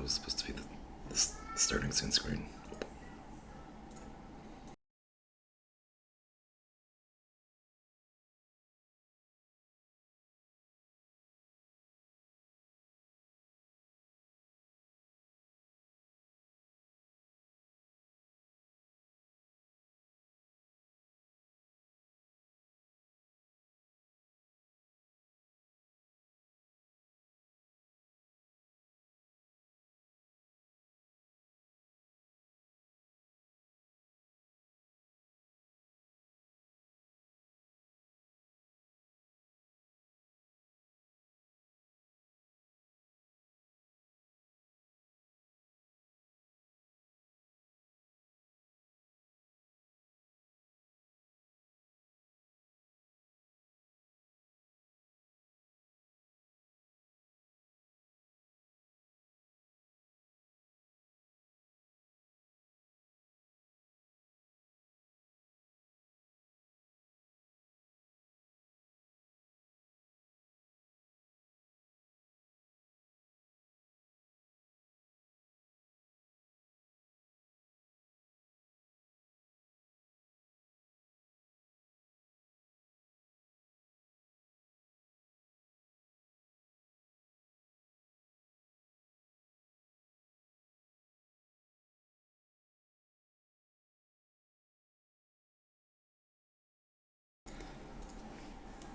was supposed to be the starting soon screen.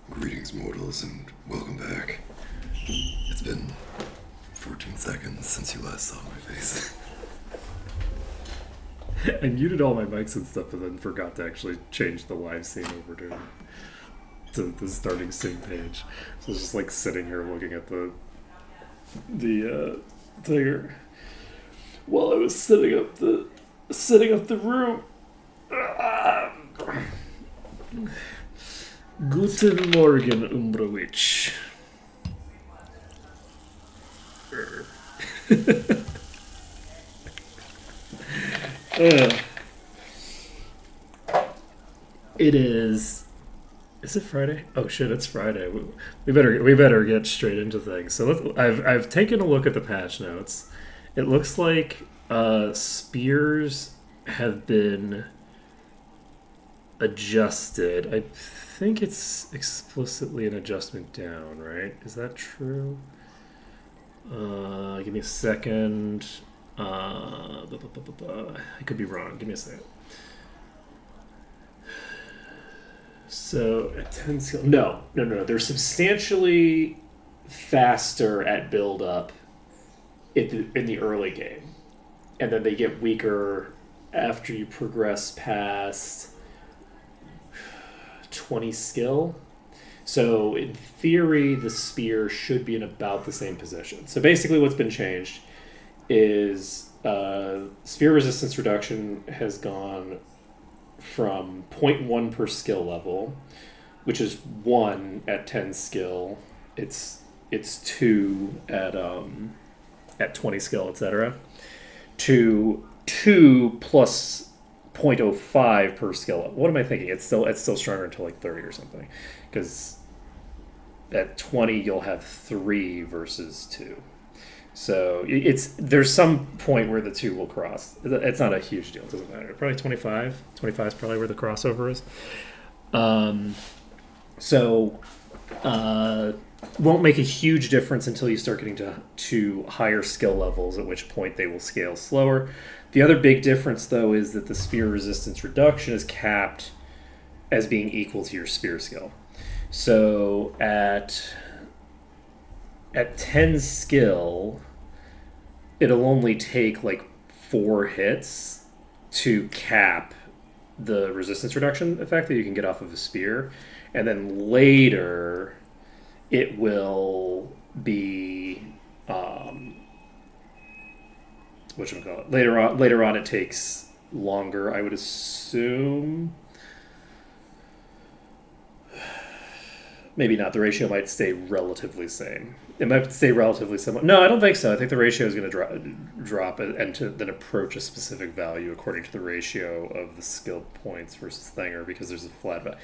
Greetings, mortals, and welcome back. It's been 14 seconds since you last saw my face. I muted all my mics and stuff, but then forgot to actually change the live scene over to the starting scene page. So I was just like sitting here looking at the thing while I was setting up the room. Guten Morgen, Umbrovich. It is. Is it Friday? Oh shit! It's Friday. We better get straight into things. So I've taken a look at the patch notes. It looks like spears have been adjusted. I think it's explicitly an adjustment down, right? Is that true? Give me a second. I could be wrong. Give me a second. So at 10 skill, no. They're substantially faster at build up in the early game, and then they get weaker after you progress past 20 skill. So in theory, the spear should be in about the same position. So basically, what's been changed is spear resistance reduction has gone from 0.1 per skill level, which is 1 at 10 skill. It's 2 at 20 skill, etc. to 2 plus 0.05 per skill level. What am I thinking? It's still stronger until like 30 or something, because at 20 you'll have 3 versus 2. So there's some point where the 2 will cross. It's not a huge deal. It doesn't matter. Probably 25. 25 is probably where the crossover is. Won't make a huge difference until you start getting to higher skill levels, at which point they will scale slower. The other big difference, though, is that the spear resistance reduction is capped as being equal to your spear skill. So at 10 skill, it'll only take like 4 hits to cap the resistance reduction effect that you can get off of a spear. And then later, it will be whatchamacallit. Later on, it takes longer, I would assume. Maybe not. The ratio might stay relatively same. It might stay relatively similar. No, I don't think so. I think the ratio is going to drop and to then approach a specific value according to the ratio of the skill points versus thinger, because there's a flat value.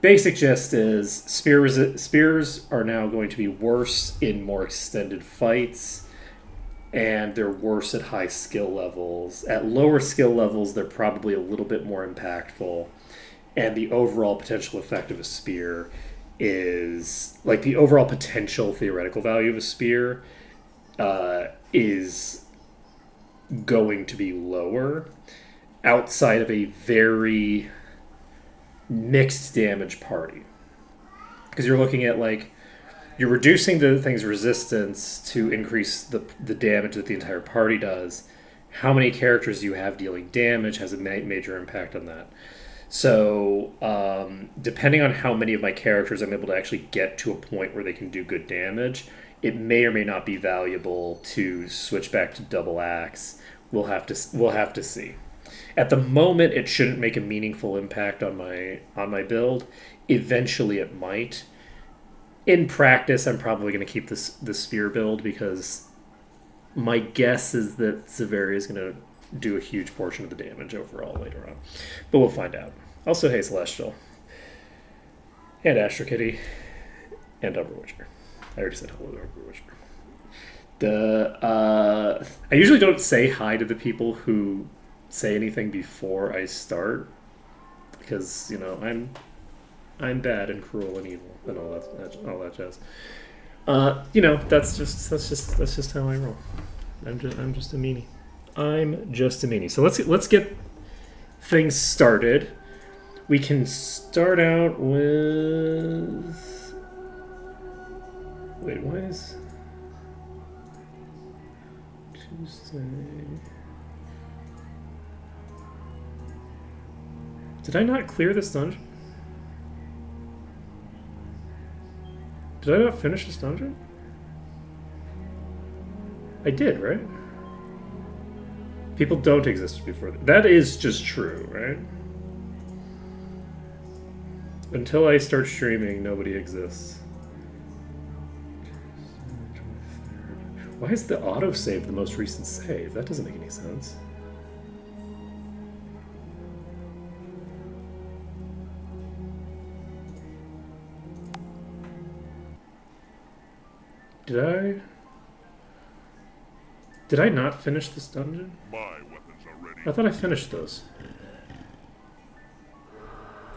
Basic gist is spears are now going to be worse in more extended fights, and they're worse at high skill levels. At lower skill levels, they're probably a little bit more impactful, and the overall potential effect of a spear is like the overall potential theoretical value of a spear is going to be lower outside of a very mixed damage party, because you're looking at like you're reducing the thing's resistance to increase the damage that the entire party does. How many characters you have dealing damage has a major impact on that. So, depending on how many of my characters I'm able to actually get to a point where they can do good damage, it may or may not be valuable to switch back to double axe. We'll have to see. At the moment, it shouldn't make a meaningful impact on my build. Eventually, it might. In practice, I'm probably going to keep the spear build because my guess is that Severia is going to do a huge portion of the damage overall later on. But we'll find out. Also, hey, Celestial. And Astro Kitty. And Umberwitcher. I already said hello to Umberwitcher. I usually don't say hi to the people who say anything before I start. Because, I'm bad and cruel and evil and all that jazz. That's just how I roll. I'm just a meanie. I'm just a meanie. So let's get things started. We can start out with. Wait, why is Tuesday? Did I not clear this dungeon? Did I not finish this dungeon? I did, right? People don't exist before that. That is just true, right? Until I start streaming, nobody exists. Why is the autosave the most recent save? That doesn't make any sense. Did I not finish this dungeon? My weapons are ready. I thought I finished those.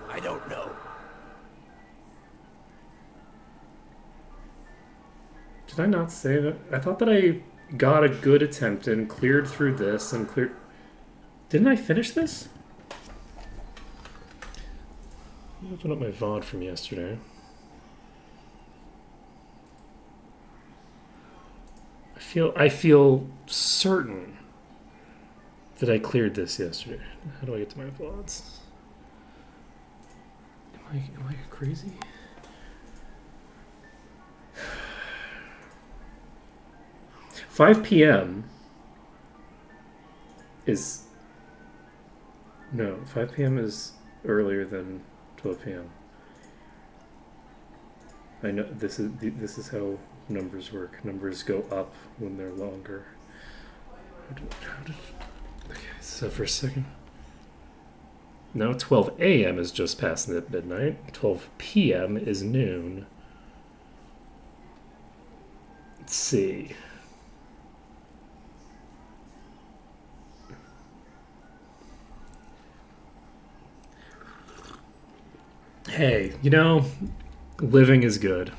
I don't know. Did I not save it? I thought that I got a good attempt and cleared through this and cleared... Didn't I finish this? Let me open up my VOD from yesterday. I feel certain that I cleared this yesterday. How do I get to my VODs? Am I crazy? $5 p.m. is... No, 5 p.m. is earlier than 12 p.m. I know this is how numbers work. Numbers go up when they're longer. Okay, so for a second. Now 12 a.m. is just past midnight. 12 p.m. is noon. Let's see. Hey, living is good.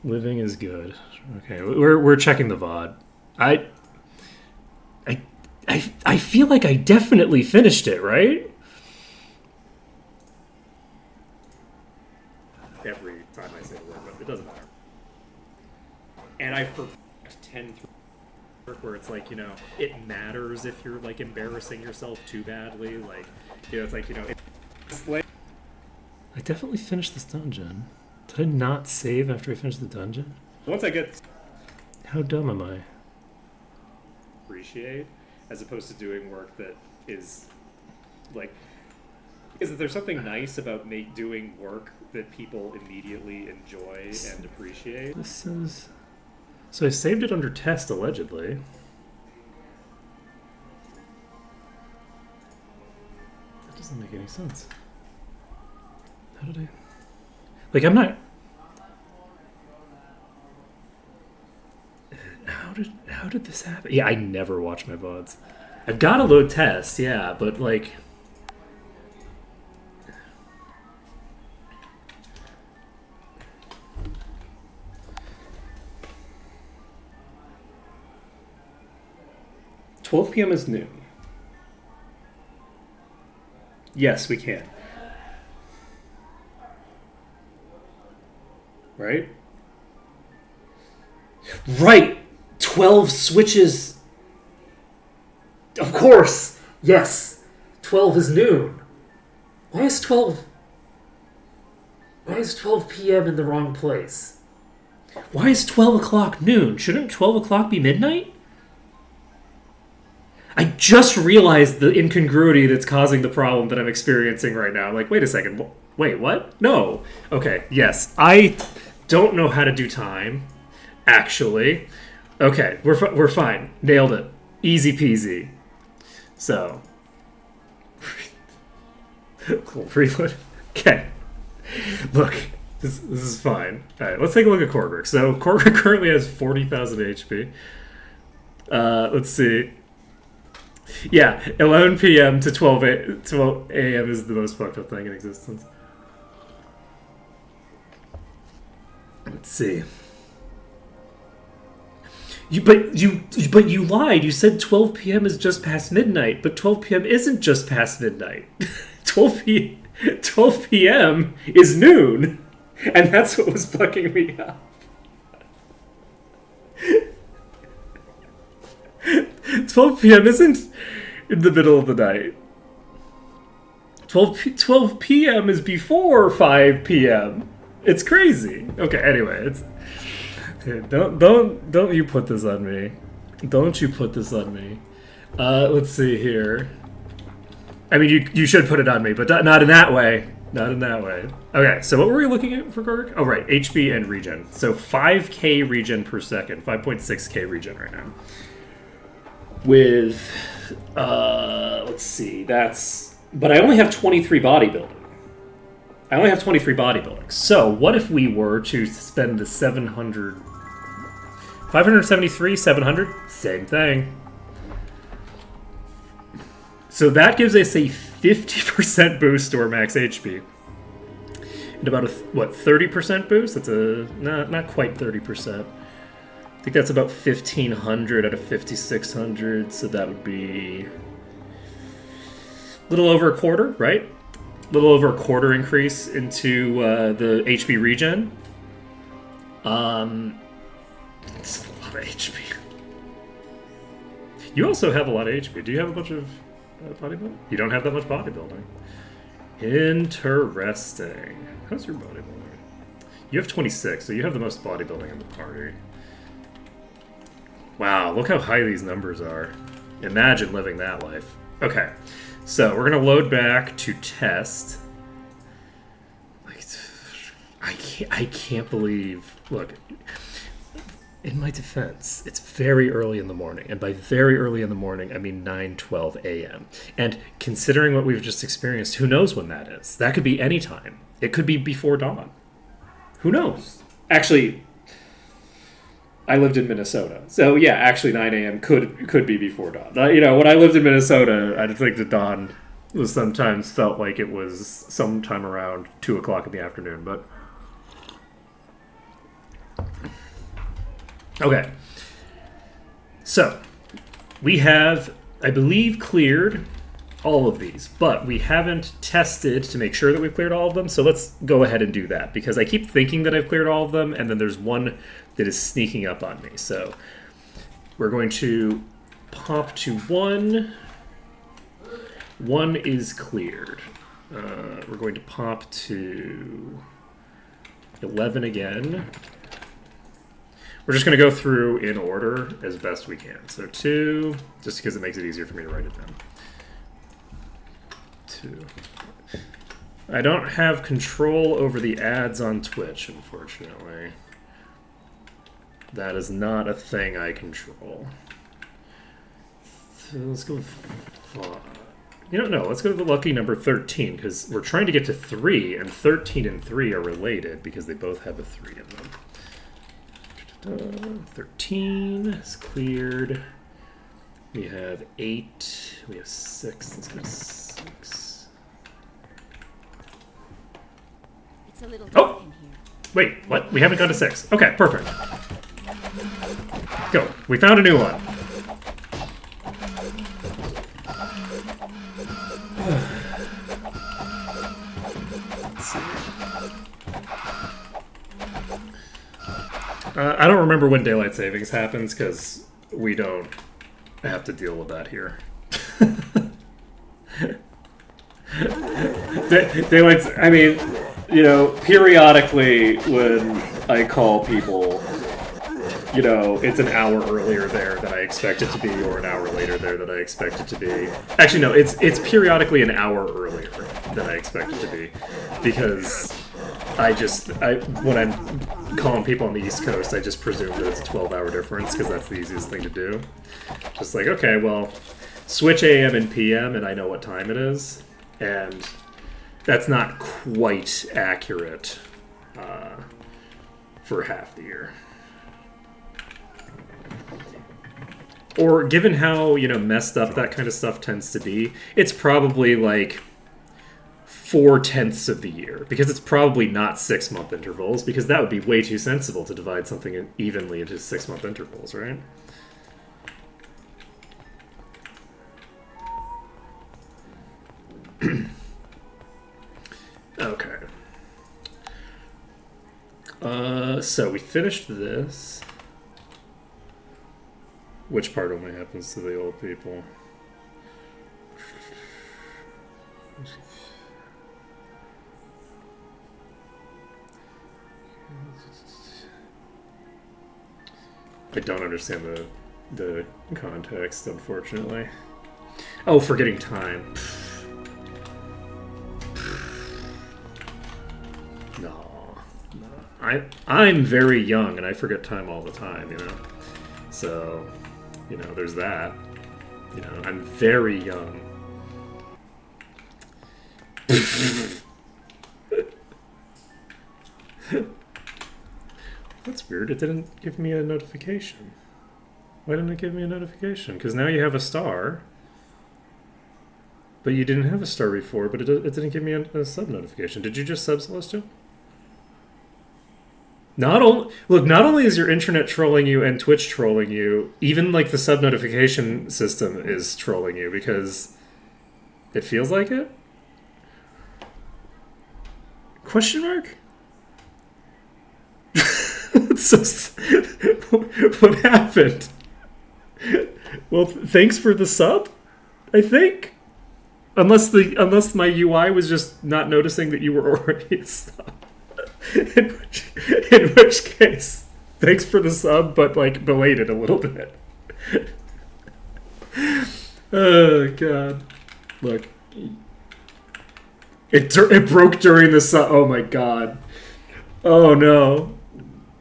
Living is good. Okay, we're checking the VOD. I feel like I definitely finished it, right? Every time I say the word, but it doesn't matter. And I forgot 10 where it's like, it matters if you're like embarrassing yourself too badly. Like, it's like, it's like I definitely finished this dungeon. Did I not save after I finished the dungeon? Once I get... How dumb am I? Appreciate, as opposed to doing work that is, like... Is that there's something nice about doing work that people immediately enjoy and appreciate. This is... So I saved it under test, allegedly. That doesn't make any sense. How did I... Like, I'm not... How did... How did this happen? Yeah, I never watch my VODs. I've got a load test, yeah, but like... "12 p.m. is noon." Yes, we can. Right? Right! 12 switches. Of course! Yes! 12 is noon. Why is 12 p.m. in the wrong place? Why is 12 o'clock noon? Shouldn't 12 o'clock be midnight? I just realized the incongruity that's causing the problem that I'm experiencing right now. I'm like, wait a second. Wait, what? No. Okay, yes. I don't know how to do time, actually. Okay, we're fine. Nailed it. Easy peasy. So. Cool. Preload. Okay. Look, this is fine. All right, let's take a look at Korgrick. So Korgrick currently has 40,000 HP. Let's see. Yeah, 11 p.m. to 12 a.m. is the most fucked up thing in existence. Let's see. But you lied. You said 12 p.m. is just past midnight, but 12 p.m. isn't just past midnight. 12 p.m. is noon, and that's what was fucking me up. 12 p.m. isn't in the middle of the night. 12 p.m. is before 5 p.m. It's crazy. Okay, anyway, it's don't you put this on me. Don't you put this on me. Let's see here. I mean, you should put it on me, but not in that way. Not in that way. Okay, so what were we looking at for Korgrick? Oh, right, HP and regen. So 5k regen per second, 5.6k regen right now. With, let's see, but I only have 23 bodybuilding. So what if we were to spend the 573, 700? Same thing. So that gives us a 50% boost to our max HP. And about a, 30% boost? That's not quite 30%. I think that's about 1,500 out of 5,600, so that would be a little over a quarter, right? A little over a quarter increase into the HP regen. It's a lot of HP. You also have a lot of HP. Do you have a bunch of bodybuilding? You don't have that much bodybuilding. Interesting. How's your bodybuilding? You have 26, so you have the most bodybuilding in the party. Wow, look how high these numbers are. Imagine living that life. Okay, so we're going to load back to test. Like, I can't believe... Look, in my defense, it's very early in the morning. And by very early in the morning, I mean 9:12 a.m. And considering what we've just experienced, who knows when that is? That could be any time. It could be before dawn. Who knows? Actually... I lived in Minnesota, so yeah, actually 9 a.m. could be before dawn. When I lived in Minnesota, I think the dawn was sometimes felt like it was sometime around 2 o'clock in the afternoon. But okay, so we have, I believe, cleared all of these, but we haven't tested to make sure that we've cleared all of them. So let's go ahead and do that, because I keep thinking that I've cleared all of them, and then there's one that is sneaking up on me. So we're going to pop to 1. 1 is cleared. We're going to pop to 11 again. We're just going to go through in order as best we can. So 2, just because it makes it easier for me to write it down. 2. I don't have control over the ads on Twitch, unfortunately. That is not a thing I control. So let's go with 5. No, let's go to the lucky number 13, because we're trying to get to 3, and 13 and 3 are related because they both have a 3 in them. 13 is cleared. We have 8. We have 6. Let's go 6. It's a little Oh! dark in here. Wait, what? We haven't gone to 6. Okay, perfect. Go. We found a new one. Let's see. I don't remember when daylight savings happens because we don't have to deal with that here. Daylight's, I mean, you know, periodically when I call people, you know, it's an hour earlier there than I expect it to be, or an hour later there than I expect it to be. Actually, no, it's periodically an hour earlier than I expect it to be, because when I'm calling people on the East Coast, I just presume that it's a 12-hour difference because that's the easiest thing to do. Just like, okay, well, switch AM and PM, and I know what time it is, and that's not quite accurate for half the year. Or given how, you know, messed up that kind of stuff tends to be, it's probably like 4/10 of the year, because it's probably not 6-month intervals, because that would be way too sensible to divide something evenly into 6-month intervals, right? Okay. So we finished this. Which part only happens to the old people? I don't understand the context, unfortunately. Oh, forgetting time. No. I'm very young and I forget time all the time, you know? So, you know, there's that. You know, I'm very young. That's weird. It didn't give me a notification. Why didn't it give me a notification? Because now you have a star. But you didn't have a star before, but it didn't give me a sub notification. Did you just sub Celestial? Not only is your internet trolling you and Twitch trolling you, even like the sub notification system is trolling you because it feels like it? Question mark? What happened? Well, thanks for the sub, I think. Unless my UI was just not noticing that you were already a sub. In which case, thanks for the sub, but like belated a little bit. Oh god! Look, it broke during the sub. Oh my god! Oh no!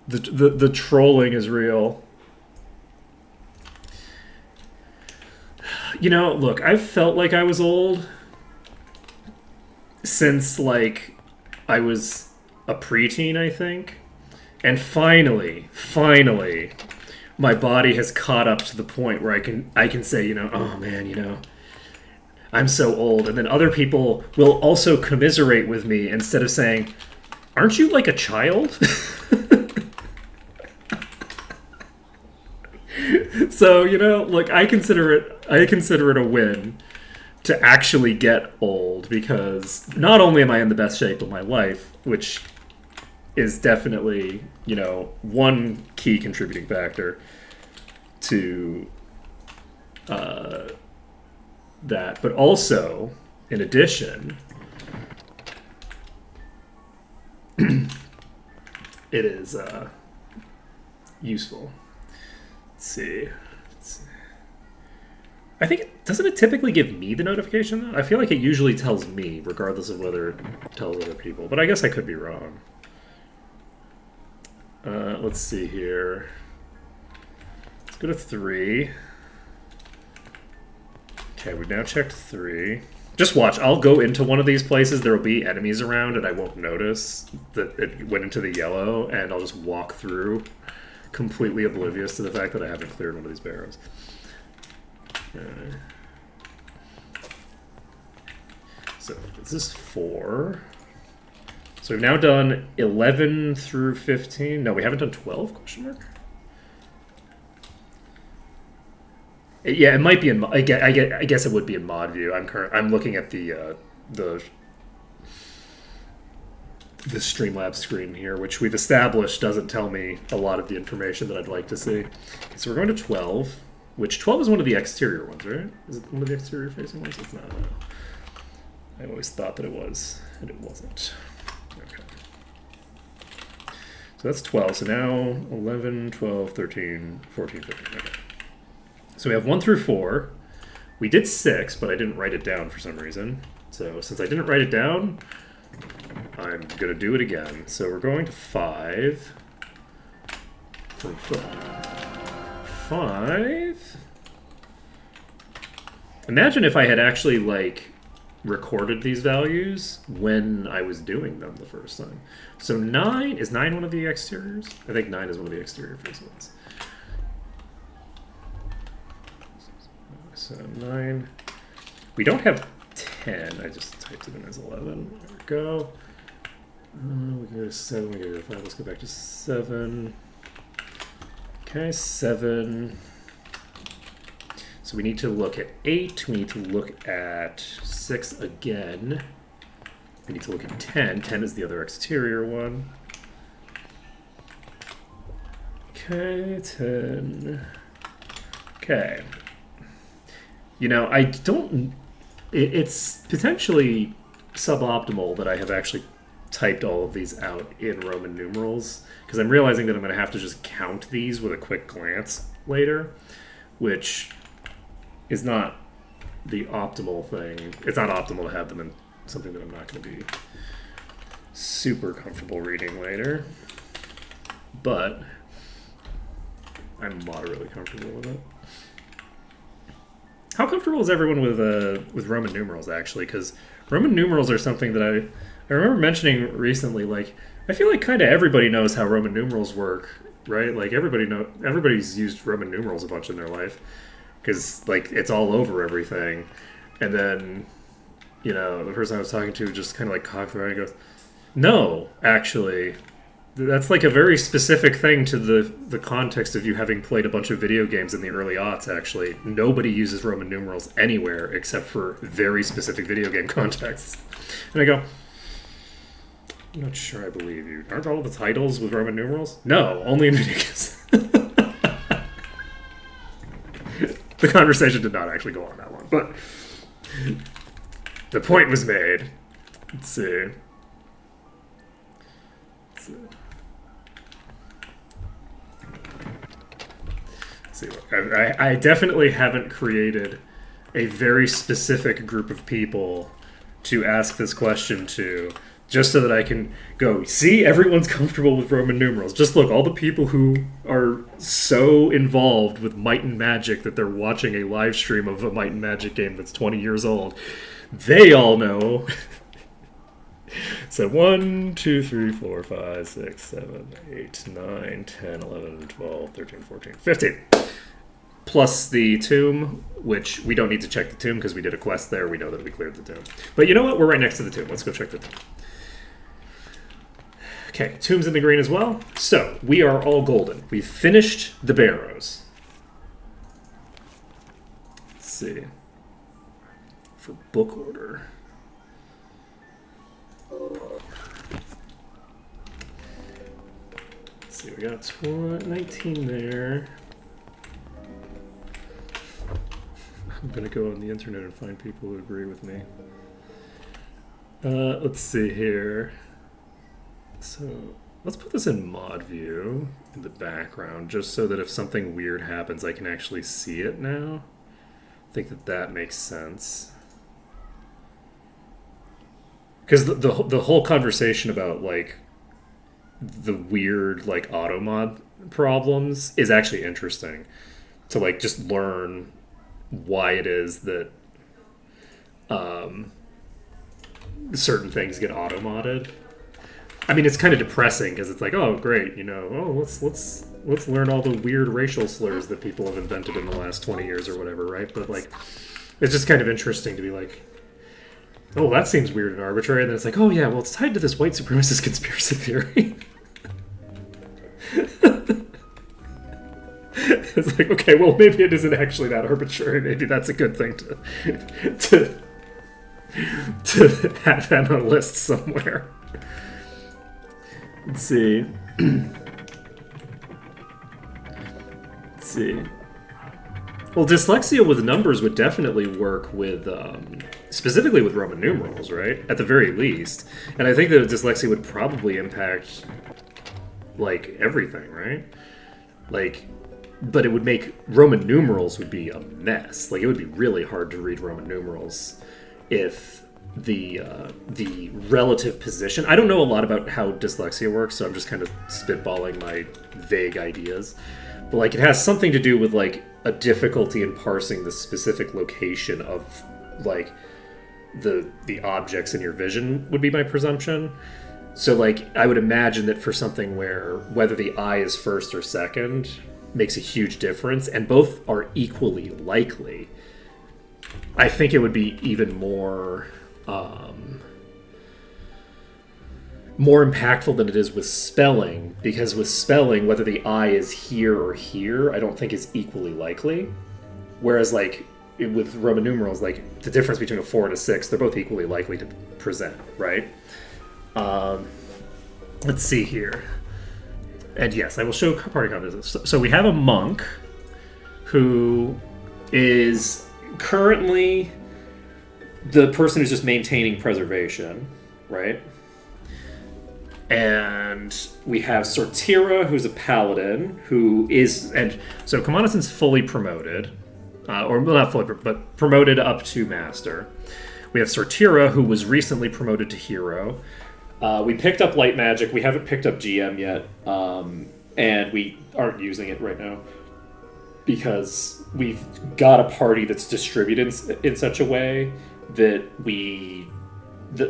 The trolling is real. You know, look, I've felt like I was old since like I was a preteen, I think. And finally, my body has caught up to the point where I can say, you know, oh man, you know, I'm so old. And then other people will also commiserate with me instead of saying, aren't you like a child? So, you know, look, I consider it a win to actually get old, because not only am I in the best shape of my life, which is definitely, you know, one key contributing factor to that, but also, in addition, it is useful. Let's see. I think doesn't it typically give me the notification though? I feel like it usually tells me, regardless of whether it tells other people. But I guess I could be wrong. Let's see here. Let's go to 3. Okay, we've now checked 3. Just watch. I'll go into one of these places. There will be enemies around, and I won't notice that it went into the yellow, and I'll just walk through completely oblivious to the fact that I haven't cleared one of these barrows. So this is 4. So we've now done 11 through 15. No, we haven't done 12? Question mark. Yeah, it might be in. I guess it would be in mod view. I'm looking at the Streamlabs screen here, which we've established doesn't tell me a lot of the information that I'd like to see. So we're going to 12, which 12 is one of the exterior ones, right? Is it one of the exterior facing ones? It's not. I always thought that it was, and it wasn't. Okay. So that's 12. So now 11, 12, 13, 14, 15. Okay. So we have 1 through 4. We did 6, but I didn't write it down for some reason. So since I didn't write it down, I'm going to do it again. So we're going to 5. 5. Imagine if I had actually, like, recorded these values when I was doing them the first time. So 9, is 9 one of the exteriors? I think 9 is one of the exterior face ones. So 9. We don't have 10. I just typed it in as 11. There we go. We go to 7. We go to 5. Let's go back to 7. Okay, 7. So we need to look at 8. We need to look at 6 again. We need to look at 10. 10 is the other exterior one. Okay, 10. Okay. You know, I don't... It's potentially suboptimal that I have actually typed all of these out in Roman numerals, because I'm realizing that I'm going to have to just count these with a quick glance later, which is not the optimal thing. It's not optimal to have them in something that I'm not going to be super comfortable reading later, but I'm moderately comfortable with it. How comfortable is everyone with Roman numerals, actually? Because Roman numerals are something that I remember mentioning recently. Like, I feel like kind of everybody knows how Roman numerals work, right? Like, everybody's used Roman numerals a bunch in their life, because, like, it's all over everything. And then, you know, the person I was talking to just kind of, like, cocked their eye and goes, no, actually, that's, like, a very specific thing to the context of you having played a bunch of video games in the early aughts, actually. Nobody uses Roman numerals anywhere except for very specific video game contexts. And I go, I'm not sure I believe you. Aren't all the titles with Roman numerals? No, only in video games. The conversation did not actually go on that long, but the point was made. Let's see. I definitely haven't created a very specific group of people to ask this question to, just so that I can go, see, everyone's comfortable with Roman numerals. Just look, all the people who are so involved with Might and Magic that they're watching a live stream of a Might and Magic game that's 20 years old, they all know. So 1, 2, 3, 4, 5, 6, 7, 8, 9, 10, 11, 12, 13, 14, 15. Plus the tomb, which we don't need to check the tomb because we did a quest there. We know that we cleared the tomb. But you know what? We're right next to the tomb. Let's go check the tomb. Okay, tomb's in the green as well. So we are all golden. We've finished the barrows. Let's see. For book order. Let's see, we got 19 there. I'm gonna go on the internet and find people who agree with me. Let's see here. So let's put this in mod view in the background, just so that if something weird happens, I can actually see it now. I think that makes sense. Because the whole conversation about, like, the weird, like, auto mod problems is actually interesting to, like, just learn why it is that certain things get auto modded. I mean, it's kind of depressing because it's like, oh, great, you know, oh, let's let's learn all the weird racial slurs that people have invented in the last 20 years or whatever, right? But like, it's just kind of interesting to be like, oh, that seems weird and arbitrary, and then it's like, oh yeah, well, it's tied to this white supremacist conspiracy theory. It's like, okay, well, maybe it isn't actually that arbitrary. Maybe that's a good thing to have on a list somewhere. Let's see. Let's see. Well, dyslexia with numbers would definitely work with, specifically with Roman numerals, right? At the very least. And I think that dyslexia would probably impact, like, everything, right? Like, but it would make Roman numerals would be a mess. Like, it would be really hard to read Roman numerals if the relative position. I don't know a lot about how dyslexia works, so I'm just kind of spitballing my vague ideas. But like, it has something to do with like a difficulty in parsing the specific location of like the objects in your vision would be my presumption. So like, I would imagine that for something where whether the eye is first or second makes a huge difference, and both are equally likely, I think it would be even more more impactful than it is with spelling, because with spelling, whether the I is here or here, I don't think is equally likely. Whereas like with Roman numerals, like the difference between a 4 and a 6, they're both equally likely to present, right? Let's see here. And yes, I will show party compositions. So we have a monk who is currently the person who's just maintaining preservation, right? And we have Sortira, who's a paladin, who is... And so Kamanatan's fully promoted, or well, not fully, but promoted up to master. We have Sortira, who was recently promoted to hero. We picked up light magic. We haven't picked up GM yet, and we aren't using it right now because we've got a party that's distributed in such a way that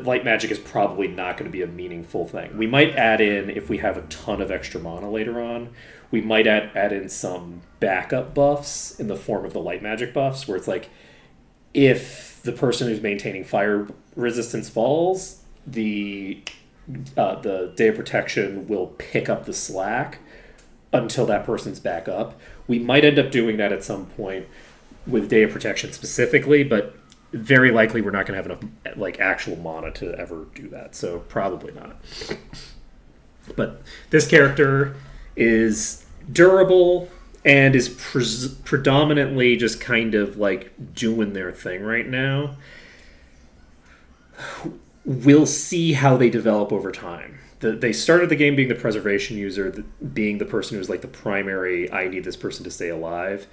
light magic is probably not going to be a meaningful thing. We might add in, if we have a ton of extra mana later on, we might add in some backup buffs in the form of the light magic buffs, where it's like, if the person who's maintaining fire resistance falls, the Day of Protection will pick up the slack until that person's back up. We might end up doing that at some point with Day of Protection specifically, but very likely we're not going to have enough like actual mana to ever do that, so probably not. But this character is durable and is predominantly just kind of like doing their thing right now. We'll see how they develop over time. They started the game being the preservation user, being the person who's like the primary, I need this person to stay alive.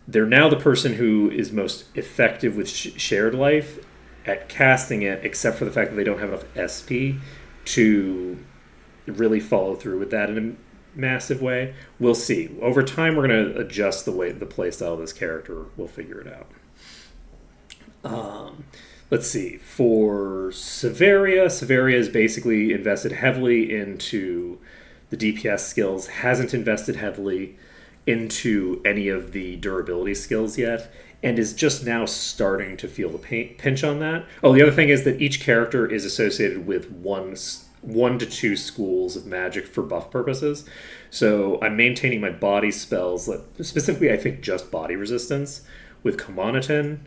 They're now the person who is most effective with shared life at casting it, except for the fact that they don't have enough SP to really follow through with that in a massive way. We'll see. Over time, we're going to adjust the playstyle of this character. We'll figure it out. Let's see. For Severia is basically invested heavily into the DPS skills, hasn't invested heavily into any of the durability skills yet, and is just now starting to feel the pinch on that. Oh, the other thing is that each character is associated with one to two schools of magic for buff purposes. So I'm maintaining my body spells, specifically I think just body resistance, with Kamanatin.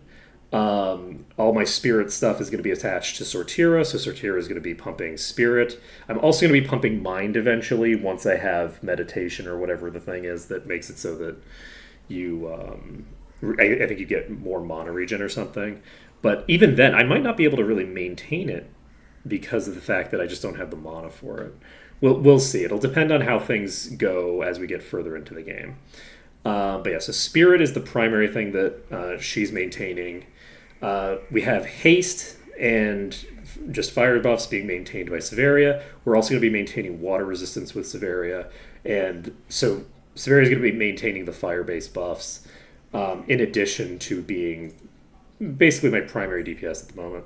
All my spirit stuff is going to be attached to Sortira, so Sortira is going to be pumping spirit. I'm also going to be pumping mind eventually once I have meditation or whatever the thing is that makes it so that you, I think you get more mana regen or something. But even then, I might not be able to really maintain it because of the fact that I just don't have the mana for it. We'll see. It'll depend on how things go as we get further into the game. But yeah, so spirit is the primary thing that she's maintaining. We have haste and just fire buffs being maintained by Severia. We're also going to be maintaining water resistance with Severia. And so Severia is going to be maintaining the fire-based buffs in addition to being basically my primary DPS at the moment.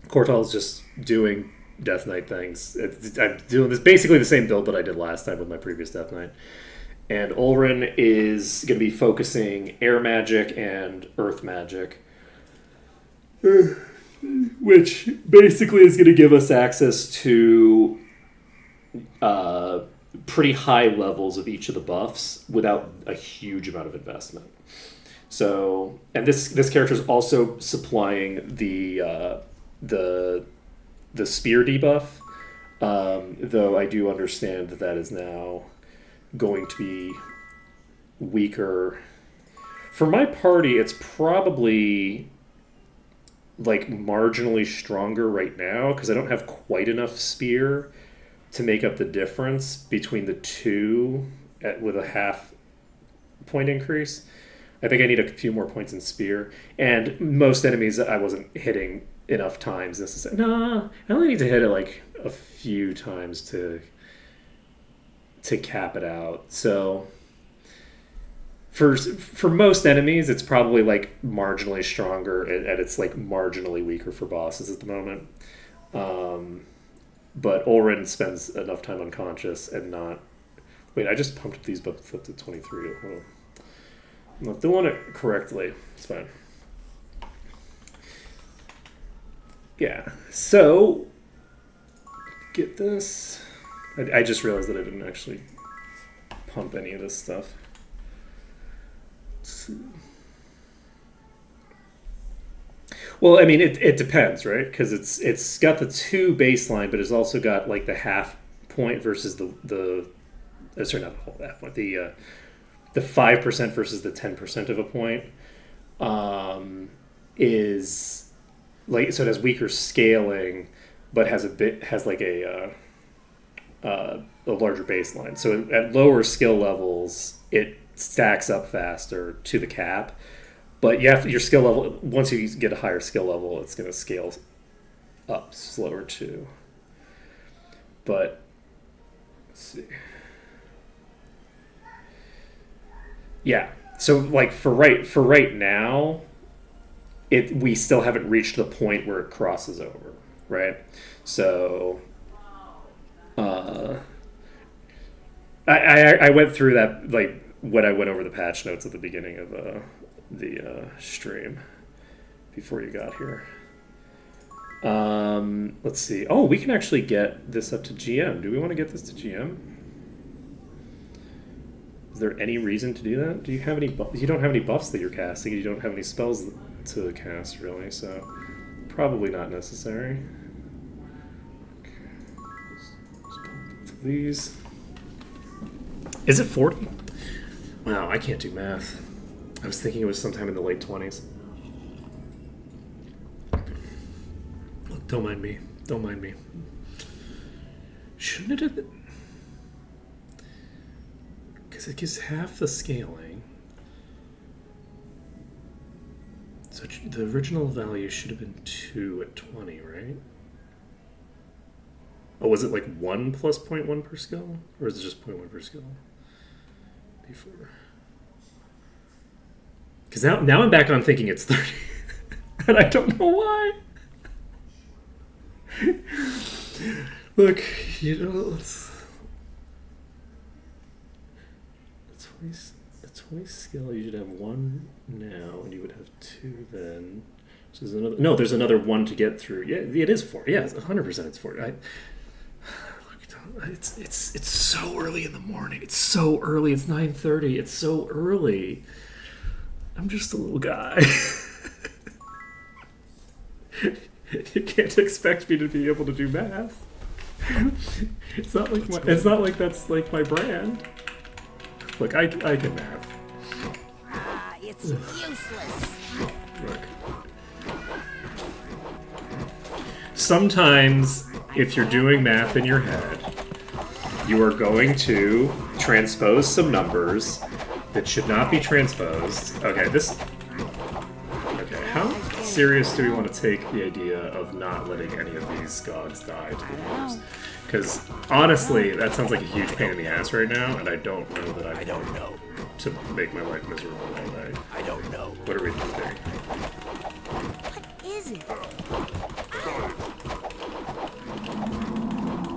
Cortal's just doing Death Knight things. I'm doing this basically the same build that I did last time with my previous Death Knight. And Ulrin is going to be focusing air magic and earth magic, which basically is going to give us access to pretty high levels of each of the buffs without a huge amount of investment. So, and this character is also supplying the spear debuff, though I do understand that is now going to be weaker. For my party, it's probably like marginally stronger right now because I don't have quite enough spear to make up the difference between the two with a half point increase. I think I need a few more points in spear, and most enemies I wasn't hitting enough times necessarily. Nah, I only need to hit it like a few times to cap it out. So for most enemies, it's probably like marginally stronger, and it's like marginally weaker for bosses at the moment. But Ulrin spends enough time unconscious and not. Wait, I just pumped these buffs up to 23. Oh. I'm not doing it correctly. It's fine. Yeah. So get this. I just realized that I didn't actually pump any of this stuff. Let's see. Well, I mean, it depends, right? Because it's got the 2 baseline, but it's also got like the half point versus the sorry, not the whole half point, the 5% versus the 10% of a point is like, so it has weaker scaling, but has like a larger baseline. So at lower skill levels, it stacks up faster to the cap. But you have your skill level. Once you get a higher skill level, it's going to scale up slower too. But let's see. Yeah. So like for right now, we still haven't reached the point where it crosses over, right? So I went through that like when I went over the patch notes at the beginning of the stream before you got here. Let's see. Oh, we can actually get this up to GM. Do we want to get this to GM? Is there any reason to do that? Do you have any you don't have any buffs that you're casting. You don't have any spells to cast, really, so probably not necessary. Okay. Let's pump these. Is it 40? Wow, I can't do math. I was thinking it was sometime in the late 20s. Look, don't mind me. Don't mind me. Shouldn't it have been? Because it gives half the scaling. So the original value should have been 2 at 20, right? Oh, was it like 1 plus 0.1 per skill? Or is it just 0.1 per skill? Before. Because now I'm back on thinking it's 30. And I don't know why. Look, you know, a 20 skill, you should have 1 now, and you would have 2 then. So there's another. No, there's another 1 to get through. Yeah, it is 40. Yeah, 100% it's 40. It's so early in the morning. It's so early. It's 9:30. It's so early. I'm just a little guy. You can't expect me to be able to do math. It's not like that's like my brand. Look, I can math. It's useless. Look. Sometimes, if you're doing math in your head, you are going to transpose some numbers that should not be transposed. Okay, how serious do we want to take the idea of not letting any of these gods die to the dwarves? Because honestly, that sounds like a huge pain in the ass right now, and I don't know that I don't know to make my life miserable all day. I don't know. What are we thinking? What is it?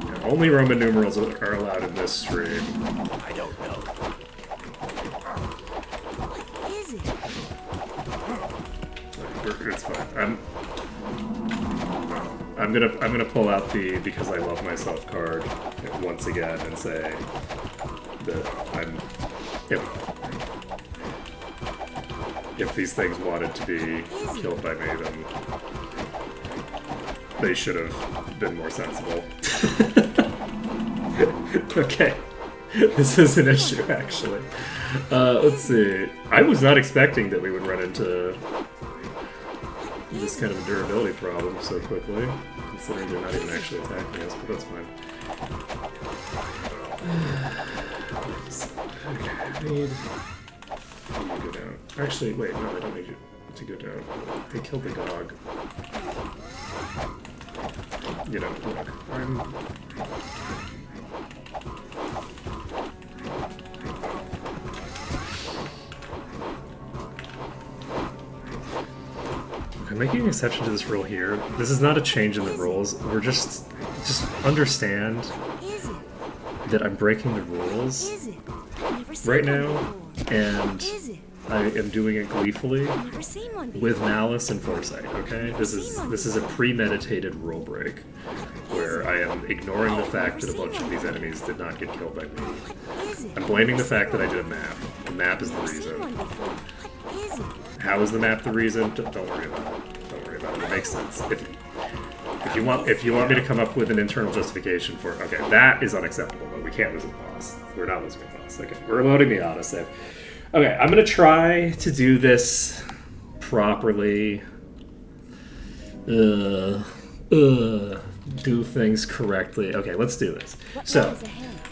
Yeah, only Roman numerals are allowed in this stream. I don't know. That's fine. I'm gonna pull out the because I love myself card once again and say that if these things wanted to be killed by me, then they should have been more sensible. Okay. This is an issue, actually. Let's see. I was not expecting that we would run into this kind of a durability problem so quickly, considering they're not even actually attacking us, but that's fine. Okay, I need you to go down. Actually, wait, no, I don't need you to go down. They killed the Gog. You know, look, I'm making an exception to this rule here. This is not a change in the rules. We're just understand that I'm breaking the rules right now, and I am doing it gleefully with malice and foresight. Okay, this is a premeditated rule break where I am ignoring the fact that a bunch of these enemies did not get killed by me. I'm blaming the fact that I did a map. The map is the reason. How is the map the reason? Don't worry about it. Don't worry about it. It makes sense. If you want me to come up with an internal justification for it, okay, that is unacceptable. But we can't lose a boss. We're not losing a boss. Okay, we're loading the autosave. Okay, I'm gonna try to do this properly. Do things correctly. Okay, let's do this. So,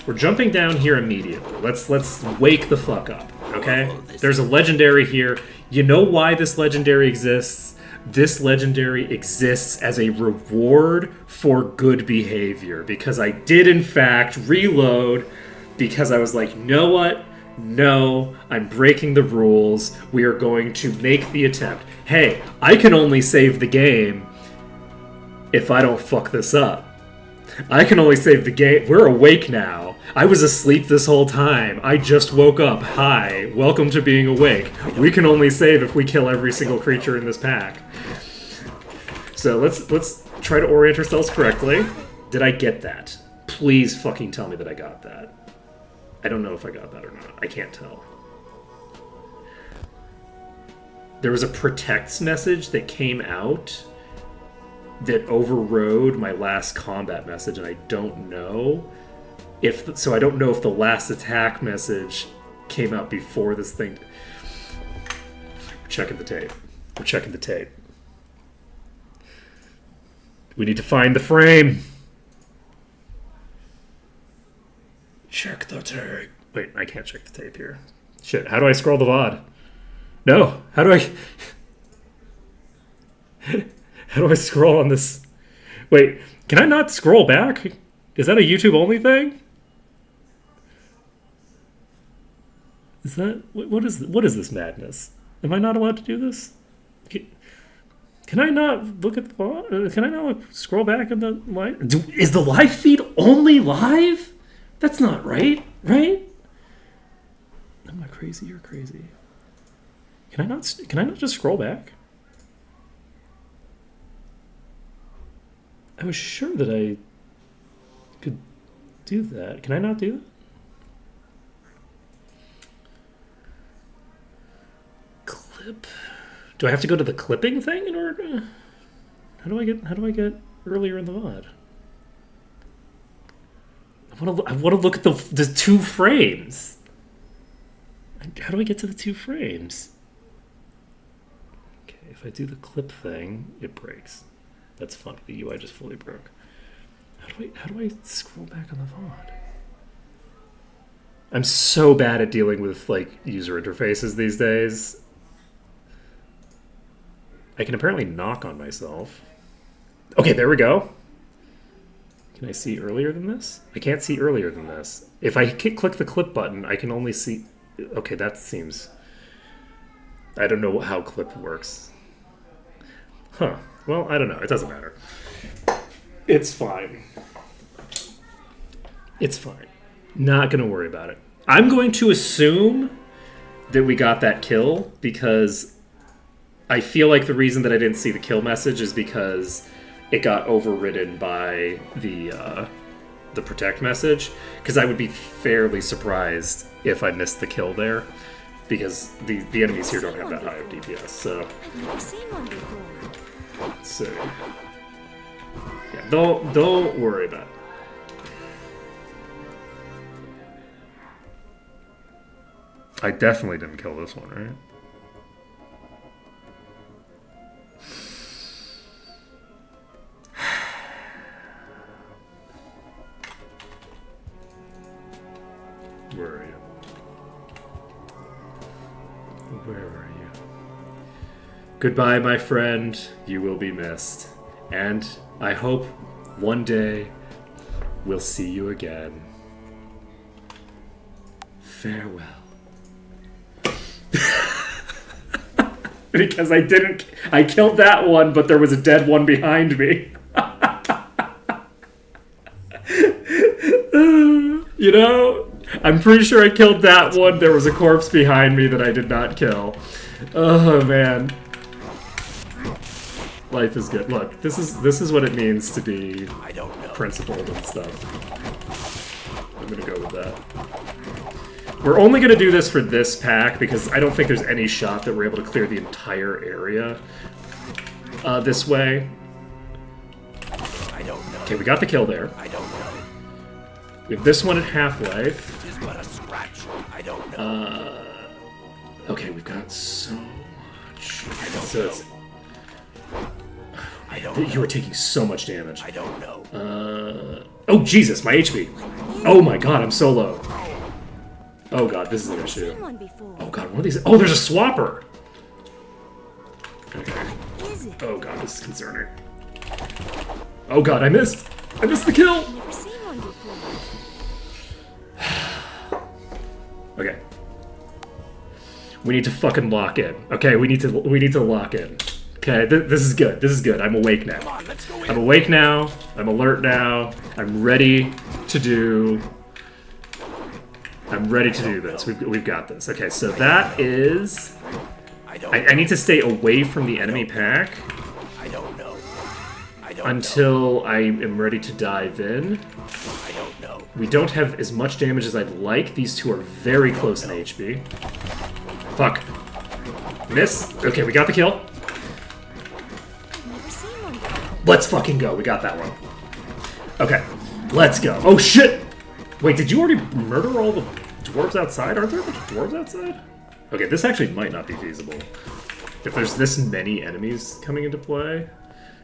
we're jumping down here immediately. Let's wake the fuck up, okay? There's a legendary here. You know why this legendary exists? This legendary exists as a reward for good behavior. Because I did, in fact, reload because I was like, you know what? No, I'm breaking the rules. We are going to make the attempt. Hey, I can only save the game if I don't fuck this up. I can only save the game. We're awake now. I was asleep this whole time. I just woke up. Hi, welcome to being awake. We can only save if we kill every single creature in this pack. So let's try to orient ourselves correctly. Did I get that? Please fucking tell me that I got that. I don't know if I got that or not. I can't tell. There was a protects message that came out that overrode my last combat message, and I don't know if... So I don't know if the last attack message came out before this thing... We're checking the tape. We're checking the tape. We need to find the frame. Check the tape. Wait, I can't check the tape here. Shit, how do I scroll the VOD? No, how do I... How do I scroll on this? Wait, can I not scroll back? Is that a YouTube only thing? Is that... What is this madness? Am I not allowed to do this? Can I not look at the VOD? Can I not scroll back in the live? Is the live feed only live? That's not right, right? Am I crazy? You're crazy. Can I not just scroll back? I was sure that I could do that. Can I not do that? Clip. Do I have to go to the clipping thing in order to... How do I get earlier in the VOD? I want to look at the 2 frames. How do I get to the 2 frames? Okay, if I do the clip thing, it breaks. That's funny. The UI just fully broke. How do I scroll back on the VOD? I'm so bad at dealing with like user interfaces these days. I can apparently knock on myself. Okay, there we go. Can I see earlier than this? I can't see earlier than this. If I click the clip button, I can only see... Okay, that seems... I don't know how clip works. Huh. Well, I don't know. It doesn't matter. It's fine. It's fine. Not going to worry about it. I'm going to assume that we got that kill because I feel like the reason that I didn't see the kill message is because it got overridden by the protect message. Because I would be fairly surprised if I missed the kill there, because the enemies here don't have that high of DPS. So I've never seen one before. let's see. Yeah, don't worry about it. I definitely didn't kill this one, right? Where are you? Where are you? Goodbye, my friend. You will be missed. And I hope one day we'll see you again. Farewell. Because I killed that one, but there was a dead one behind me. You know? I'm pretty sure I killed that one. There was a corpse behind me that I did not kill. Oh, man. Life is good. Look, this is what it means to be principled and stuff. I'm gonna go with that. We're only gonna do this for this pack because I don't think there's any shot that we're able to clear the entire area this way. I don't know. Okay, we got the kill there. I don't know. We have this one at half-life. It is but a scratch. I don't know. Okay, we've got so much. I don't So know. it's, I don't know. you are taking so much damage. I don't know. Oh, Jesus, my HP. Oh my god, I'm so low. Oh god, this is an issue. Seen one before. Oh god, one of these. Oh, there's a swapper! Okay. What is it? Oh god, this is concerning. Oh god, I missed! I missed the kill! Never seen one before. Okay. We need to fucking lock in. Okay, we need to lock in. Okay, this is good. This is good. I'm awake now. Come on, let's go in. I'm awake now. I'm alert now. I'm ready to do this. We've got this. Okay, so that is. I don't I need to stay away from the enemy pack I don't know. I don't until I am ready to dive in. know. I don't know. We don't have as much damage as I'd like. These two are very close in HP. Fuck. Miss. Okay, we got the kill. I've never seen one before. Let's fucking go. We got that one. Okay, let's go. Oh shit! Wait, did you already murder all the dwarves outside? Aren't there a bunch of dwarves outside? Okay, this actually might not be feasible. If there's this many enemies coming into play.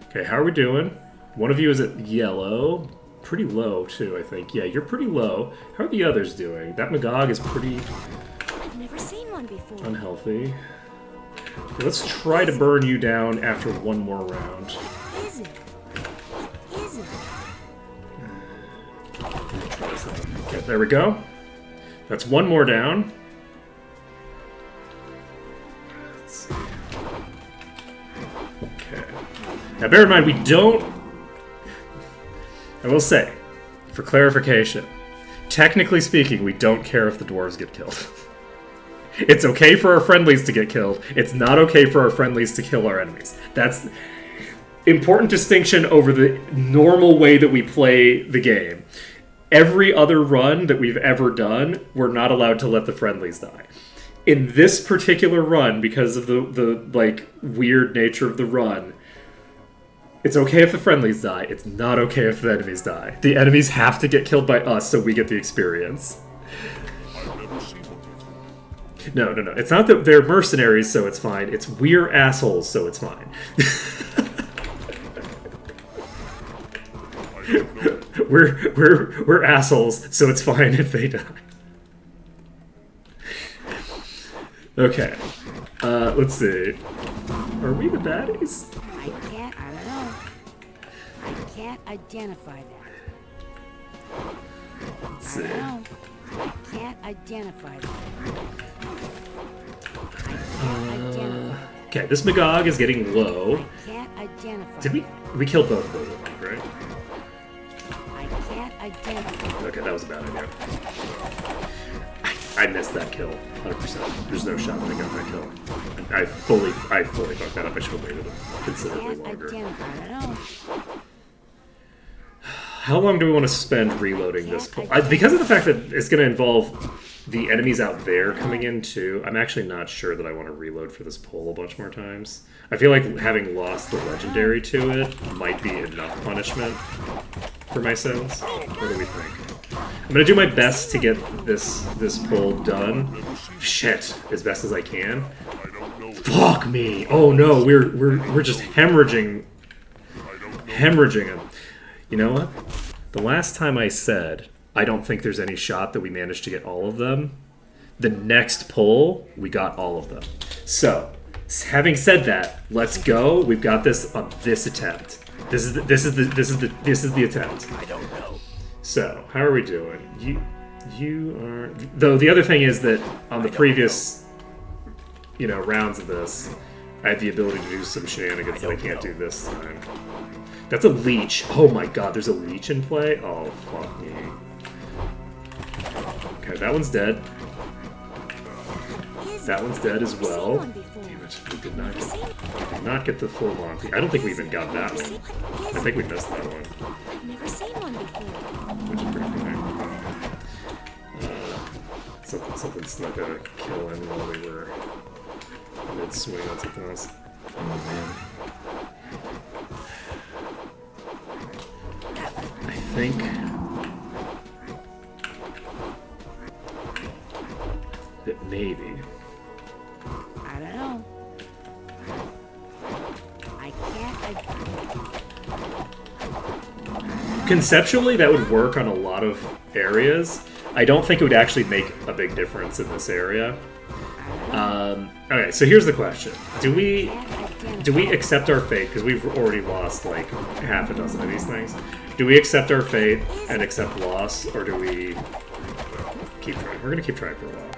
Okay, how are we doing? One of you is at yellow. Pretty low, too, I think. Yeah, you're pretty low. How are the others doing? That Magog is pretty I've never seen one before. unhealthy. Okay, let's try to burn you down after one more round. What is it? What is it? Okay, there we go. That's one more down. Let's see. Okay. Now bear in mind, we don't... I will say, for clarification, technically speaking, we don't care if the dwarves get killed. It's okay for our friendlies to get killed. It's not okay for our friendlies to kill our enemies. That's important distinction over the normal way that we play the game. Every other run that we've ever done, we're not allowed to let the friendlies die. In this particular run, because of the like weird nature of the run, it's okay if the friendlies die. It's not okay if the enemies die. The enemies have to get killed by us so we get the experience. I've never seen one before. No. It's not that they're mercenaries, so it's fine. It's we're assholes, so it's fine. I don't know. we're assholes, so it's fine if they die. Okay. Let's see. Are we the baddies? I don't know. I can't identify that. Let's I see. don't know. I can't identify that. I can't identify that. Okay, this Magog is getting low. I can't identify Did that. we killed both of those, I think, right? I can't identify that. Okay, that was a bad idea. I missed that kill, 100%. There's no shot that I got that kill. I fully fucked that up. I should have waited considerably Can't longer. identify. I don't know. How long do we want to spend reloading this pull? Because of the fact that it's going to involve the enemies out there coming in too, I'm actually not sure that I want to reload for this pull a bunch more times. I feel like having lost the legendary to it might be enough punishment for my sins. What do we think? I'm going to do my best to get this pull done. Shit, as best as I can. Fuck me! Oh no, we're just hemorrhaging him. You know what? The last time I said, I don't think there's any shot that we managed to get all of them, the next pull, we got all of them. So, having said that, let's go. We've got this on this attempt. This is the attempt. I don't know. So, how are we doing? You are... Though, the other thing is that on the previous, rounds of this, I had the ability to do some shenanigans that I can't do this time. That's a leech. Oh my god, there's a leech in play? Oh, fuck me. Okay, that one's dead. That one's dead as well. Damn it, we did not get the full Monty. I don't think we even got that one. I think we missed that one. I've never seen one before. Which is pretty funny. Something snuck a kill in while we were mid-swing on something else. Oh man. I think that maybe. I don't know. I can't. Conceptually, that would work on a lot of areas. I don't think it would actually make a big difference in this area. Okay, so here's the question: Do we accept our fate? Because we've already lost like half a dozen of these things. Do we accept our fate and accept loss, or do we keep trying? We're gonna keep trying for a while.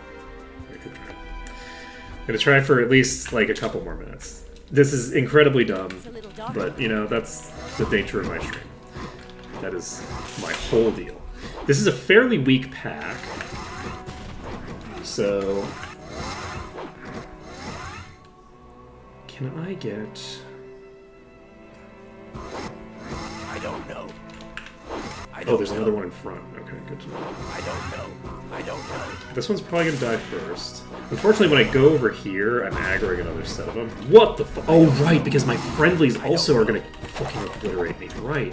Gonna try for at least like a couple more minutes. This is incredibly dumb, but that's the nature of my stream. That is my whole deal. This is a fairly weak pack, so can I get? I don't know. Oh, there's another one in front. Okay, good to know. I don't know. This one's probably gonna die first. Unfortunately, when I go over here, I'm aggroing another set of them. What the fu- Oh, right, because my friendlies also are gonna fucking obliterate me. Right.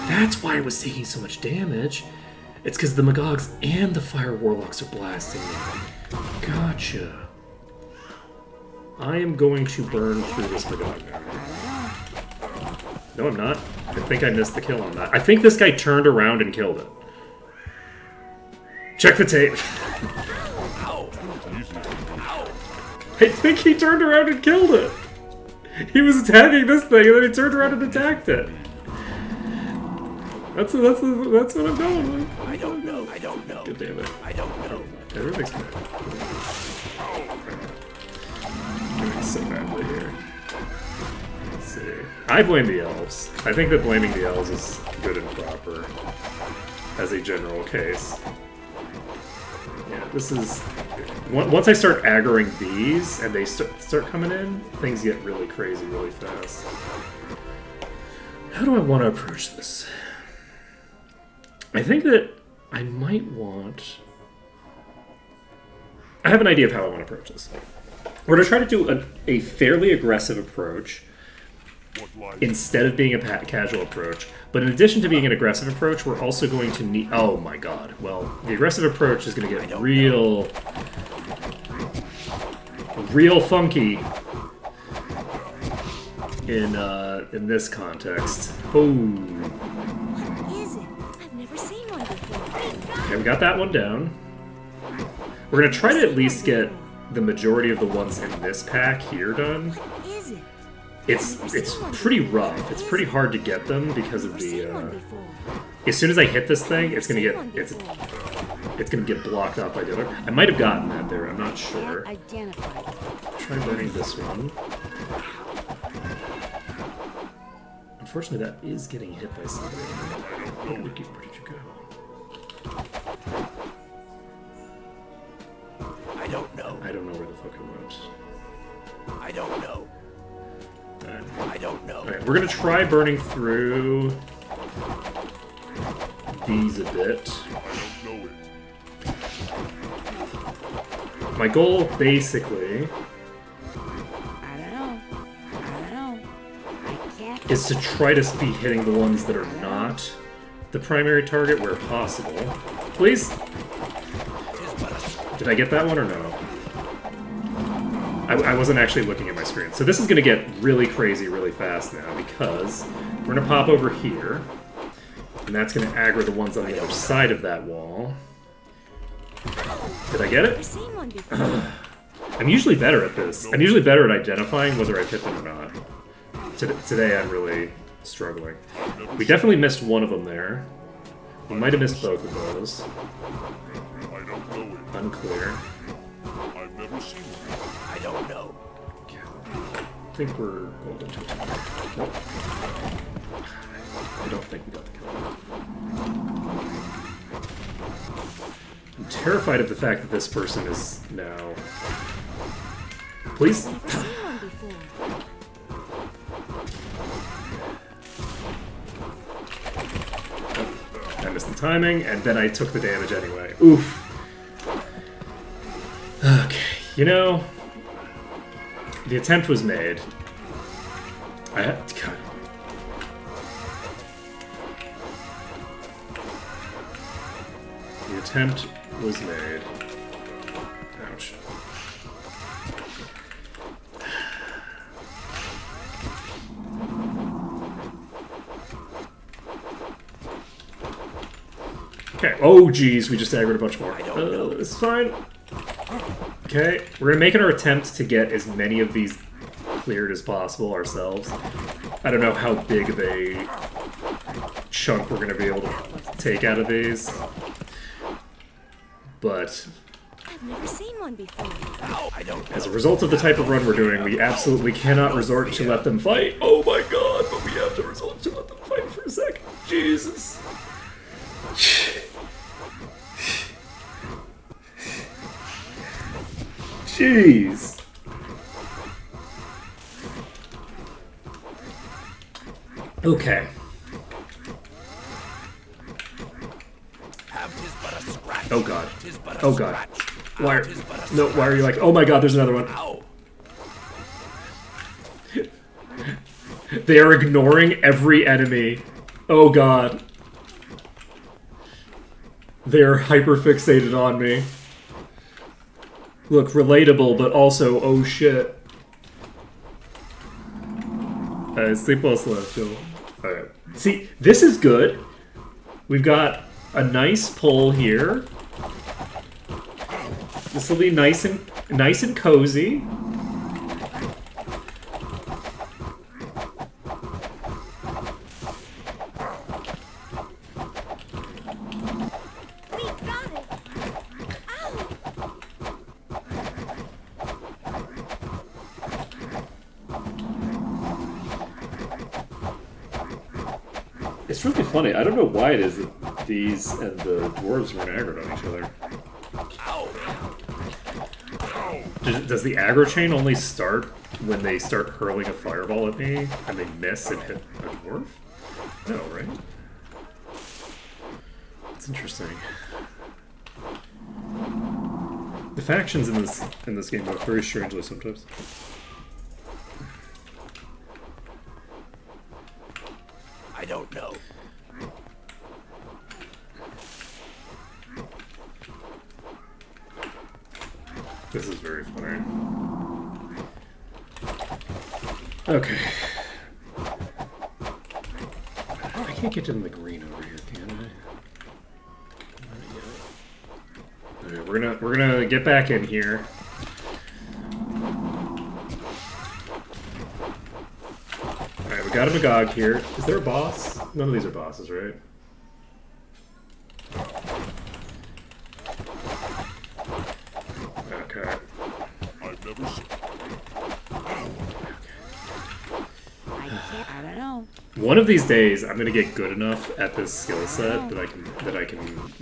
That's why I was taking so much damage. It's because the Magogs and the Fire Warlocks are blasting me. Gotcha. I am going to burn through this Magog now. No, I'm not. I think I missed the kill on that. I think this guy turned around and killed it. Check the tape. I think he turned around and killed it. He was attacking this thing, and then he turned around and attacked it. That's what I'm going with. I don't know. God damn it. I don't know. Everything's bad. Doing so badly here. Let's see. I blame the elves. I think that blaming the elves is good and proper as a general case. Yeah, this is... Once I start aggroing these and they start coming in, things get really crazy really fast. How do I want to approach this? I think that I might want... I have an idea of how I want to approach this. We're going to try to do a fairly aggressive approach instead of being a casual approach. But in addition to being an aggressive approach, we're also going to need... Oh my god. Well, the aggressive approach is going to get real funky in this context. Oh. What is it? I've never seen one before. Okay, we got that one down. We're going to try to at least get the majority of the ones in this pack here done. What is it? It's pretty rough. It's pretty hard to get them because of Never seen one the... before. As soon as I hit this thing, it's gonna get blocked out by the other. I might have gotten that there. I'm not sure. Identify. Try burning this one. Unfortunately, that is getting hit by somebody. Where did you go? don't know where the fuck it went. I don't know. Alright. I don't know. Alright, we're gonna try burning through these a bit. I don't know it. My goal, basically, I don't know. I don't know. I can't. is to try to be hitting the ones that are not the primary target where possible. Please? Did I get that one or no? I wasn't actually looking at my screen. So this is going to get really crazy really fast now because we're going to pop over here. And that's going to aggro the ones on the other side of that wall. Did I get Never it? seen one before. I'm usually better at this. I'm usually better at identifying whether I've hit them or not. Today I'm really struggling. We definitely missed one of them there. We might have missed both of those. I don't know it. Unclear. I've never seen one. I don't know. I think we're golden. Nope. I don't think we got the kill. I'm terrified of the fact that this person is now... Please? Never seen one before. I missed the timing, and then I took the damage anyway. Oof. Okay, you know... The attempt was made. God. The attempt was made. Ouch. Okay. Oh, geez, we just aggroed a bunch more. It's fine. Okay, we're gonna make it our attempt to get as many of these cleared as possible ourselves. I don't know how big of a chunk we're gonna be able to take out of these, but I've never seen one before. Ow, I don't know. as a result of the type of run we're doing, we absolutely cannot resort to let them fight. Oh my god, but we have to resort to let them fight for a second. Jesus. Jeez. Okay. Have tis but a scratch. Oh god. Tis but a Oh god. scratch. Why are, Tis but a no, why are you like, oh my god, there's another one. Ow. They are ignoring every enemy. Oh god. They're hyper-fixated on me. Look, relatable, but also, oh shit. Sleep well left, yo. Alright. See, this is good. We've got a nice pull here. This will be nice and cozy. We got it. Ow! It's really funny. I don't know why it is that these and the dwarves weren't aggroed on each other. Ow. Does the aggro chain only start when they start hurling a fireball at me and they miss and hit a dwarf? No, right? It's interesting. The factions in this game work very strangely sometimes. I don't know. This is very funny. Okay. I can't get to the green over here, can I? Not yet. Okay, we're gonna get back in here. Alright, we got a Magog here. Is there a boss? None of these are bosses, right? Okay. I've never seen. I don't know. One of these days, I'm gonna get good enough at this skill set that I can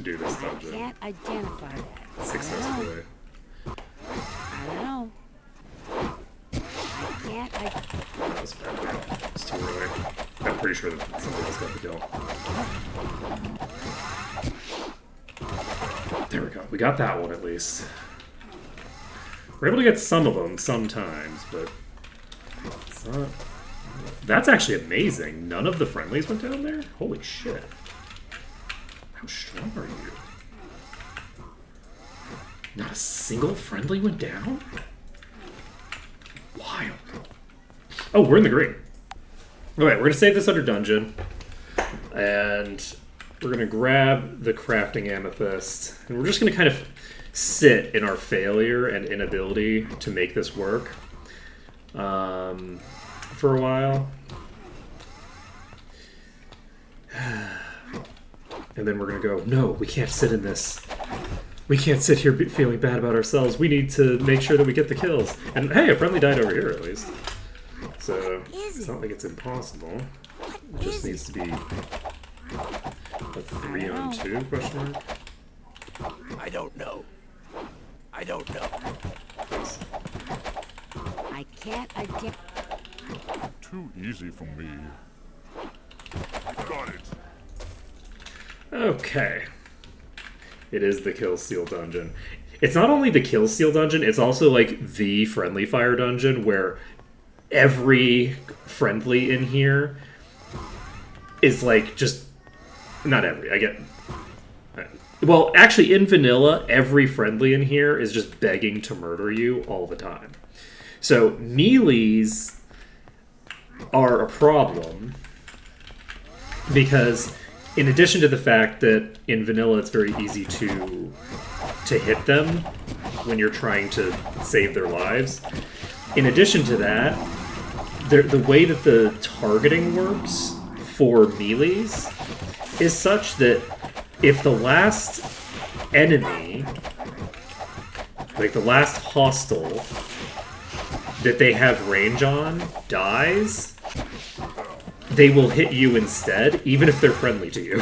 do this I dungeon can't identify that. successfully. I don't That was bad. It's too early. I'm pretty sure that somebody else got the kill. There we go. We got that one at least. We're able to get some of them sometimes, but it's not... That's actually amazing. None of the friendlies went down there? Holy shit. How strong are you? Not a single friendly went down? Wild. Oh, we're in the green. Alright, we're going to save this under dungeon. And we're going to grab the crafting amethyst. And we're just going to kind of sit in our failure and inability to make this work for a while. And then we're going to go, no, we can't sit in this. We can't sit here feeling bad about ourselves. We need to make sure that we get the kills. And hey, a friendly died over here at least. So it's not like it's impossible. It just needs to be a 3-on-2 question mark. I don't know. I don't know. I can't. Too easy for me. Got it. Okay. It is the Kill Steal dungeon. It's not only the Kill Steal dungeon, it's also like the Friendly Fire dungeon where every friendly in here is like just... Not every, I get... Well, actually, in vanilla, every friendly in here is just begging to murder you all the time. So, melees are a problem because in addition to the fact that in vanilla it's very easy to hit them when you're trying to save their lives, in addition to that, the way that the targeting works for melees is such that if the last enemy, like the last hostile that they have range on, dies, they will hit you instead, even if they're friendly to you.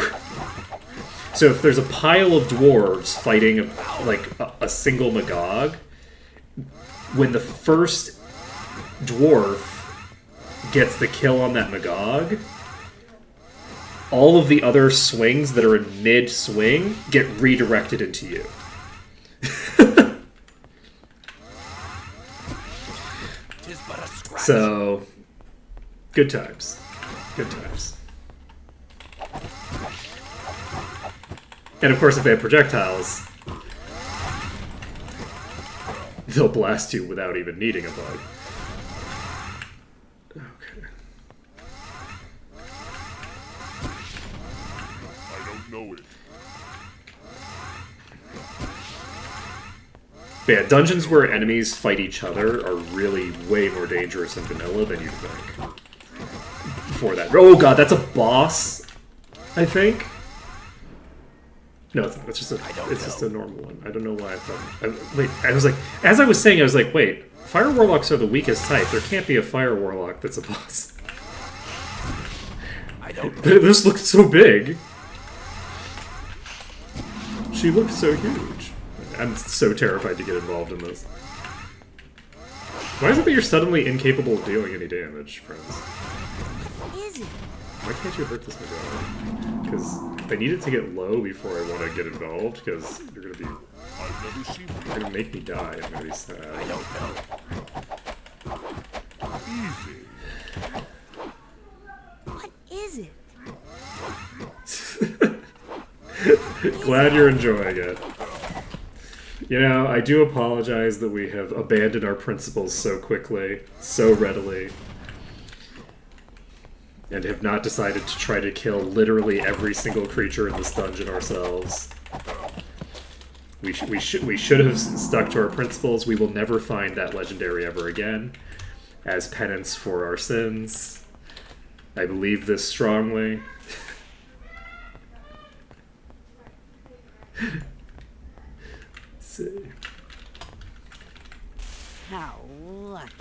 So if there's a pile of dwarves fighting like a single Magog, when the first dwarf gets the kill on that Magog, all of the other swings that are in mid-swing get redirected into you. So, good times. Good times. And of course, if they have projectiles, they'll blast you without even needing a bug. Okay. I don't know it. But yeah, dungeons where enemies fight each other are really way more dangerous in vanilla than you'd think. For that. Oh god, that's a boss, I think? No, it's not. It's just a normal one. I don't know why I thought... wait, I was like... As I was saying, I was like, wait, Fire Warlocks are the weakest type. There can't be a Fire Warlock that's a boss. I don't know. This looks so big. She looks so huge. I'm so terrified to get involved in this. Why is it that you're suddenly incapable of dealing any damage, friends? Is it? Why can't you hurt this Magog? Because I need it to get low before I want to get involved, because you're gonna be... I've never seen You're gonna make me die. I'm gonna be sad. I don't know. easy. What is it? Glad you're enjoying it. You know, I do apologize that we have abandoned our principles so quickly, so readily, and have not decided to try to kill literally every single creature in this dungeon ourselves. We should have stuck to our principles. We will never find that legendary ever again, as penance for our sins. I believe this strongly. Let's see. How lucky.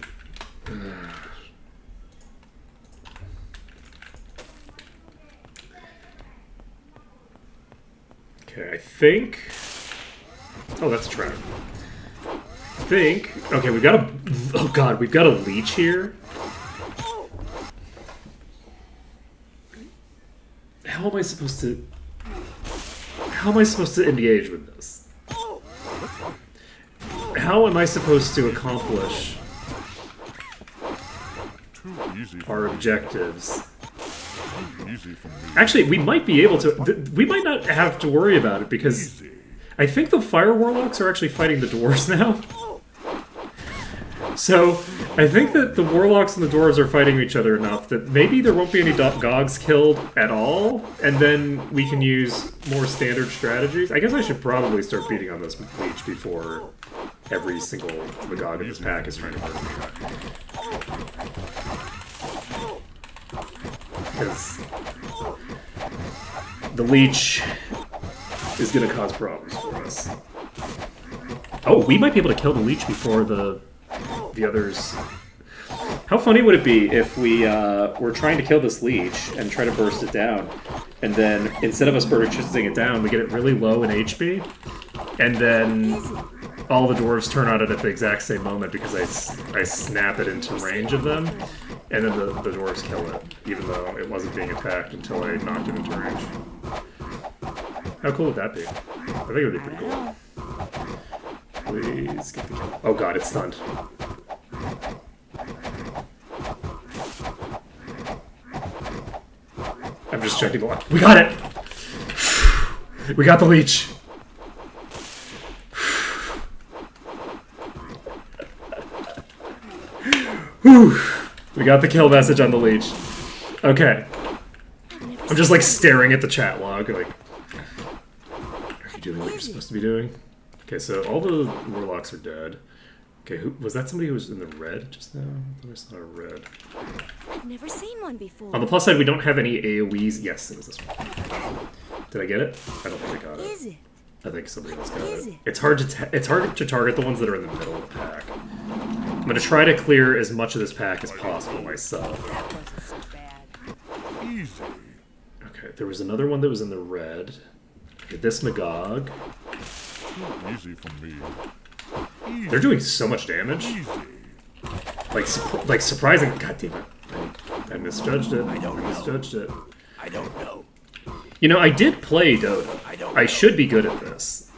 Okay, I think... Oh, that's a trap. I think... Okay, we've got a... Oh god, we've got a leech here. how am I supposed to... How am I supposed to engage with this? How am I supposed to accomplish Too easy our objectives? easy for me. Actually, we might be able to... We might not have to worry about it, because Easy. I think the Fire Warlocks are actually fighting the Dwarves now. So, I think that the Warlocks and the Dwarves are fighting each other enough that maybe there won't be any Gogs killed at all, and then we can use more standard strategies. I guess I should probably start beating on this Leech before every single Magog in this pack is trying to hurt me. Because the Leech is going to cause problems for us. Oh, we might be able to kill the Leech before the others. How funny would it be if we were trying to kill this Leech and try to burst it down, and then instead of us bursting it down, we get it really low in HP, and then all the dwarves turn on it at the exact same moment because I snap it into range of them, and then the dwarves kill it, even though it wasn't being attacked until I knocked it into range. How cool would that be? I think it would be pretty cool. Please get the kill. Oh god, it's stunned. I'm just checking the line. We got it! We got the Leech! Whew. We got the kill message on the Leech. Okay. I'm just like staring at the chat log, like... Are you doing what you're supposed to be doing? Okay, so all the Warlocks are dead. Okay, was that somebody who was in the red just now? I saw a red. I've never seen one before. On the plus side, we don't have any AoEs. Yes, it was this one. Did I get it? I don't think I got it. Is it? I think somebody else got Is it. it? It's hard to target the ones that are in the middle of the pack. I'm gonna try to clear as much of this pack as possible myself. That wasn't so bad. Easy. Okay, there was another one that was in the red. Okay, this Magog. Too easy for me. Easy. They're doing so much damage. Easy. Like surprising. God damn it. I misjudged it. I misjudged it. I don't know. You know, I did play Dota. I should be good at this.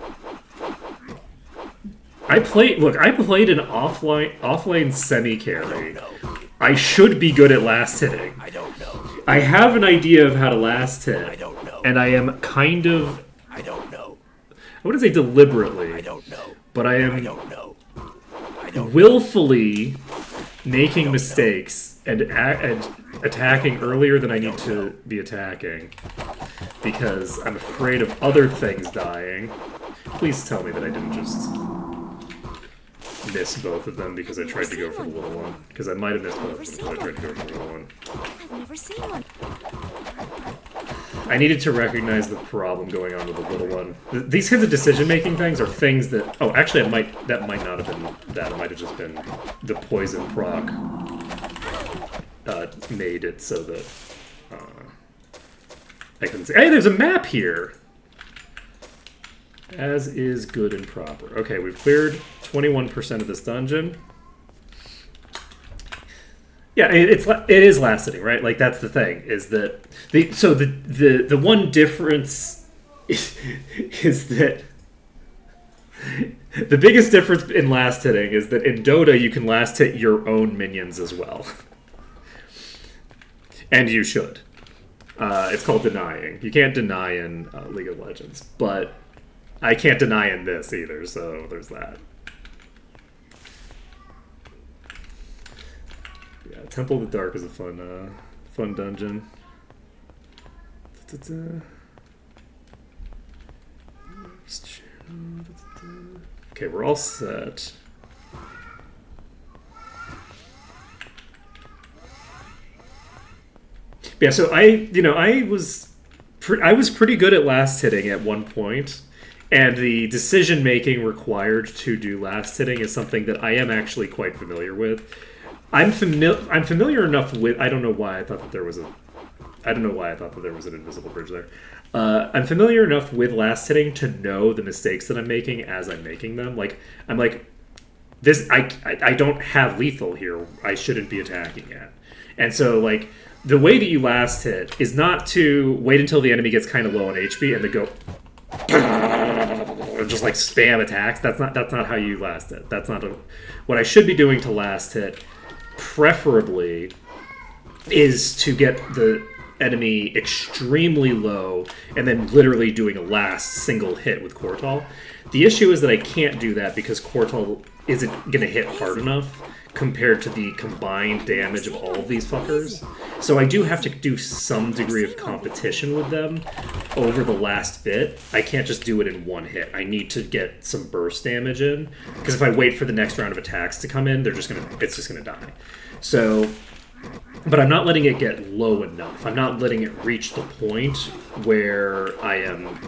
I played an offlane semi-carry. I should be good at last hitting. I don't know. I have an idea of how to last hit. I don't know. And I am kind of, I don't know. I wouldn't say deliberately, I don't know. but I I am don't know. I don't willfully making mistakes and attacking earlier than I need to be attacking because I'm afraid of other things dying. Please tell me that I didn't just miss both of them because I tried to go for the little one. Because I might have missed both of them because I tried to go for the little one. I've never seen one. I needed to recognize the problem going on with the little one. These kinds of decision-making things are things that... Oh, actually, that might not have been that. It might have just been the poison proc made it so that I couldn't say... Hey, there's a map here! As is good and proper. Okay, we've cleared 21% of this dungeon. Yeah, it is last hitting, right? Like that's the thing is that the one difference is that the biggest difference in last hitting is that in Dota you can last hit your own minions as well, and you should. It's called denying. You can't deny in League of Legends, but I can't deny in this either. So there's that. Yeah, Temple of the Dark is a fun dungeon. Okay, we're all set. Yeah, so I was pretty good at last hitting at one point, and the decision making required to do last hitting is something that I am actually quite familiar with. I'm familiar enough with. I don't know why I thought that there was an invisible bridge there. I'm familiar enough with last hitting to know the mistakes that I'm making as I'm making them. Like I'm like, this I don't have lethal here. I shouldn't be attacking it. And so like the way that you last hit is not to wait until the enemy gets kind of low on HP and then go just like spam attacks. That's not how you last hit. That's not what I should be doing to last hit. Preferably is to get the enemy extremely low and then literally doing a last single hit with Cortal. The issue is that I can't do that because Cortal isn't going to hit hard enough compared to the combined damage of all of these fuckers. So I do have to do some degree of competition with them over the last bit. I can't just do it in one hit. I need to get some burst damage in, because if I wait for the next round of attacks to come in, it's just gonna die. So, but I'm not letting it get low enough. I'm not letting it reach the point where I am,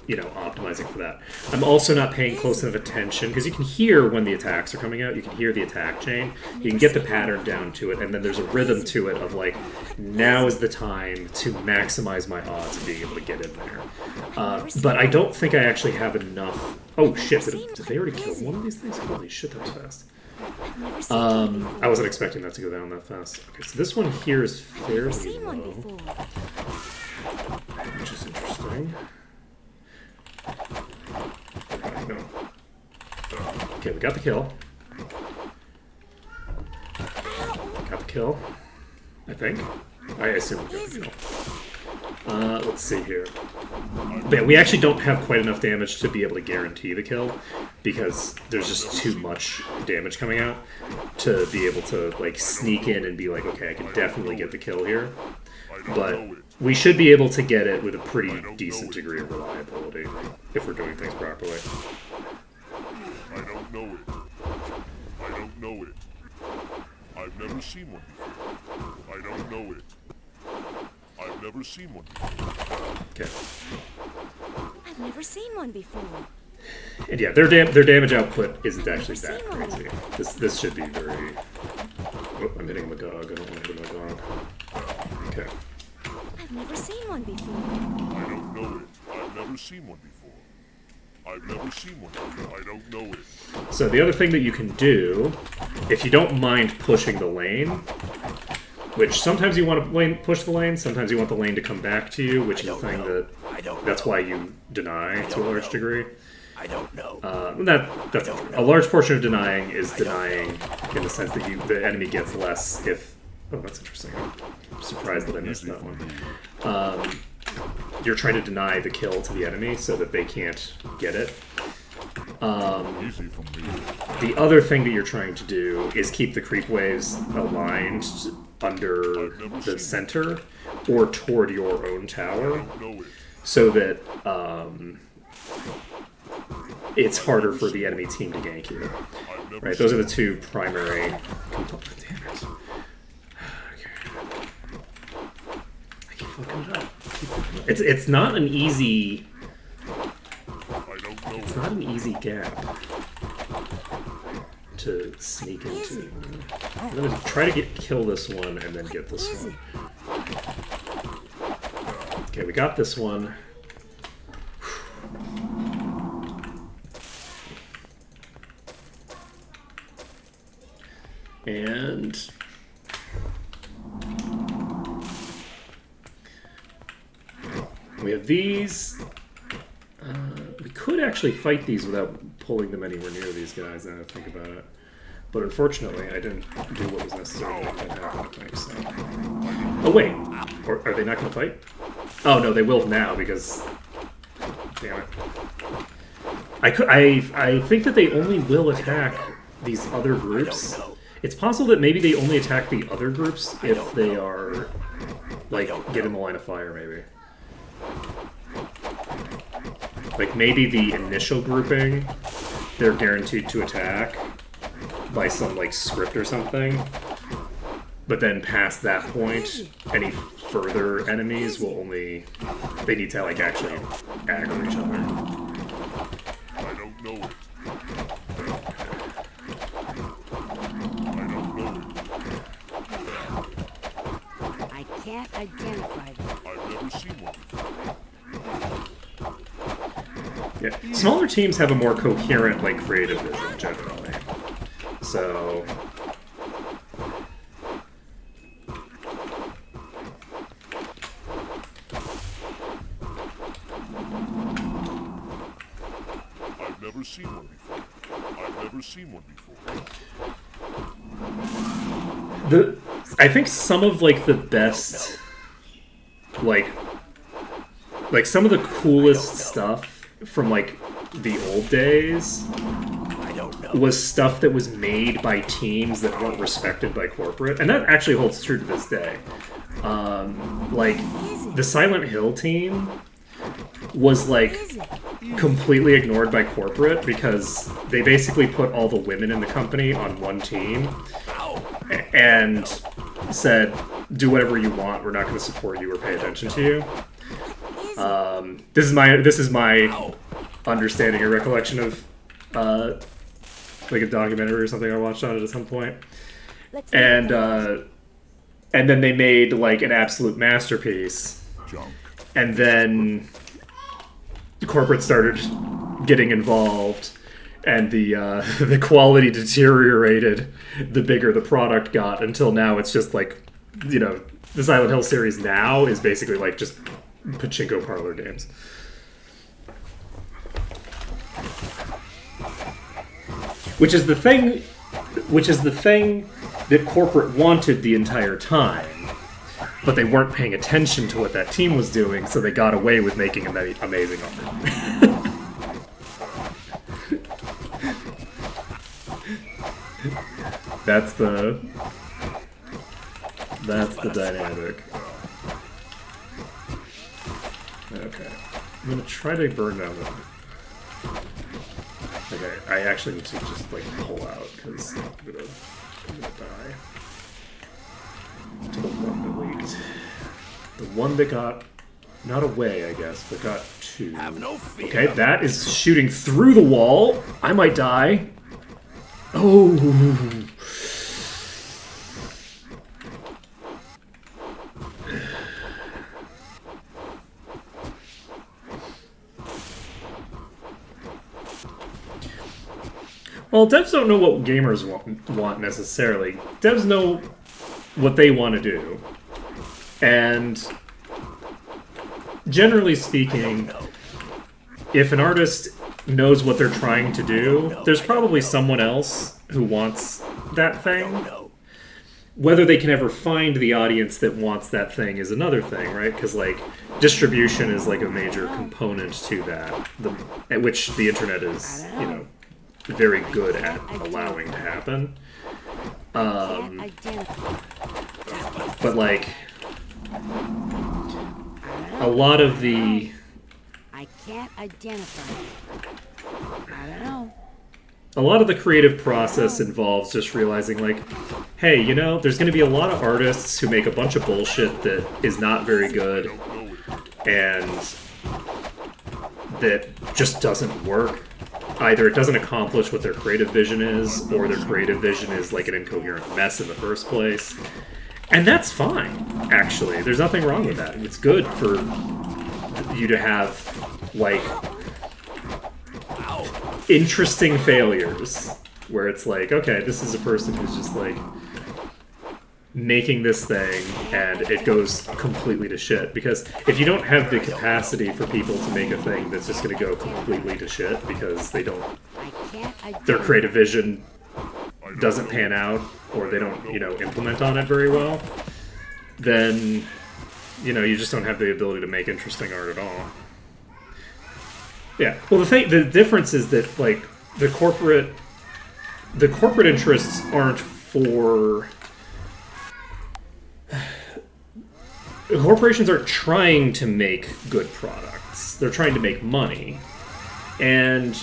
optimizing for that. I'm also not paying close enough attention, because you can hear when the attacks are coming out. You can hear the attack chain. You can get the pattern down to it, and then there's a rhythm to it of like, now is the time to maximize my odds of being able to get in there. But I don't think I actually have enough. Oh shit! Did they already kill one of these things? Holy shit, that was fast. I wasn't expecting that to go down that fast. Okay, so this one here is fairly low, which is interesting. No. Okay, we got the kill. Got the kill, I think. I assume we got the kill. Let's see here. But yeah, we actually don't have quite enough damage to be able to guarantee the kill, because there's just too much damage coming out to be able to like sneak in and be like, okay, I can definitely get the kill here. But we should be able to get it with a pretty decent degree of reliability if we're doing things properly. I don't know it. I don't know it. I've never seen one before. I don't know it. I've never seen one before. Okay. I've never seen one before. And yeah, their damage output isn't actually that crazy. This should be very... Oh, I'm hitting Magog. I don't want to hit Magog. Okay. I've never seen one before. I don't know it. I've never seen one before. I've never seen one before. I don't know it. So the other thing that you can do, if you don't mind pushing the lane, which sometimes you want to push the lane, sometimes you want the lane to come back to you, which is the thing that's why you deny to a large degree. I don't know. That's a large portion of denying is denying in the sense that the enemy gets less if... Oh, that's interesting. I'm surprised that I missed that one. You're trying to deny the kill to the enemy so that they can't get it. Easy for me. The other thing that you're trying to do is keep the creep waves aligned under the center or toward your own tower, so that it's harder for the enemy team to gank you. Right? Those are the two primary components. Damn it. Okay. I keep fucking it up. It's not an easy... It's not an easy gap to sneak into. I'm gonna try to kill this one and then get this one. Okay, we got this one. And we have these. We could actually fight these without pulling them anywhere near these guys, now that I think about it. But unfortunately, I didn't do what was necessary to make that happen, I think, so. Oh, wait. Or, are they not going to fight? Oh, no, they will now, because... Damn it. I think that they only will attack these other groups. It's possible that maybe they only attack the other groups if they are, like, get in the line of fire, maybe. Like, maybe the initial grouping, they're guaranteed to attack by some, like, script or something. But then past that point, any further enemies will only... They need to, like, actually aggro each other. I don't know it. I can't identify them. I've never seen one before. Yeah. Smaller teams have a more coherent, like, creative vision, generally. So... seen one before. I've never seen one before. I think some of like the best, like some of the coolest stuff from like the old days I don't know. was stuff that was made by teams that weren't respected by corporate, and that actually holds true to this day. Like the Silent Hill team was like completely ignored by corporate because they basically put all the women in the company on one team and said, do whatever you want, we're not going to support you or pay attention to you. This is my understanding or recollection of like a documentary or something I watched on it at some point. And then they made like an absolute masterpiece. Junk. And then corporate started getting involved, and the quality deteriorated the bigger the product got, until now it's just like, you know, the Silent Hill series now is basically like just pachinko parlor games. Which is the thing that corporate wanted the entire time. But they weren't paying attention to what that team was doing, so they got away with making amazing art. That's the dynamic. Okay. I'm gonna try to burn down the... Okay, I actually need to just like pull out, because I'm gonna die. To the one that leaked. The one that got not away, I guess, but got two. Have no fear. Okay, that is shooting through the wall. I might die. Oh. Well, devs don't know what gamers want necessarily. Devs know what they want to do. And generally speaking, if an artist knows what they're trying to do, there's probably someone else who wants that thing. Whether they can ever find the audience that wants that thing is another thing, right? Because like distribution is like a major component to that, which the internet is, you know, very good at allowing to happen. But like a lot of the I can't identify. I don't know. a lot of the creative process involves just realizing like, hey, you know, there's going to be a lot of artists who make a bunch of bullshit that is not very good and that just doesn't work. Either it doesn't accomplish what their creative vision is, or their creative vision is like an incoherent mess in the first place. And that's fine, actually. There's nothing wrong with that. It's good for you to have, like, interesting failures, where it's like, okay, this is a person who's just, like, making this thing, and it goes completely to shit. Because if you don't have the capacity for people to make a thing that's just going to go completely to shit because they don't, their creative vision doesn't pan out, or they don't, you know, implement on it very well, then, you know, you just don't have the ability to make interesting art at all. Yeah. Well, the difference is that, like, the corporate interests aren't for... Corporations aren't trying to make good products. They're trying to make money. And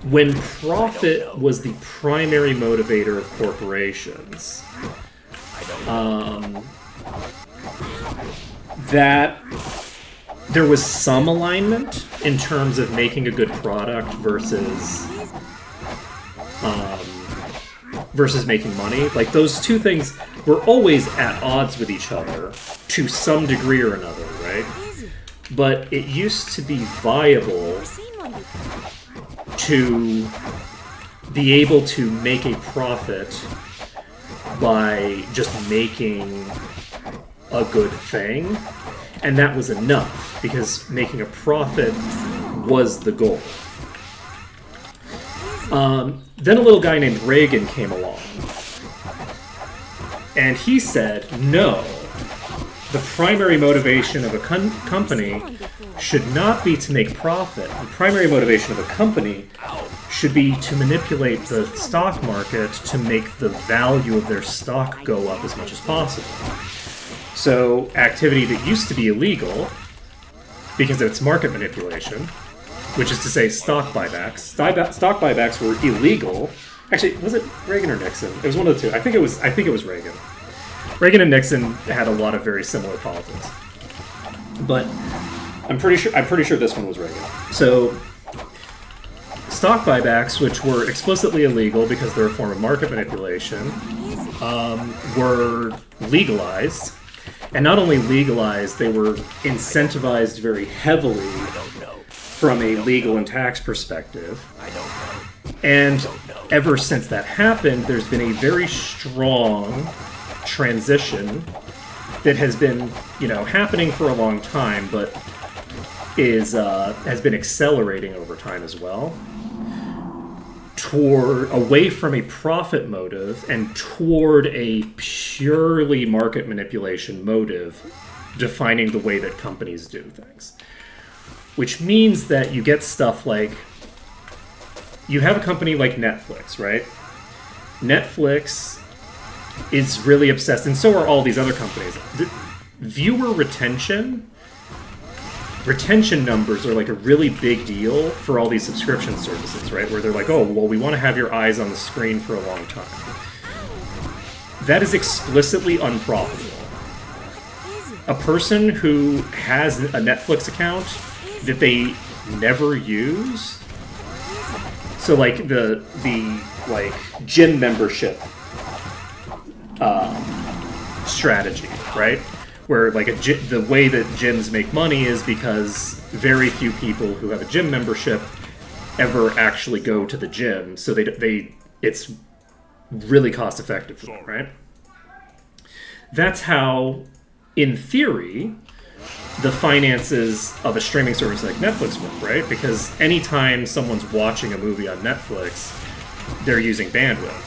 when profit was the primary motivator of corporations, that there was some alignment in terms of making a good product versus making money. Like, those two things were always at odds with each other to some degree or another, right? But it used to be viable to be able to make a profit by just making a good thing, and that was enough, because making a profit was the goal. Then a little guy named Reagan came along. And he said, no, the primary motivation of a company should not be to make profit. The primary motivation of a company should be to manipulate the stock market to make the value of their stock go up as much as possible. So activity that used to be illegal, because of its market manipulation, which is to say stock buybacks. Stock buybacks were illegal. Actually, was it Reagan or Nixon? It was one of the two. I think it was Reagan. Reagan and Nixon had a lot of very similar politics. But I'm pretty sure this one was Reagan. So stock buybacks, which were explicitly illegal because they're a form of market manipulation, were legalized. And not only legalized, they were incentivized very heavily from a legal and tax perspective. And ever since that happened, there's been a very strong transition that has been, happening for a long time, but has been accelerating over time as well, away from a profit motive and toward a purely market manipulation motive, defining the way that companies do things. Which means that you get stuff like, you have a company like Netflix, right? Netflix is really obsessed, and so are all these other companies. The viewer retention numbers are like a really big deal for all these subscription services, right? Where they're like, oh, well, we want to have your eyes on the screen for a long time. That is explicitly unprofitable. A person who has a Netflix account that they never use, so like the gym membership strategy, right? Where like the way that gyms make money is because very few people who have a gym membership ever actually go to the gym, so it's really cost effective for them, right? That's how, in theory, the finances of a streaming service like Netflix work, right? Because anytime someone's watching a movie on Netflix, they're using bandwidth.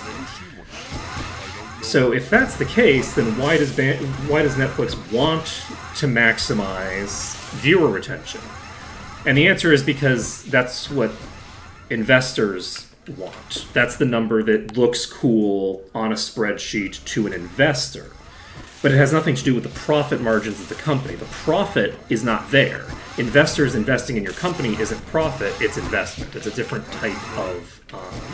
So if that's the case, then why does Netflix want to maximize viewer retention? And the answer is because that's what investors want. That's the number that looks cool on a spreadsheet to an investor. But it has nothing to do with the profit margins of the company. The profit is not there. Investors investing in your company isn't profit, it's investment. It's a different type of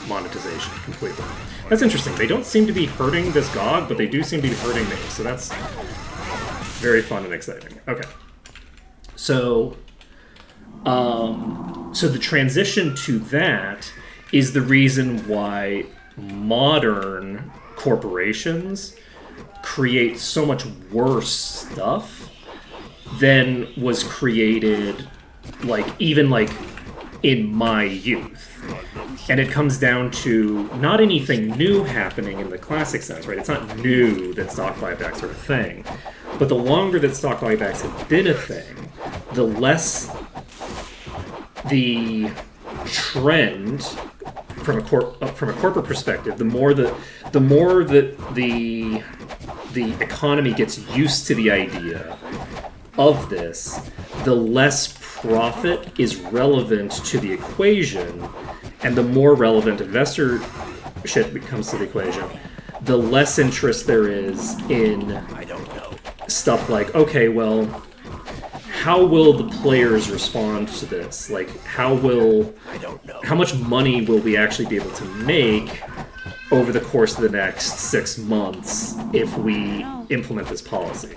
monetization completely. That's interesting. They don't seem to be hurting this GOG, but they do seem to be hurting me. So that's very fun and exciting. Okay. So the transition to that is the reason why modern corporations create so much worse stuff than was created even in my youth. And it comes down to not anything new happening in the classic sense, right? It's not new that stock buybacks are a thing. But the longer that stock buybacks have been a thing, the less the trend from a corporate perspective, the more that the economy gets used to the idea of this, the less profit is relevant to the equation, and the more relevant investor shit becomes to the equation, the less interest there is in stuff like, okay, well, how will the players respond to this? Like, how much money will we actually be able to make over the course of the next 6 months if we implement this policy?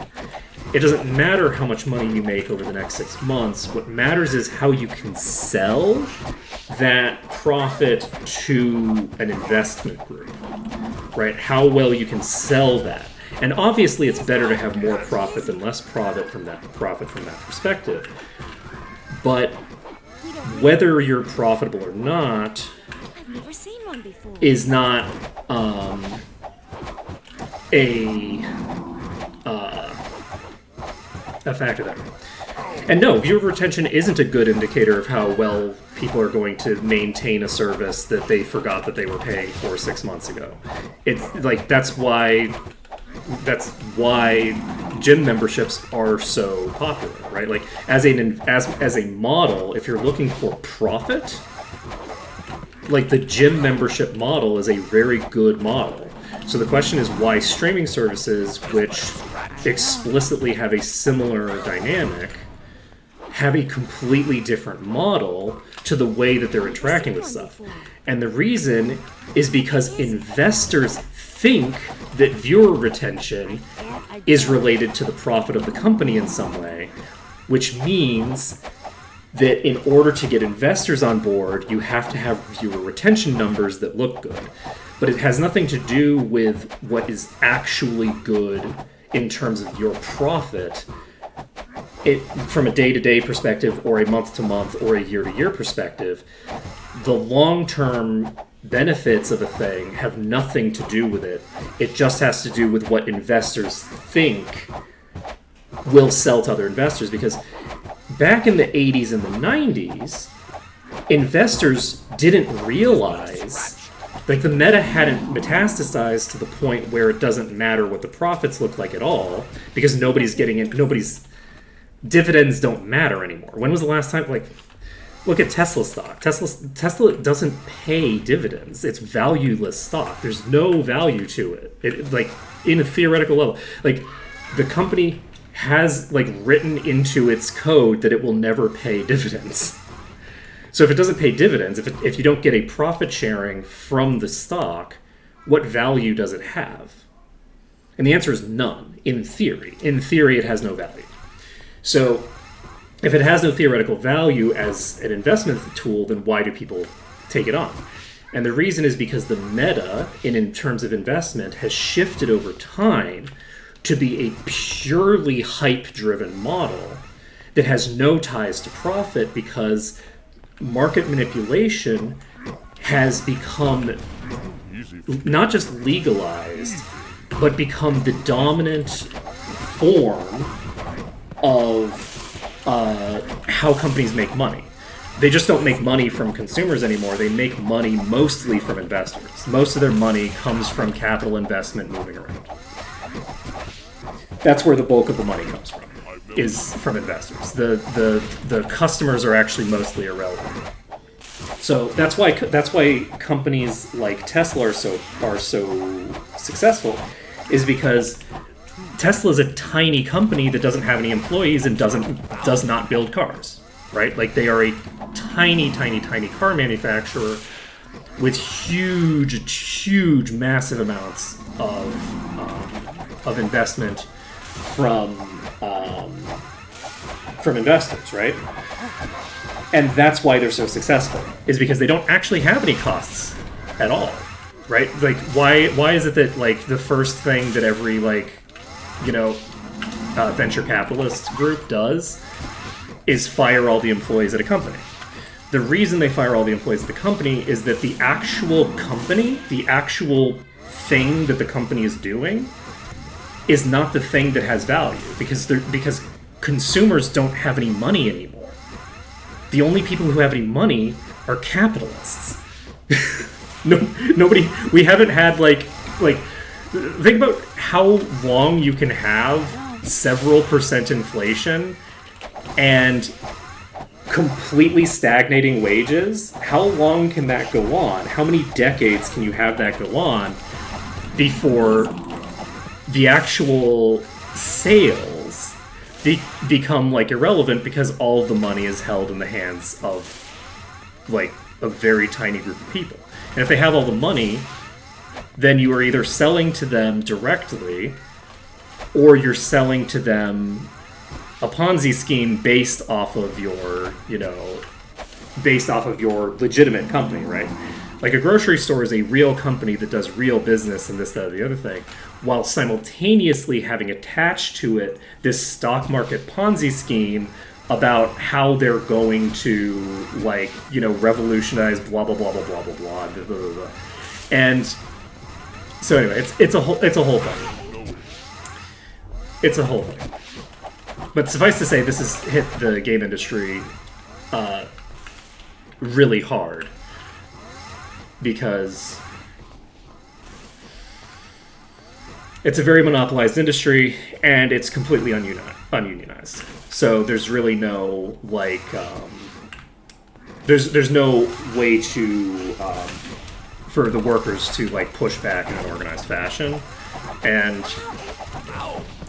It doesn't matter how much money you make over the next 6 months. What matters is how you can sell that profit to an investment group, right? How well you can sell that. And obviously it's better to have more profit than less profit from that perspective. But whether you're profitable or not I've never seen one before. is not a factor there. And no, viewer retention isn't a good indicator of how well people are going to maintain a service that they forgot that they were paying for 6 months ago. It's like that's why gym memberships are so popular, right? Like as a model, if you're looking for profit, like the gym membership model is a very good model. So the question is why streaming services, which explicitly have a similar dynamic, have a completely different model to the way that they're interacting with stuff. And the reason is because investors think that viewer retention is related to the profit of the company in some way, which means that in order to get investors on board, you have to have viewer retention numbers that look good. But it has nothing to do with what is actually good in terms of your profit. It, from a day-to-day perspective or a month-to-month or a year-to-year perspective, the long-term benefits of a thing have nothing to do with it. It just has to do with what investors think will sell to other investors. Because back in the 80s and the 90s, investors didn't realize, like the meta hadn't metastasized to the point where it doesn't matter what the profits look like at all, because nobody's getting it, dividends don't matter anymore. When was the last time, like, look at Tesla stock. Tesla doesn't pay dividends. It's valueless stock. There's no value to it. Like, in a theoretical level. Like, the company has, like, written into its code that it will never pay dividends. So if it doesn't pay dividends, if you don't get a profit sharing from the stock, what value does it have? And the answer is none, in theory. In theory, it has no value. So if it has no theoretical value as an investment tool, then why do people take it on? And the reason is because the meta, in terms of investment, has shifted over time to be a purely hype-driven model that has no ties to profit, because market manipulation has become not just legalized, but become the dominant form of how companies make money. They just don't make money from consumers anymore. They make money mostly from investors. Most of their money comes from capital investment moving around. That's where the bulk of the money comes from, is from investors. The customers are actually mostly irrelevant. So that's why companies like Tesla are so successful, is because Tesla is a tiny company that doesn't have any employees and does not build cars, right? Like, they are a tiny car manufacturer with huge, massive amounts of investment from investors, right? And that's why they're so successful, is because they don't actually have any costs at all, right? Like, why is it that, like, the first thing that every, like, venture capitalist group does is fire all the employees at a company? The reason they fire all the employees at the company is that the actual company, the actual thing that the company is doing, is not the thing that has value, because consumers don't have any money anymore. The only people who have any money are capitalists. Nobody. We haven't had like. Think about how long you can have several % inflation and completely stagnating wages. How long can that go on? How many decades can you have that go on before the actual sales become, like, irrelevant, because all of the money is held in the hands of, like, a very tiny group of people? And if they have all the money, then you are either selling to them directly, or you're selling to them a Ponzi scheme based off of your legitimate company, right? Like, a grocery store is a real company that does real business and this, that, or the other thing, while simultaneously having attached to it this stock market Ponzi scheme about how they're going to, like, revolutionize blah blah blah blah blah blah blah blah blah, blah, blah. And so anyway, it's a whole thing. It's a whole thing. But suffice to say, this has hit the game industry really hard because it's a very monopolized industry and it's completely ununionized. So there's really no there's no way to for the workers to push back in an organized fashion, and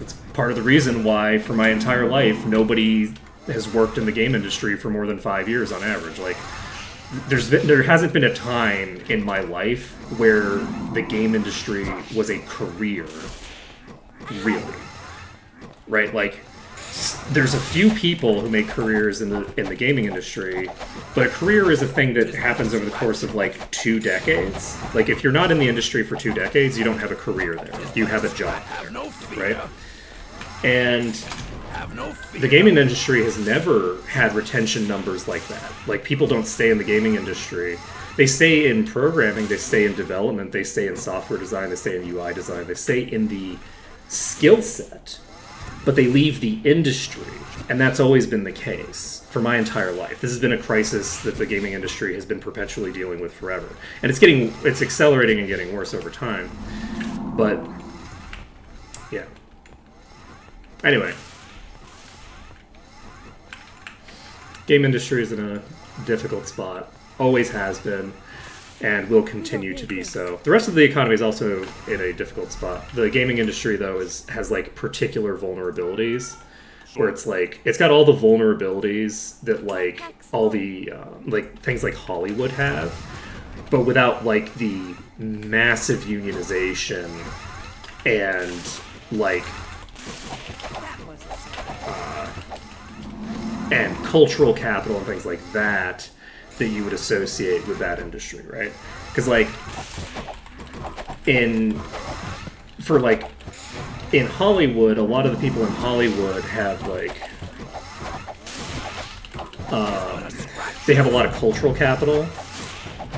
it's part of the reason why for my entire life nobody has worked in the game industry for more than 5 years on average. There hasn't been a time in my life where the game industry was a career, really, right? There's a few people who make careers in the gaming industry, but a career is a thing that happens over the course of 2 decades. If you're not in the industry for 2 decades, you don't have a career there. You have a job there, right? And the gaming industry has never had retention numbers like that. People don't stay in the gaming industry. They stay in programming, they stay in development, they stay in software design, they stay in UI design, they stay in the skill set, but they leave the industry. And that's always been the case for my entire life. This has been a crisis that the gaming industry has been perpetually dealing with forever. And it's accelerating and getting worse over time. But, yeah. Anyway. Game industry is in a difficult spot. Always has been, and will continue to be so. The rest of the economy is also in a difficult spot. The gaming industry, though, has particular vulnerabilities, where it's got all the vulnerabilities that all the things like Hollywood have, but without the massive unionization and and cultural capital and things like that you would associate with that industry, right? Because in Hollywood, a lot of the people in Hollywood have they have a lot of cultural capital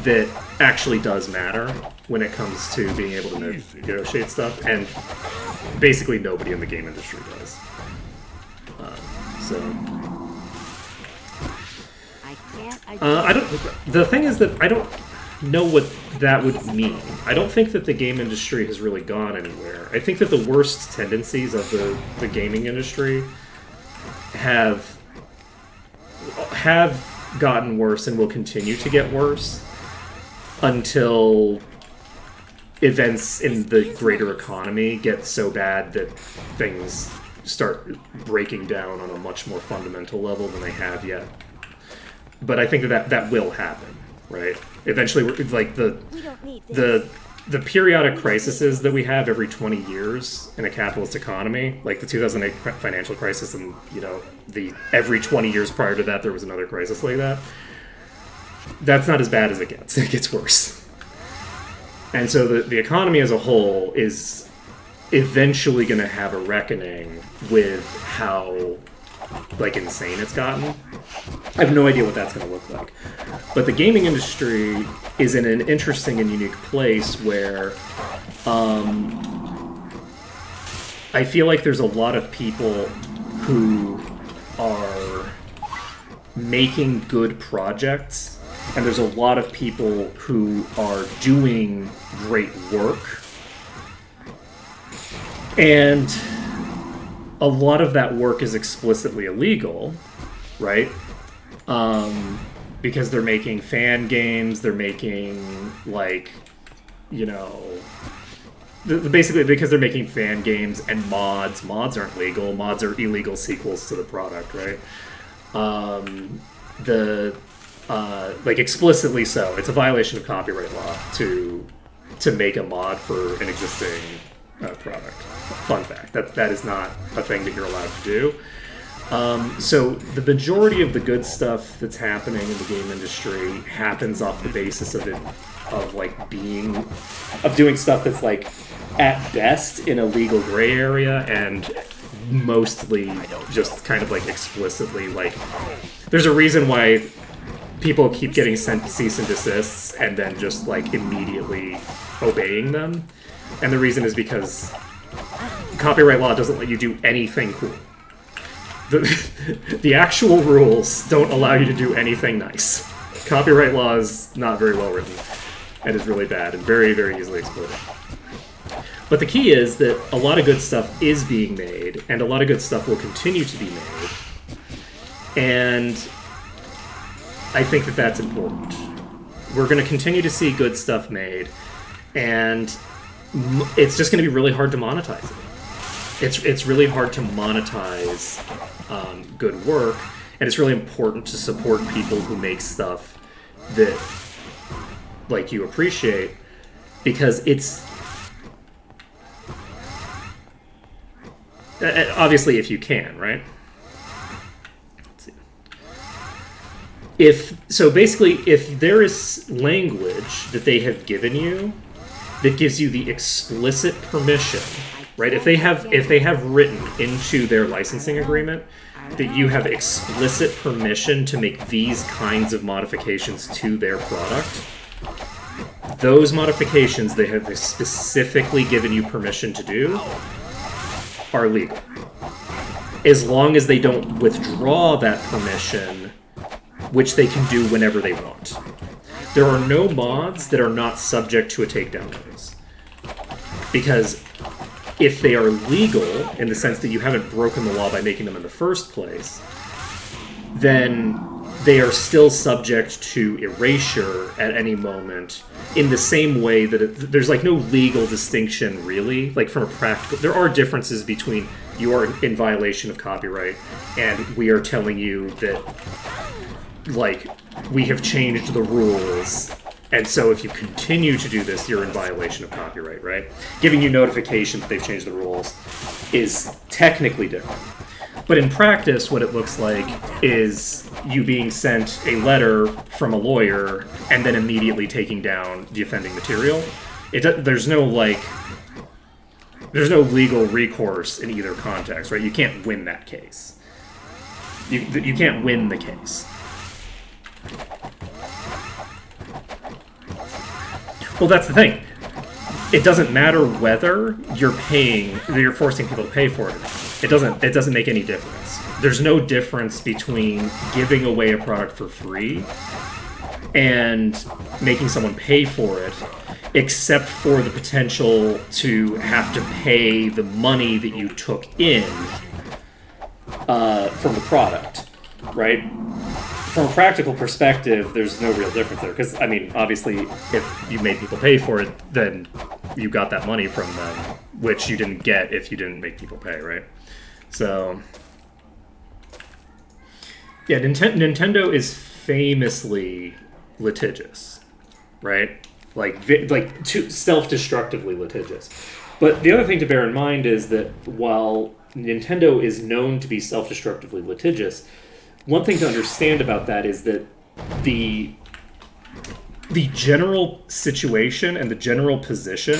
that actually does matter when it comes to being able to negotiate stuff, and basically nobody in the game industry does. The thing is that I don't know what that would mean. I don't think that the game industry has really gone anywhere. I think that the worst tendencies of the gaming industry have gotten worse and will continue to get worse until events in the greater economy get so bad that things start breaking down on a much more fundamental level than they have yet. But I think that will happen, right? Eventually, the periodic crises that we have every 20 years in a capitalist economy, like the 2008 financial crisis, and every 20 years prior to that there was another crisis like that. That's not as bad as it gets. It gets worse. And so the economy as a whole is eventually going to have a reckoning with how insane it's gotten. I have no idea what that's going to look like. But the gaming industry is in an interesting and unique place where I feel like there's a lot of people who are making good projects, and there's a lot of people who are doing great work. And a lot of that work is explicitly illegal, right? Because they're making fan games, they're making, basically because they're making fan games and mods. Mods aren't legal. Mods are illegal sequels to the product, right? Explicitly so. It's a violation of copyright law to make a mod for an existing product. Fun fact. That is not a thing that you're allowed to do. So the majority of the good stuff that's happening in the game industry happens off the basis of doing stuff that's at best in a legal gray area, and mostly just kind of explicitly there's a reason why people keep getting sent cease and desists and then just immediately obeying them. And the reason is because copyright law doesn't let you do anything cool. the actual rules don't allow you to do anything nice. Copyright law is not very well written, and is really bad and very, very easily exploited. But the key is that a lot of good stuff is being made, and a lot of good stuff will continue to be made. And I think that that's important. We're going to continue to see good stuff made, and it's just going to be really hard to monetize it. It's really hard to monetize good work, and it's really important to support people who make stuff that like you appreciate, because it's obviously if you can, right? Let's see. If there is language that they have given you that gives you the explicit permission, right? If they have written into their licensing agreement that you have explicit permission to make these kinds of modifications to their product, those modifications they have specifically given you permission to do are legal. As long as they don't withdraw that permission, which they can do whenever they want. There are no mods that are not subject to a takedown notice. Because if they are legal, in the sense that you haven't broken the law by making them in the first place, then they are still subject to erasure at any moment, in the same way that there's like no legal distinction really, like from a practical. There are differences between you are in violation of copyright and we are telling you that like we have changed the rules, and so if you continue to do this, you're in violation of copyright, right? Giving you notification that they've changed the rules is technically different. But in practice, what it looks like is you being sent a letter from a lawyer and then immediately taking down the offending material. There's no legal recourse in either context, right? You can't win that case. You can't win the case. Well, that's the thing. It doesn't matter whether you're forcing people to pay for it or not. It doesn't make any difference. There's no difference between giving away a product for free and making someone pay for it, except for the potential to have to pay the money that you took in from the product, right? From a practical perspective, there's no real difference there. Because, I mean, obviously, if you made people pay for it, then you got that money from them, which you didn't get if you didn't make people pay, right? So, yeah, Nintendo is famously litigious, right? Like self-destructively litigious. But the other thing to bear in mind is that while Nintendo is known to be self-destructively litigious, one thing to understand about that is that the general situation and the general position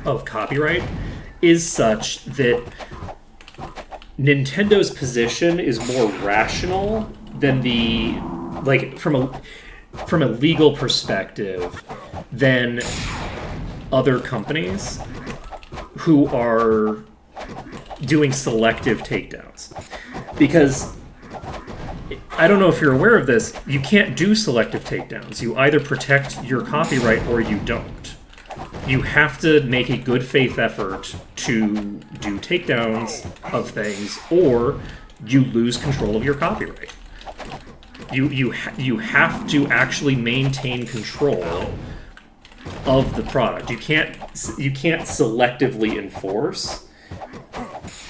of copyright is such that Nintendo's position is more rational than from a legal perspective than other companies who are doing selective takedowns. Because I don't know if you're aware of this, you can't do selective takedowns. You either protect your copyright or you don't. You have to make a good faith effort to do takedowns of things, or you lose control of your copyright. You have to actually maintain control of the product. You can't selectively enforce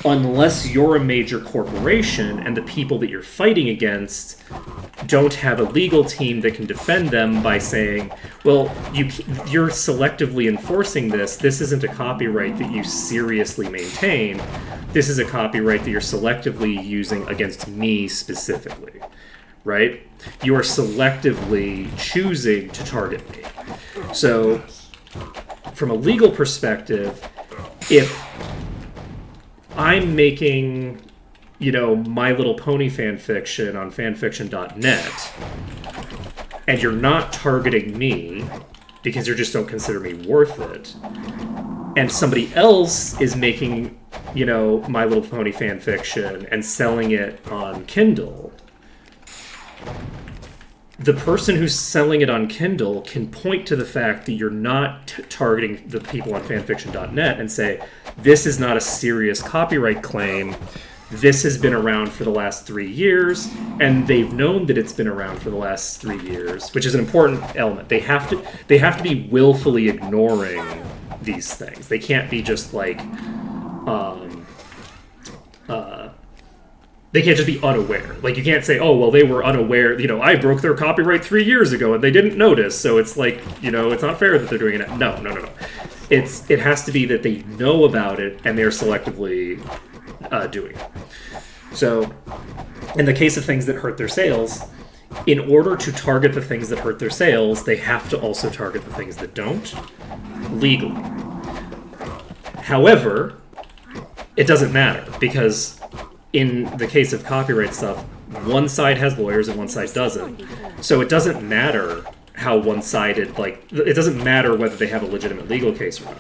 unless you're a major corporation and the people that you're fighting against don't have a legal team that can defend them by saying, well, you're selectively enforcing this. This isn't a copyright that you seriously maintain. This is a copyright that you're selectively using against me specifically, right? You are selectively choosing to target me. So, from a legal perspective, if I'm making, My Little Pony fanfiction on fanfiction.net, and you're not targeting me because you just don't consider me worth it, and somebody else is making My Little Pony fan fiction and selling it on Kindle, the person who's selling it on Kindle can point to the fact that you're not targeting the people on fanfiction.net and say, this is not a serious copyright claim. This has been around for the last 3 years, and they've known that it's been around for the last 3 years, which is an important element. They have to be willfully ignoring these things. They can't be just like, they can't just be unaware. Like, you can't say, oh, well, they were unaware. I broke their copyright 3 years ago and they didn't notice. So it's like, it's not fair that they're doing it. No. It has to be that they know about it and they're selectively doing it. So in the case of things that hurt their sales, in order to target the things that hurt their sales, they have to also target the things that don't legally. However, it doesn't matter because in the case of copyright stuff, one side has lawyers and one side doesn't. So it doesn't matter how one-sided, it doesn't matter whether they have a legitimate legal case or not.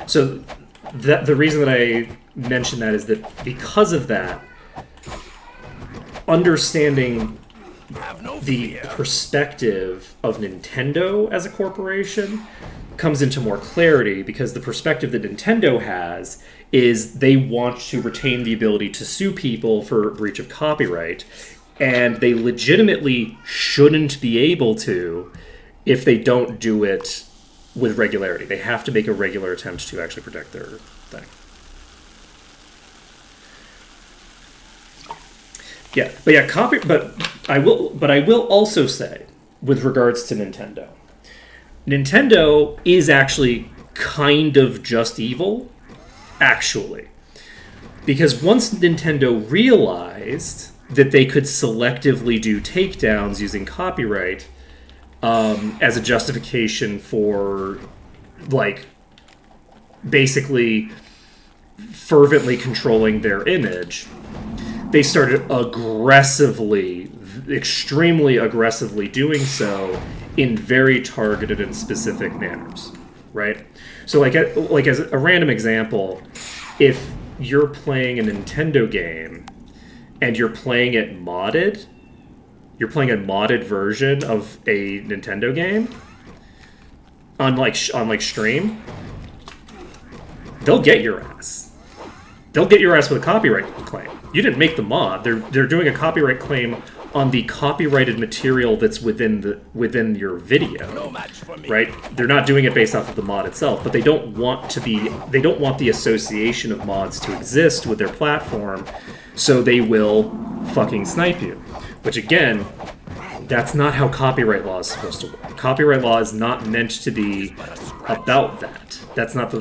So the reason that I mention that is that because of that, understanding the perspective of Nintendo as a corporation comes into more clarity, because the perspective that Nintendo has is they want to retain the ability to sue people for breach of copyright, and they legitimately shouldn't be able to if they don't do it with regularity. They have to make a regular attempt to actually protect their thing. But I will also say, with regards to Nintendo is actually kind of just evil, actually. Because once Nintendo realized that they could selectively do takedowns using copyright as a justification for, basically fervently controlling their image, they started extremely aggressively doing so in very targeted and specific manners, right? So, as a random example, if you're playing a Nintendo game and you're playing a modded version of a Nintendo game on stream, they'll get your ass. They'll get your ass with a copyright claim. You didn't make the mod. They're doing a copyright claim on the copyrighted material that's within your video, No match for me. right? They're not doing it based off of the mod itself, but they don't want the association of mods to exist with their platform, so they will fucking snipe you. Which, again, that's not how copyright law is supposed to work. Copyright law is not meant to be about that. That's not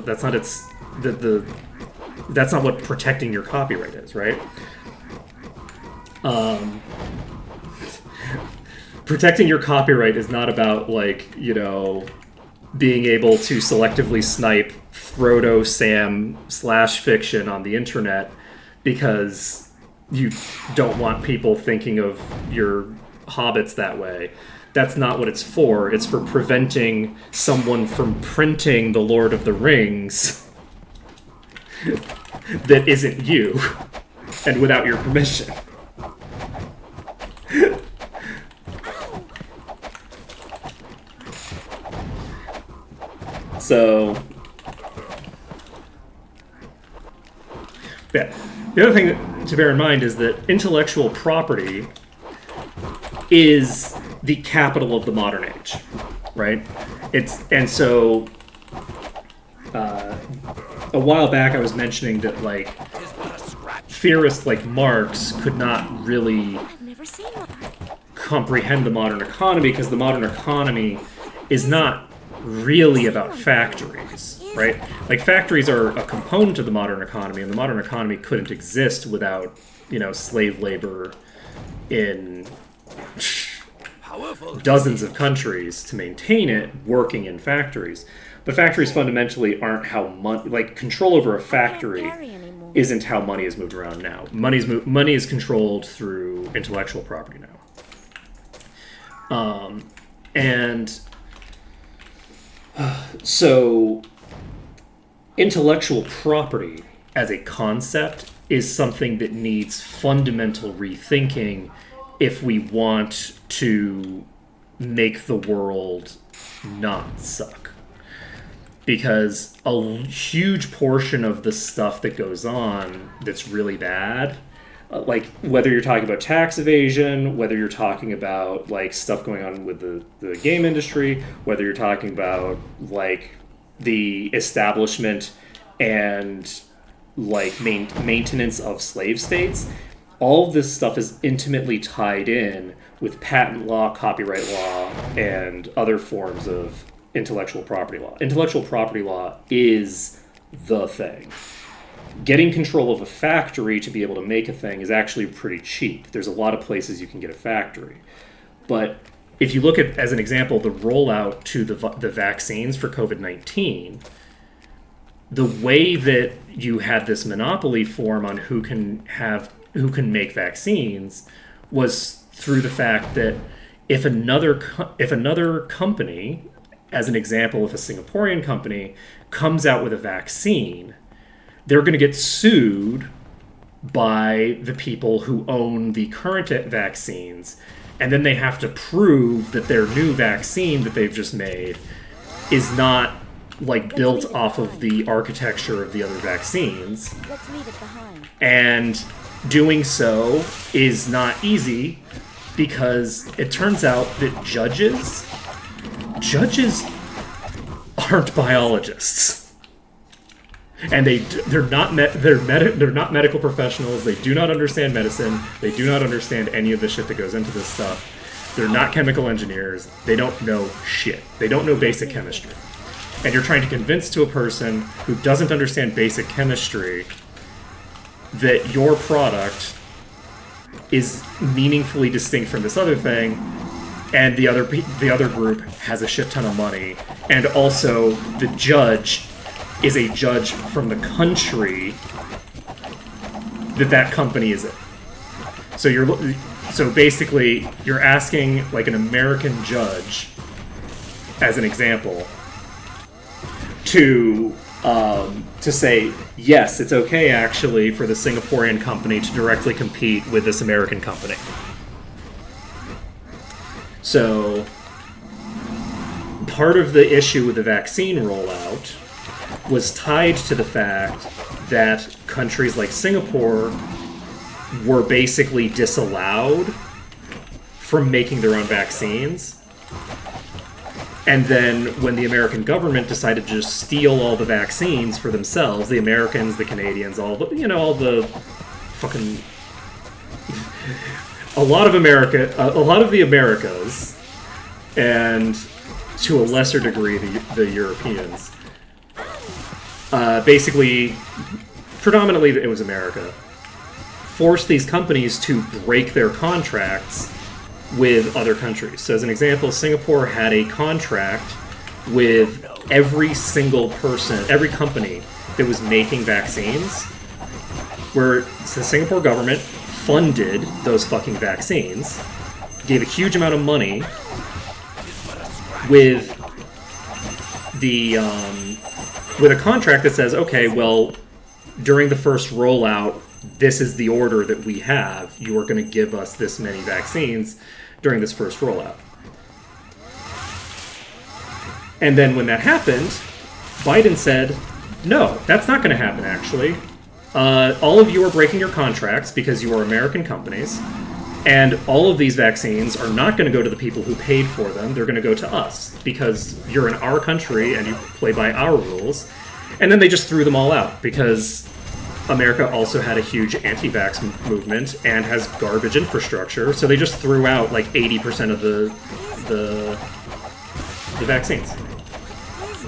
what protecting your copyright is, right? Protecting your copyright is not about, being able to selectively snipe Frodo, Sam / fiction on the internet because you don't want people thinking of your hobbits that way. That's not what it's for. It's for preventing someone from printing The Lord of the Rings that isn't you and without your permission. So, yeah. The other thing to bear in mind is that intellectual property is the capital of the modern age, right? A while back I was mentioning that theorists like Marx could not really I've never seen one. comprehend the modern economy because the modern economy is not really about factories, right? Factories are a component of the modern economy, and the modern economy couldn't exist without, slave labor in dozens of countries to maintain it working in factories. But factories fundamentally aren't how money, control over a factory isn't how money is moved around now. Money is controlled through intellectual property now. So intellectual property as a concept is something that needs fundamental rethinking if we want to make the world not suck. Because a huge portion of the stuff that goes on that's really bad, like whether you're talking about tax evasion, whether you're talking about like stuff going on with the game industry, whether you're talking about like the establishment and like maintenance of slave states, all of this stuff is intimately tied in with patent law, copyright law, and other forms of intellectual property law. Intellectual property law is the thing. Getting control of a factory to be able to make a thing is actually pretty cheap. There's a lot of places you can get a factory. But if you look at, as an example, the rollout to the vaccines for COVID-19, the way that you had this monopoly form on who can make vaccines was through the fact that if another company, as an example, if a Singaporean company comes out with a vaccine, they're going to get sued by the people who own the current vaccines, and then they have to prove that their new vaccine that they've just made is not like built off of the architecture of the other vaccines. Let's leave it behind. And doing so is not easy because it turns out that judges aren't biologists, and they're not medical professionals. They do not understand medicine. They do not understand any of the shit that goes into this stuff. They're not chemical engineers. They don't know shit. They don't know basic chemistry. And you're trying to convince to a person who doesn't understand basic chemistry that your product is meaningfully distinct from this other thing, and the other group has a shit ton of money, and also the judge is a judge from the country that company is in. So basically you're asking like an American judge, as an example, to say, yes, it's okay actually for the Singaporean company to directly compete with this American company. So part of the issue with the vaccine rollout was tied to the fact that countries like Singapore were basically disallowed from making their own vaccines. And then when the American government decided to just steal all the vaccines for themselves, the Americans, the Canadians, all the fucking... a lot of the Americas, and to a lesser degree the Europeans, basically, predominantly it was America, forced these companies to break their contracts with other countries. So as an example, Singapore had a contract with every single person, every company that was making vaccines, where the Singapore government funded those fucking vaccines, gave a huge amount of money with a contract that says, okay, well, during the first rollout, this is the order that we have. You are going to give us this many vaccines during this first rollout. And then when that happened, Biden said, no, that's not going to happen, actually. All of you are breaking your contracts because you are American companies, and all of these vaccines are not going to go to the people who paid for them. They're going to go to us because you're in our country and you play by our rules. And then they just threw them all out because America also had a huge anti-vax movement and has garbage infrastructure, so they just threw out like 80% of the vaccines.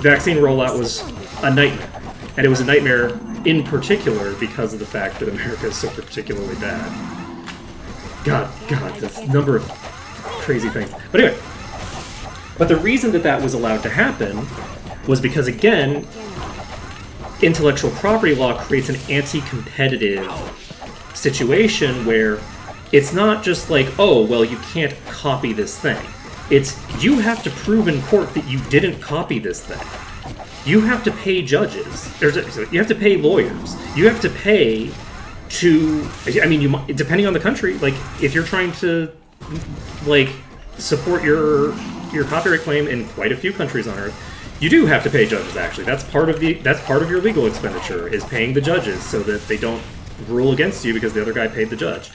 Vaccine rollout was a nightmare, and it was a nightmare in particular because of the fact that America is so particularly bad. God, this number of crazy things. But anyway, but the reason that was allowed to happen was because, again, intellectual property law creates an anti-competitive situation where it's not just like, oh, well, you can't copy this thing. It's, you have to prove in court that you didn't copy this thing. you have to pay judges. You have to pay lawyers. You have to pay to. I mean, depending on the country. Like, if you're trying to, like, support your copyright claim in quite a few countries on Earth, you do have to pay judges. Actually, that's part of your legal expenditure, is paying the judges so that they don't rule against you because the other guy paid the judge.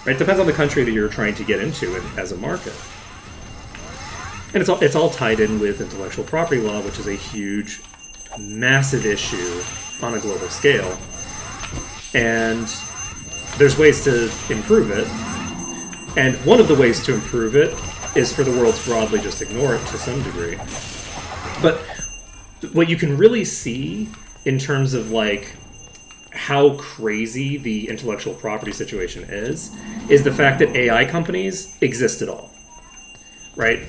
Right? It depends on the country that you're trying to get into as a market. And it's all tied in with intellectual property law, which is a huge, massive issue on a global scale. And there's ways to improve it. And one of the ways to improve it is for the world to broadly just ignore it to some degree. But what you can really see in terms of, like, how crazy the intellectual property situation is the fact that AI companies exist at all. Right?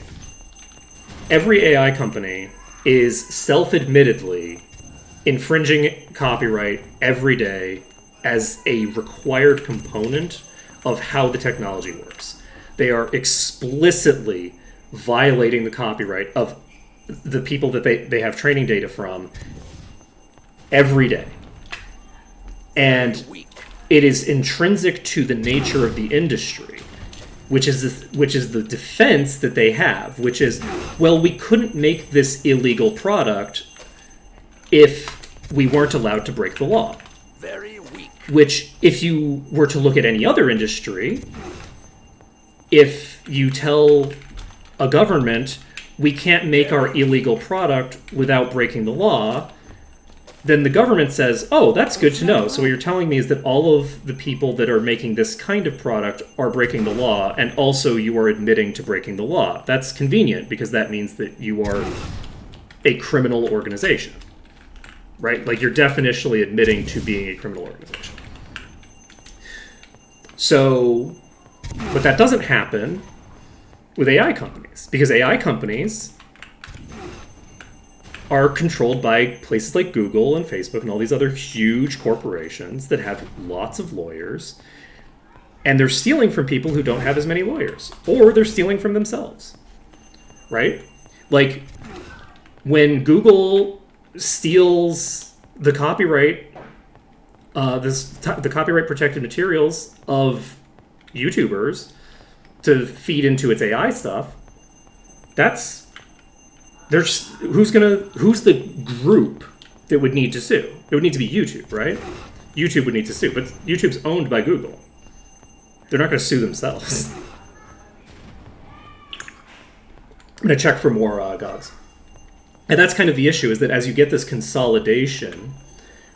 Every AI company is self-admittedly infringing copyright every day as a required component of how the technology works. They are explicitly violating the copyright of the people that they have training data from every day. And it is intrinsic to the nature of the industry, which is the defense that they have, which is, well, we couldn't make this illegal product if we weren't allowed to break the law. Very weak. Which, if you were to look at any other industry, if you tell a government, we can't make our illegal product without breaking the law, then the government says, oh, that's good to know. So what you're telling me is that all of the people that are making this kind of product are breaking the law, and also you are admitting to breaking the law. That's convenient, because that means that you are a criminal organization, right? Like, you're definitionally admitting to being a criminal organization. So, but that doesn't happen with AI companies, because AI companies are controlled by places like Google and Facebook and all these other huge corporations that have lots of lawyers, and they're stealing from people who don't have as many lawyers, or they're stealing from themselves, right? Like, when Google steals the copyright, the copyright protected materials of YouTubers to feed into its AI stuff, who's the group that would need to sue? It would need to be YouTube, right? YouTube would need to sue, but YouTube's owned by Google. They're not going to sue themselves. I'm going to check for more gods. And that's kind of the issue, is that as you get this consolidation,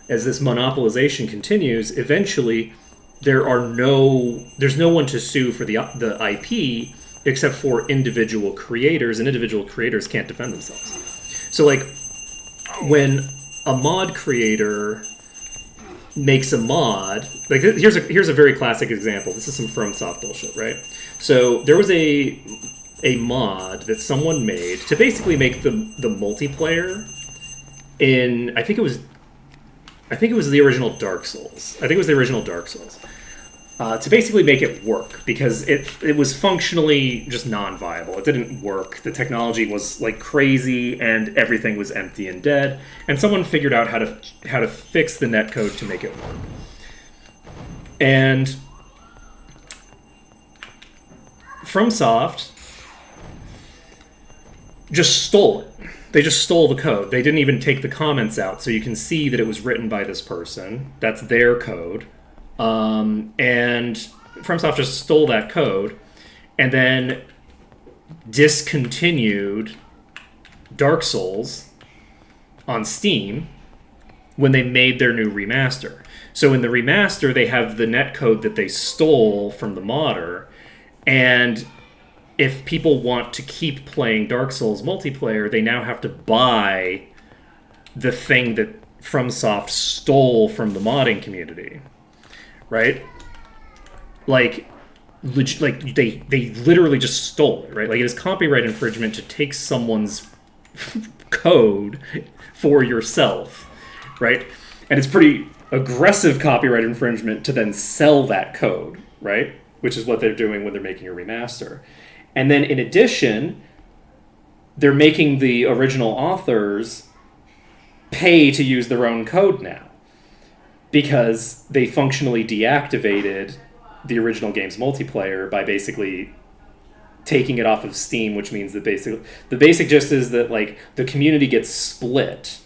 as this monopolization continues, eventually there's no one to sue for the IP except for individual creators, and individual creators can't defend themselves. So, like, when a mod creator makes a mod, like, here's a very classic example. This is some FromSoft bullshit, right? So there was a mod that someone made to basically make the multiplayer in, I think it was the original Dark Souls. To basically make it work, because it was functionally just non-viable. It didn't work. The technology was, like, crazy, and everything was empty and dead. And someone figured out how to fix the netcode to make it work. And FromSoft just stole it. They just stole the code. They didn't even take the comments out, so you can see that it was written by this person. That's their code. And FromSoft just stole that code and then discontinued Dark Souls on Steam when they made their new remaster. So in the remaster, they have the netcode that they stole from the modder, and if people want to keep playing Dark Souls multiplayer, they now have to buy the thing that FromSoft stole from the modding community. Right? Like they literally just stole it, right? Like, it is copyright infringement to take someone's code for yourself, right? And it's pretty aggressive copyright infringement to then sell that code, right? Which is what they're doing when they're making a remaster. And then in addition, they're making the original authors pay to use their own code now because they functionally deactivated the original game's multiplayer by basically taking it off of Steam, which means that the basic gist is that like the community gets split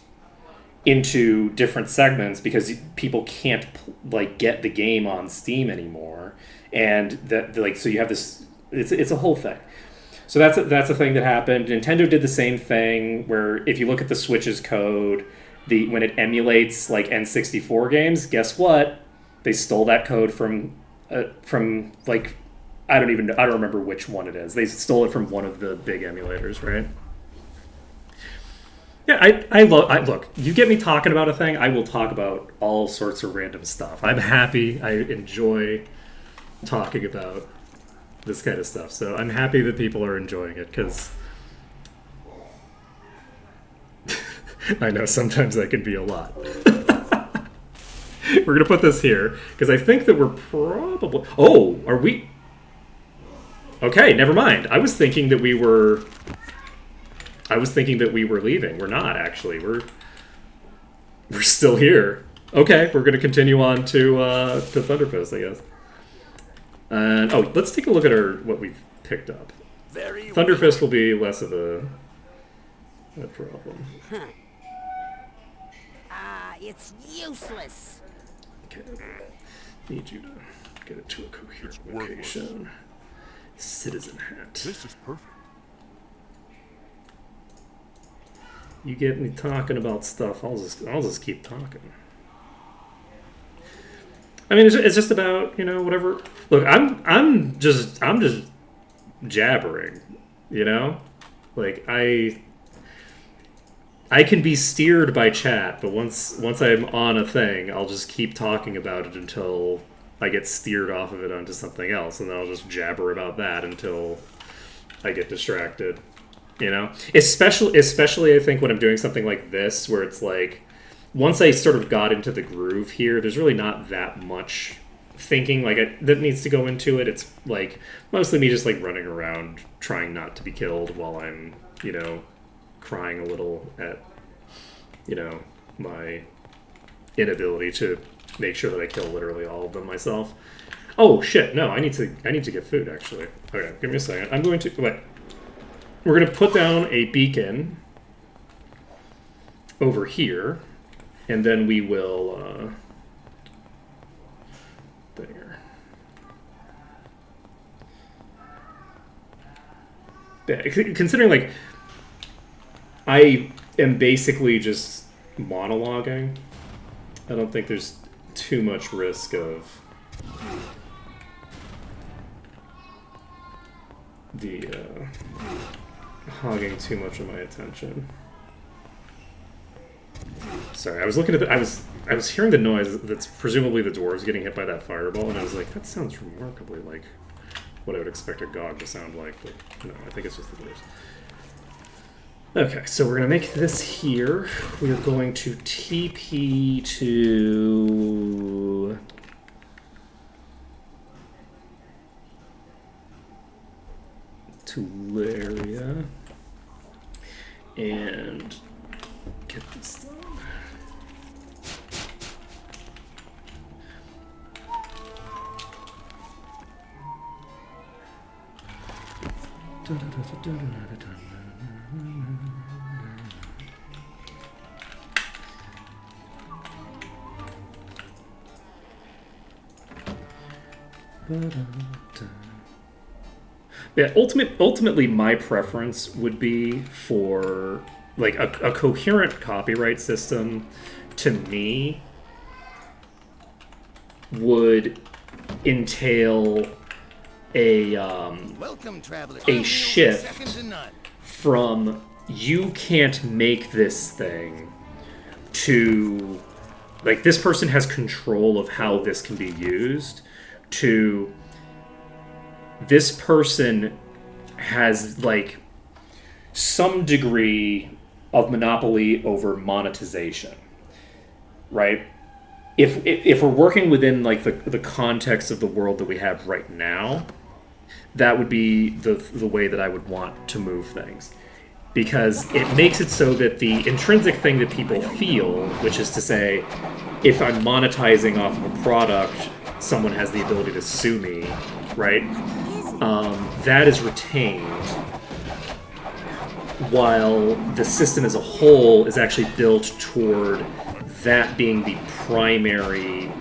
into different segments because people can't like get the game on Steam anymore, and that like so you have this. It's a whole thing. So that's a thing that happened. Nintendo did the same thing where if you look at the Switch's code, when it emulates like N64 games, guess what? They stole that code from like I don't remember which one it is. They stole it from one of the big emulators, right? Yeah, I look, you get me talking about a thing, I will talk about all sorts of random stuff. I'm happy. I enjoy talking about this kind of stuff. So I'm happy that people are enjoying it because I know sometimes that can be a lot. We're going to put this here because I think that we're probably... Oh, are we... Okay, never mind. I was thinking that we were leaving. We're not, actually. We're still here. Okay, we're going to continue on to Thunderfist, I guess. And let's take a look at what we've picked up. Thunderfist will be less of a problem. It's useless. Okay, need you to get it to a coherent location. Citizen hat. This is perfect. You get me talking about stuff, I'll just keep talking. I mean, it's just about, whatever. Look, I'm just jabbering, like I can be steered by chat, but once I'm on a thing, I'll just keep talking about it until I get steered off of it onto something else, and then I'll just jabber about that until I get distracted. Especially I think when I'm doing something like this, where it's like, once I sort of got into the groove here, there's really not that much thinking that needs to go into it. It's like mostly me just like running around trying not to be killed while I'm, crying a little at, my inability to make sure that I kill literally all of them myself. Oh shit! No, I need to get food actually. Okay, give me a second. I'm going to wait. We're going to put down a beacon over here, and then we will, there. Considering, like, I am basically just monologuing, I don't think there's too much risk of the, hogging too much of my attention. Sorry, I was looking at I was hearing the noise that's presumably the dwarves getting hit by that fireball, and I was like, that sounds remarkably like what I would expect a GOG to sound like, but no, I think it's just the dwarves. Okay, so we're gonna make this here. We're going to TP to Laria and get this done. Yeah, ultimately my preference would be for like a coherent copyright system. To me, would entail a Welcome, travelers. a shift from you can't make this thing to like this person has control of how this can be used to this person has like some degree of monopoly over monetization, right? If we're working within like the context of the world that we have right now, that would be the way that I would want to move things. because it makes it so that the intrinsic thing that people feel, which is to say, if I'm monetizing off of a product, someone has the ability to sue me, right? That is retained, while the system as a whole is actually built toward that being the primary,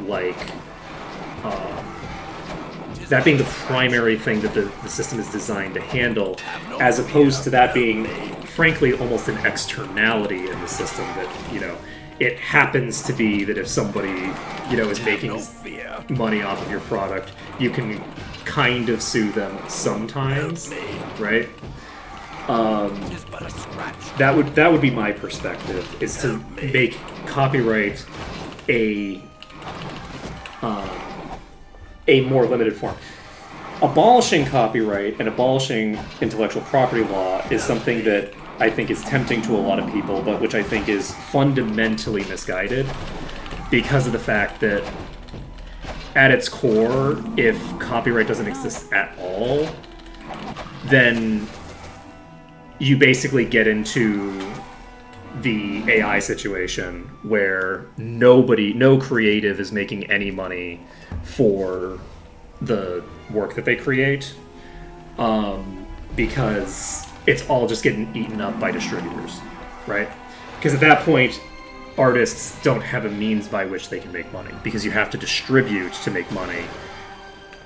that being the primary thing that the system is designed to handle, as opposed to that being, frankly, almost an externality in the system that, it happens to be that if somebody, is making money off of your product, you can kind of sue them sometimes, right? That would be my perspective, is to make copyright a more limited form. Abolishing copyright and abolishing intellectual property law is something that I think is tempting to a lot of people, but which I think is fundamentally misguided because of the fact that at its core, if copyright doesn't exist at all, then you basically get into the AI situation where no creative is making any money for the work that they create, because it's all just getting eaten up by distributors, right? Because at that point, artists don't have a means by which they can make money, because you have to distribute to make money.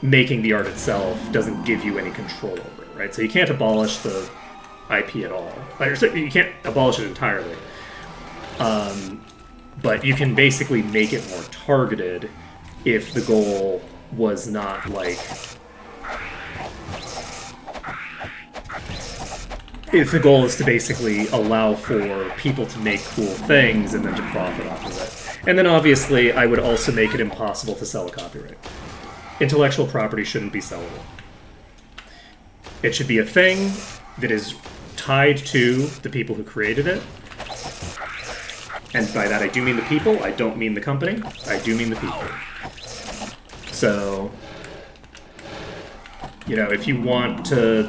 Making the art itself doesn't give you any control over it, right? So you can't abolish the IP at all. You can't abolish it entirely. But you can basically make it more targeted if the goal was not if the goal is to basically allow for people to make cool things and then to profit off of it. And then obviously I would also make it impossible to sell a copyright. Intellectual property shouldn't be sellable. It should be a thing that is tied to the people who created it. And by that I do mean the people, I don't mean the company, I do mean the people. So, if you want to,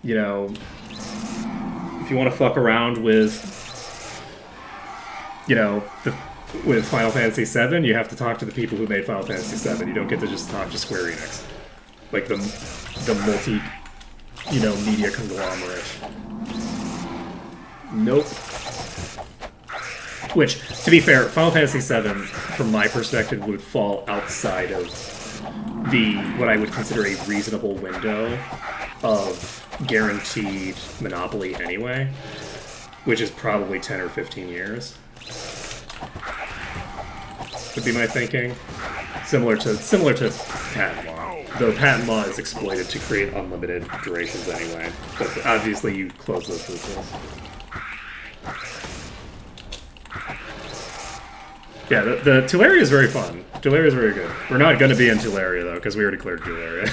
if you want to fuck around with, with Final Fantasy VII, you have to talk to the people who made Final Fantasy VII. You don't get to just talk to Square Enix. Like the multi, media conglomerate. Nope. Which, to be fair, Final Fantasy VII, from my perspective, would fall outside of what I would consider a reasonable window of guaranteed monopoly anyway, which is probably 10 or 15 years. Would be my thinking. Similar to patent law. Though patent law is exploited to create unlimited durations anyway. But obviously you close those loopholes. Yeah, the Tularia is very fun. Tularia is very good. We're not going to be in Tularia, though, because we already cleared Tularia.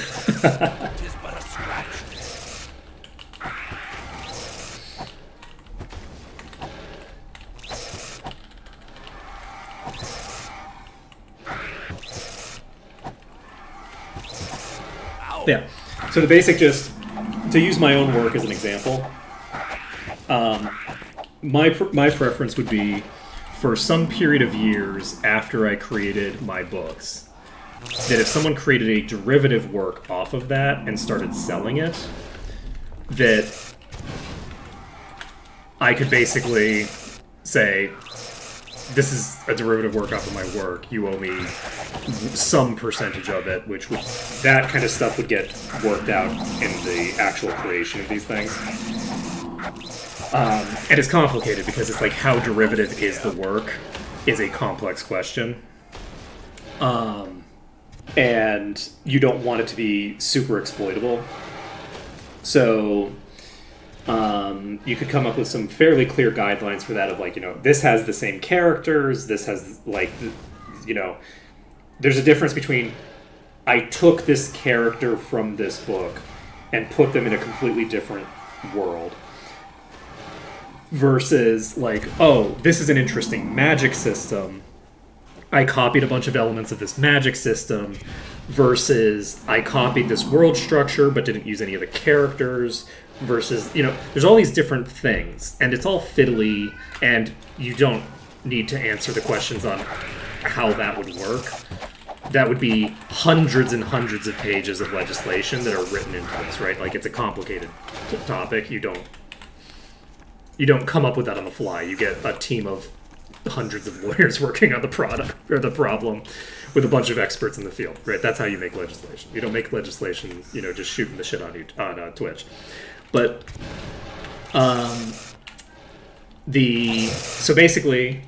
Yeah. So the basic gist, to use my own work as an example, my preference would be for some period of years after I created my books, that if someone created a derivative work off of that and started selling it, that I could basically say, this is a derivative work off of my work, you owe me some percentage of it, that kind of stuff would get worked out in the actual creation of these things. And it's complicated because it's like how derivative is the work is a complex question. And you don't want it to be super exploitable. So you could come up with some fairly clear guidelines for that of this has the same characters, this has there's a difference between I took this character from this book and put them in a completely different world versus this is an interesting magic system. I copied a bunch of elements of this magic system versus I copied this world structure but didn't use any of the characters, versus, there's all these different things, and it's all fiddly, and you don't need to answer the questions on how that would work. That would be hundreds and hundreds of pages of legislation that are written into this, right? Like, it's a complicated topic. You don't come up with that on the fly. You get a team of hundreds of lawyers working on the product or the problem with a bunch of experts in the field, right? That's how you make legislation. You don't make legislation, just shooting the shit on Twitch. But so basically,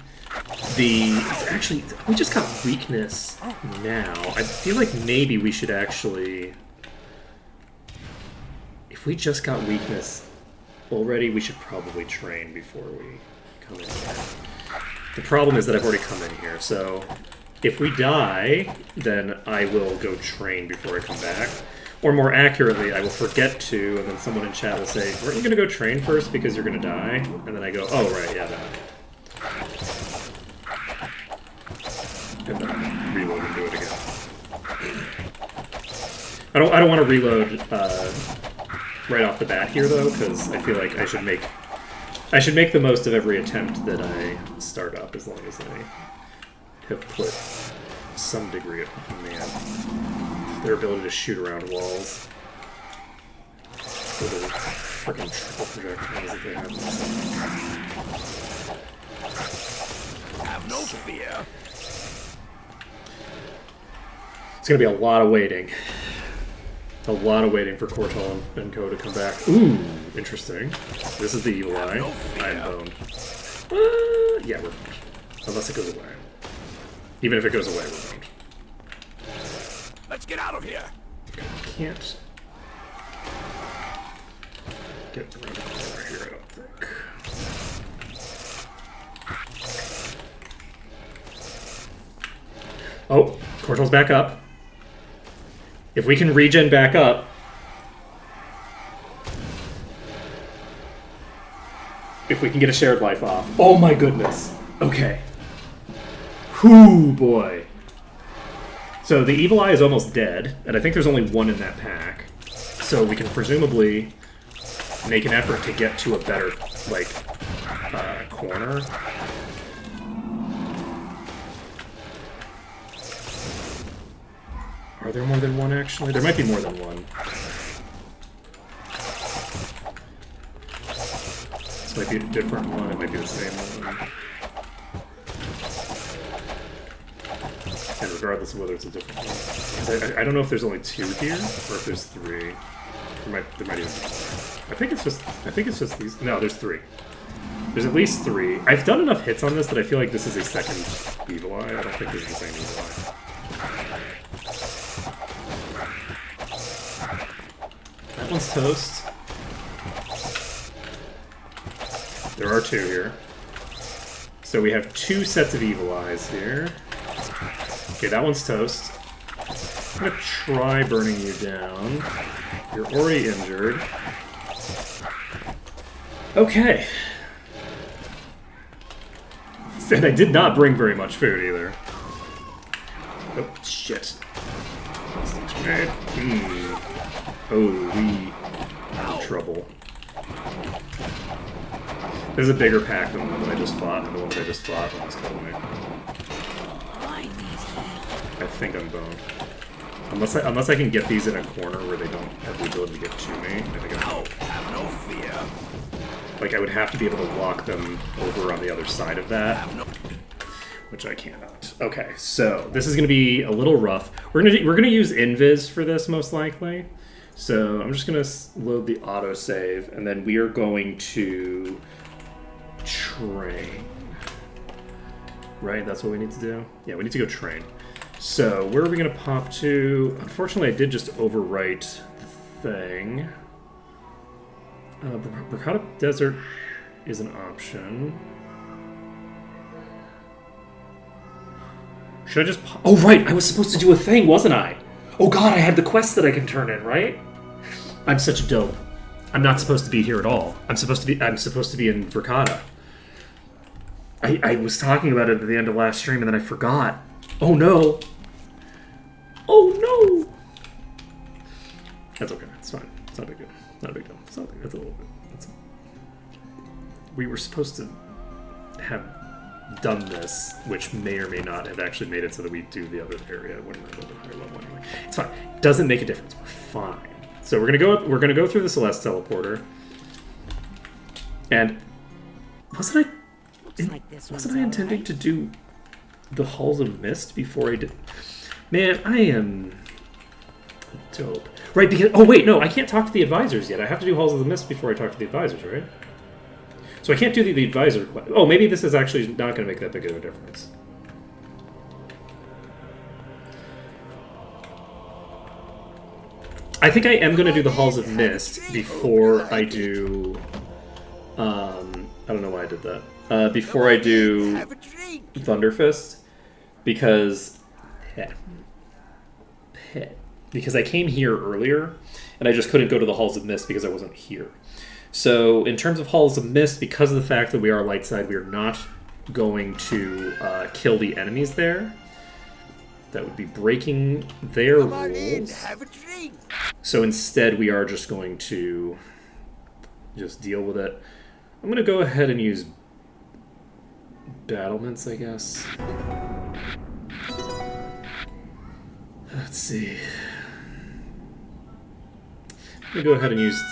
actually, we just got weakness now. I feel like maybe we should actually, if we just got weakness already, we should probably train before we come in here. The problem is that I've already come in here, so if we die, then I will go train before I come back. Or more accurately, I will forget to, and then someone in chat will say, weren't you going to go train first because you're going to die? And then I go, oh, right, yeah, that. And then reload and do it again. I don't want to reload right off the bat here, though, because I feel like I should make the most of every attempt that I start up, as long as I have put some degree of their ability to shoot around walls. Or the freaking triple projectiles that they have. Have no fear. It's gonna be a lot of waiting. A lot of waiting for Cortal and Co to come back. Ooh, interesting. This is the evil eye. I'm boned. Yeah, we're boned. Unless it goes away. Even if it goes away, we're boned. Let's get out of here. Can't get around the corner here, I don't think. Oh, Cortal's back up. If we can regen back up, if we can get a shared life off. Oh my goodness. Okay. Whoo, boy. So the evil eye is almost dead, and I think there's only one in that pack. So we can presumably make an effort to get to a better, corner. Are there more than one, actually? There might be more than one. This might be a different one. It might be the same one. And regardless of whether it's a different one. 'Cause I don't know if there's only two here, or if there's three. There might even be more. I think it's just these. No, there's three. There's at least three. I've done enough hits on this that I feel like this is a second evil eye. I don't think this is the same evil eye. That one's toast. There are two here. So we have two sets of evil eyes here. Okay, that one's toast. I'm gonna try burning you down. You're already injured. Okay. And I did not bring very much food either. Oh, shit. Oh, we are in trouble. There's a bigger pack than the one that I just fought, and the one that I just fought almost killed me. I think I'm boned. Unless I can get these in a corner where they don't have the ability to get to me, I think I'm boned. Have no fear. Like, I would have to be able to lock them over on the other side of that, which I cannot. Okay, so this is going to be a little rough. We're gonna use Invis for this, most likely. So I'm just going to load the autosave, and then we are going to train. Right, that's what we need to do? Yeah, we need to go train. So where are we going to pop to? Unfortunately, I did just overwrite the thing. Bracada Desert is an option. Should I just... Oh, right! I was supposed to do a thing, wasn't I? Oh god, I had the quest that I can turn in, right? I'm such a dope. I'm not supposed to be here at all. I'm supposed to be in Bracada. I was talking about it at the end of last stream and then I forgot. Oh no. Oh no! That's okay. It's fine. It's not a big deal. Not a big deal. It's not a big deal. It's a little bit. We were supposed to have done this, which may or may not have actually made it so that we do the other area when we're a little bit higher level anyway. It's fine. Doesn't make a difference. We're fine. So we're gonna go through the Celeste teleporter. And wasn't I intending to do the Halls of Mist before I did? Man, I am dope. Right, because oh wait, no, I can't talk to the advisors yet. I have to do Halls of the Mist before I talk to the advisors, right? So I can't do the advisor quest. Oh, maybe this is actually not going to make that big of a difference. I think I am going to do the Halls of Mist before I do... I don't know why I did that. Before I do Thunderfist, because... Because I came here earlier, and I just couldn't go to the Halls of Mist because I wasn't here. So, in terms of Halls of Mist, because of the fact that we are light side, we are not going to kill the enemies there. That would be breaking their rules. So instead, we are just going to just deal with it. I'm going to go ahead and use battlements, I guess. Let's see. I'm going to go ahead and use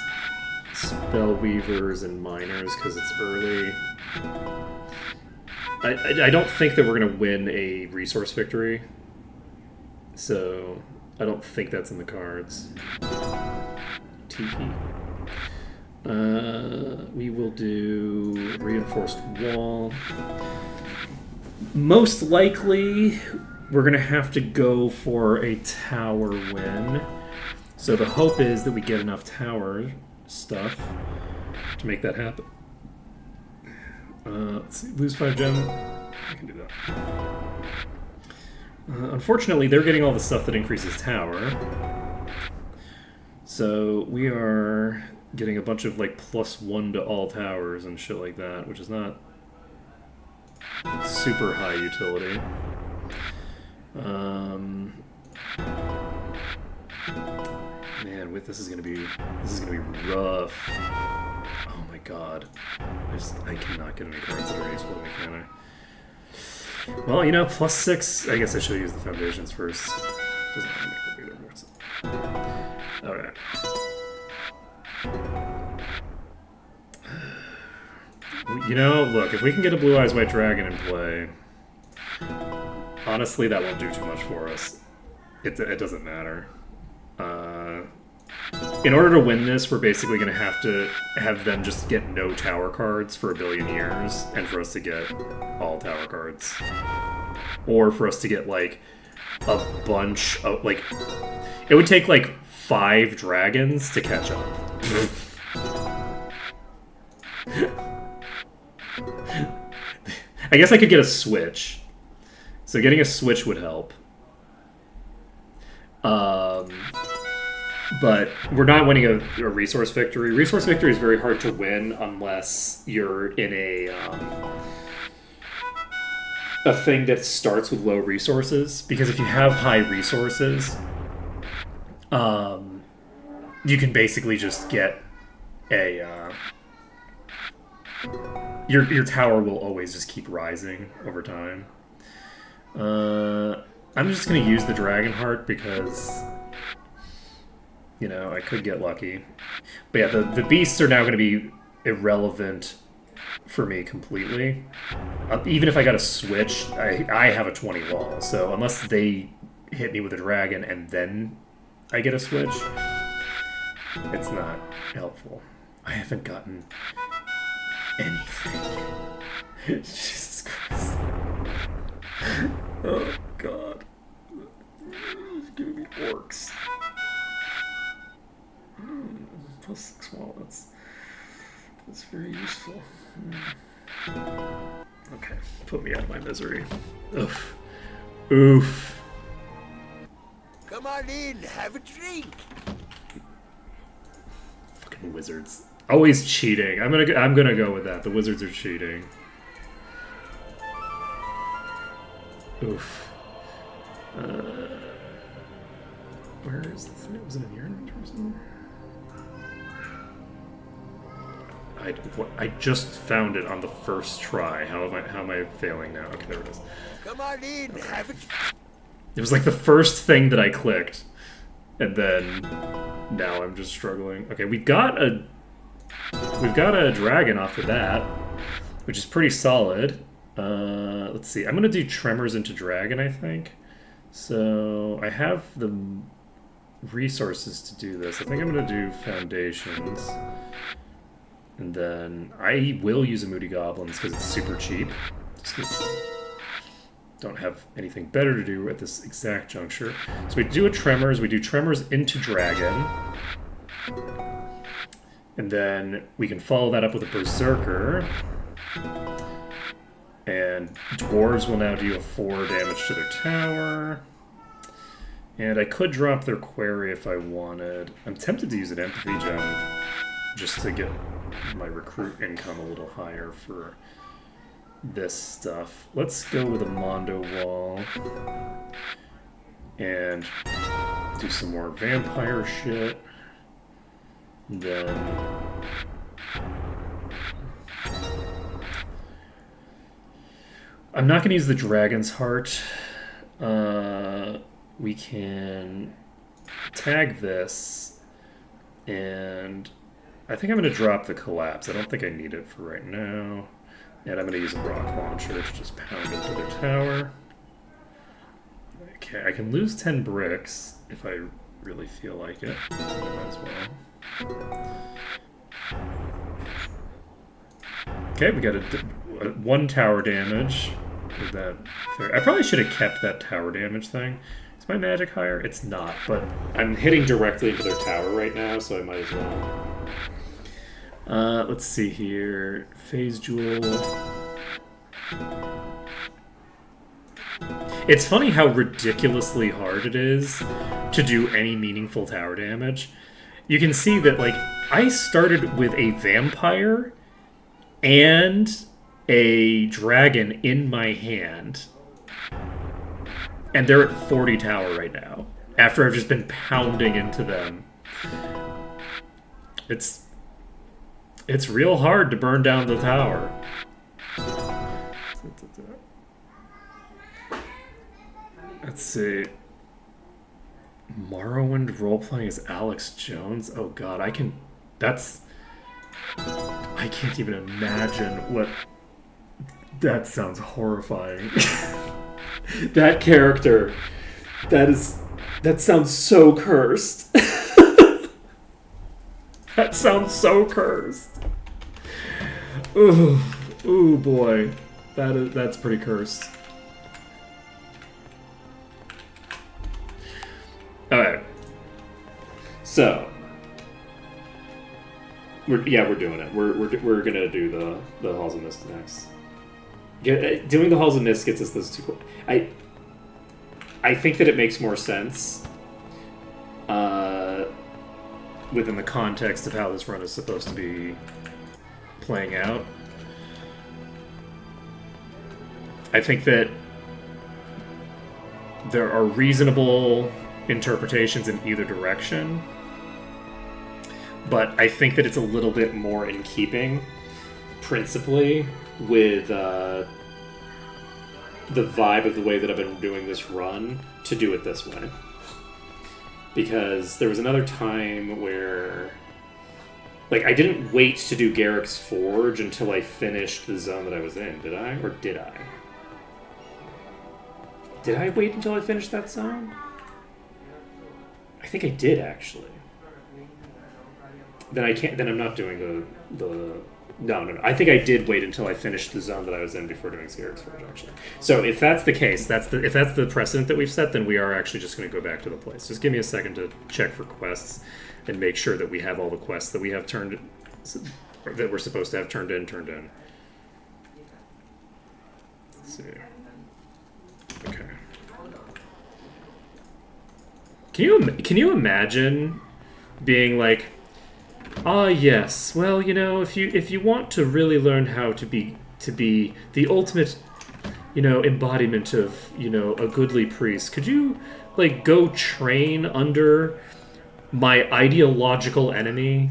Spellweavers and Miners because it's early. I don't think that we're going to win a resource victory. So, I don't think that's in the cards. TP. We will do Reinforced Wall. Most likely, we're going to have to go for a tower win. So the hope is that we get enough tower stuff to make that happen. Let's see, lose 5 gem. I can do that. Unfortunately, they're getting all the stuff that increases tower. So we are getting a bunch of like +1 to all towers and shit like that, which is not super high utility. Man, this is gonna be rough. Oh my god, I cannot get any cards that are useful to me, can I? Well, you know, +6. I guess I should have used the foundations first. Doesn't really make a big difference. Okay. You know, look, if we can get a Blue Eyes White Dragon in play, honestly, that won't do too much for us. It doesn't matter. In order to win this, we're basically going to have them just get no tower cards for 1 billion years, and for us to get all tower cards. Or for us to get, like, a bunch of, like... It would take, like, 5 dragons to catch up. I guess I could get a switch. So getting a switch would help. But we're not winning a resource victory. Resource victory is very hard to win unless you're in a thing that starts with low resources. Because if you have high resources, you can basically just get a... Your tower will always just keep rising over time. I'm just going to use the Dragon Heart because... You know, I could get lucky. But yeah, the beasts are now going to be irrelevant for me completely. Even if I got a switch, I have a 20 wall. So unless they hit me with a dragon and then I get a switch, it's not helpful. I haven't gotten anything. Jesus Christ. Oh, God. It's giving me orcs. +6 wall, that's very useful. Okay, put me out of my misery. Oof. Oof. Come on in, have a drink. Fucking wizards. Always cheating. I'm gonna go with that. The wizards are cheating. Oof. Where Where is the thing? Was it in your inventory somewhere? I just found it on the first try. How am I failing now? Okay, there it is. Come on in, have it. It was like the first thing that I clicked, and then now I'm just struggling. Okay, we've got a dragon off of that, which is pretty solid. Let's see. I'm gonna do Tremors into Dragon, I think. So I have the resources to do this. I think I'm gonna do Foundations. And then I will use a Moody Goblins because it's super cheap. Just 'cause don't have anything better to do at this exact juncture. So we do a Tremors. We do Tremors into Dragon. And then we can follow that up with a Berserker. And Dwarves will now do a 4 damage to their tower. And I could drop their Quarry if I wanted. I'm tempted to use an Empathy Gem just to get my recruit income a little higher for this stuff. Let's go with a Mondo Wall and do some more vampire shit. Then I'm not going to use the Dragon's Heart. We can tag this, and I think I'm going to drop the Collapse. I don't think I need it for right now. And I'm going to use a Rock Launcher to just pound into their tower. Okay, I can lose 10 bricks if I really feel like it. Might as well. Okay, we got a 1 tower damage. Is that fair? I probably should have kept that tower damage thing. Is my magic higher? It's not, but I'm hitting directly into their tower right now, so I might as well. Let's see here. Phase Jewel. It's funny how ridiculously hard it is to do any meaningful tower damage. You can see that, like, I started with a vampire and a dragon in my hand, and they're at 40 tower right now, after I've just been pounding into them. It's real hard to burn down the tower. Let's see. Morrowind roleplaying as Alex Jones? Oh god, I can't even imagine what... That sounds horrifying. That character. That sounds so cursed. That sounds so cursed. Ooh boy. That's pretty cursed. Alright. So we're doing it. We're gonna do the Halls of Mist next. Doing the Halls of Mist gets us those 2. I think that it makes more sense within the context of how this run is supposed to be playing out. I think that there are reasonable interpretations in either direction, but I think that it's a little bit more in keeping, principally, with the vibe of the way that I've been doing this run, to do it this way. Because there was another time where, like, I didn't wait to do Garrick's Forge until I finished the zone that I was in, did I? Or did I? Did I wait until I finished that zone? I think I did, actually. Then I'm not doing the No. I think I did wait until I finished the zone that I was in before doing Garrick's Forge, actually. So if that's the case, if that's the precedent that we've set, then we are actually just going to go back to the place. Just give me a second to check for quests and make sure that we have all the quests that we have that we're supposed to have turned in. Let's see. Okay. Can you imagine being like, yes, well, if you want to really learn how to be the ultimate, embodiment of, a goodly priest, could you like go train under my ideological enemy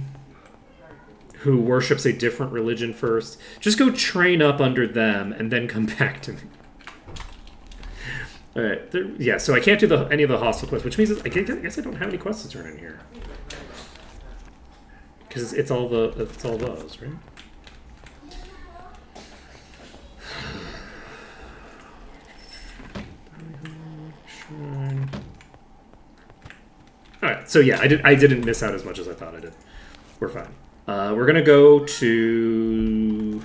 who worships a different religion first. Just go train up under them and then come back to me. Alright, yeah, so I can't do any of the hostile quests, which means I guess I don't have any quests to turn in here. Because it's all those, right? Alright, so yeah, I didn't miss out as much as I thought I did. We're fine. We're gonna go to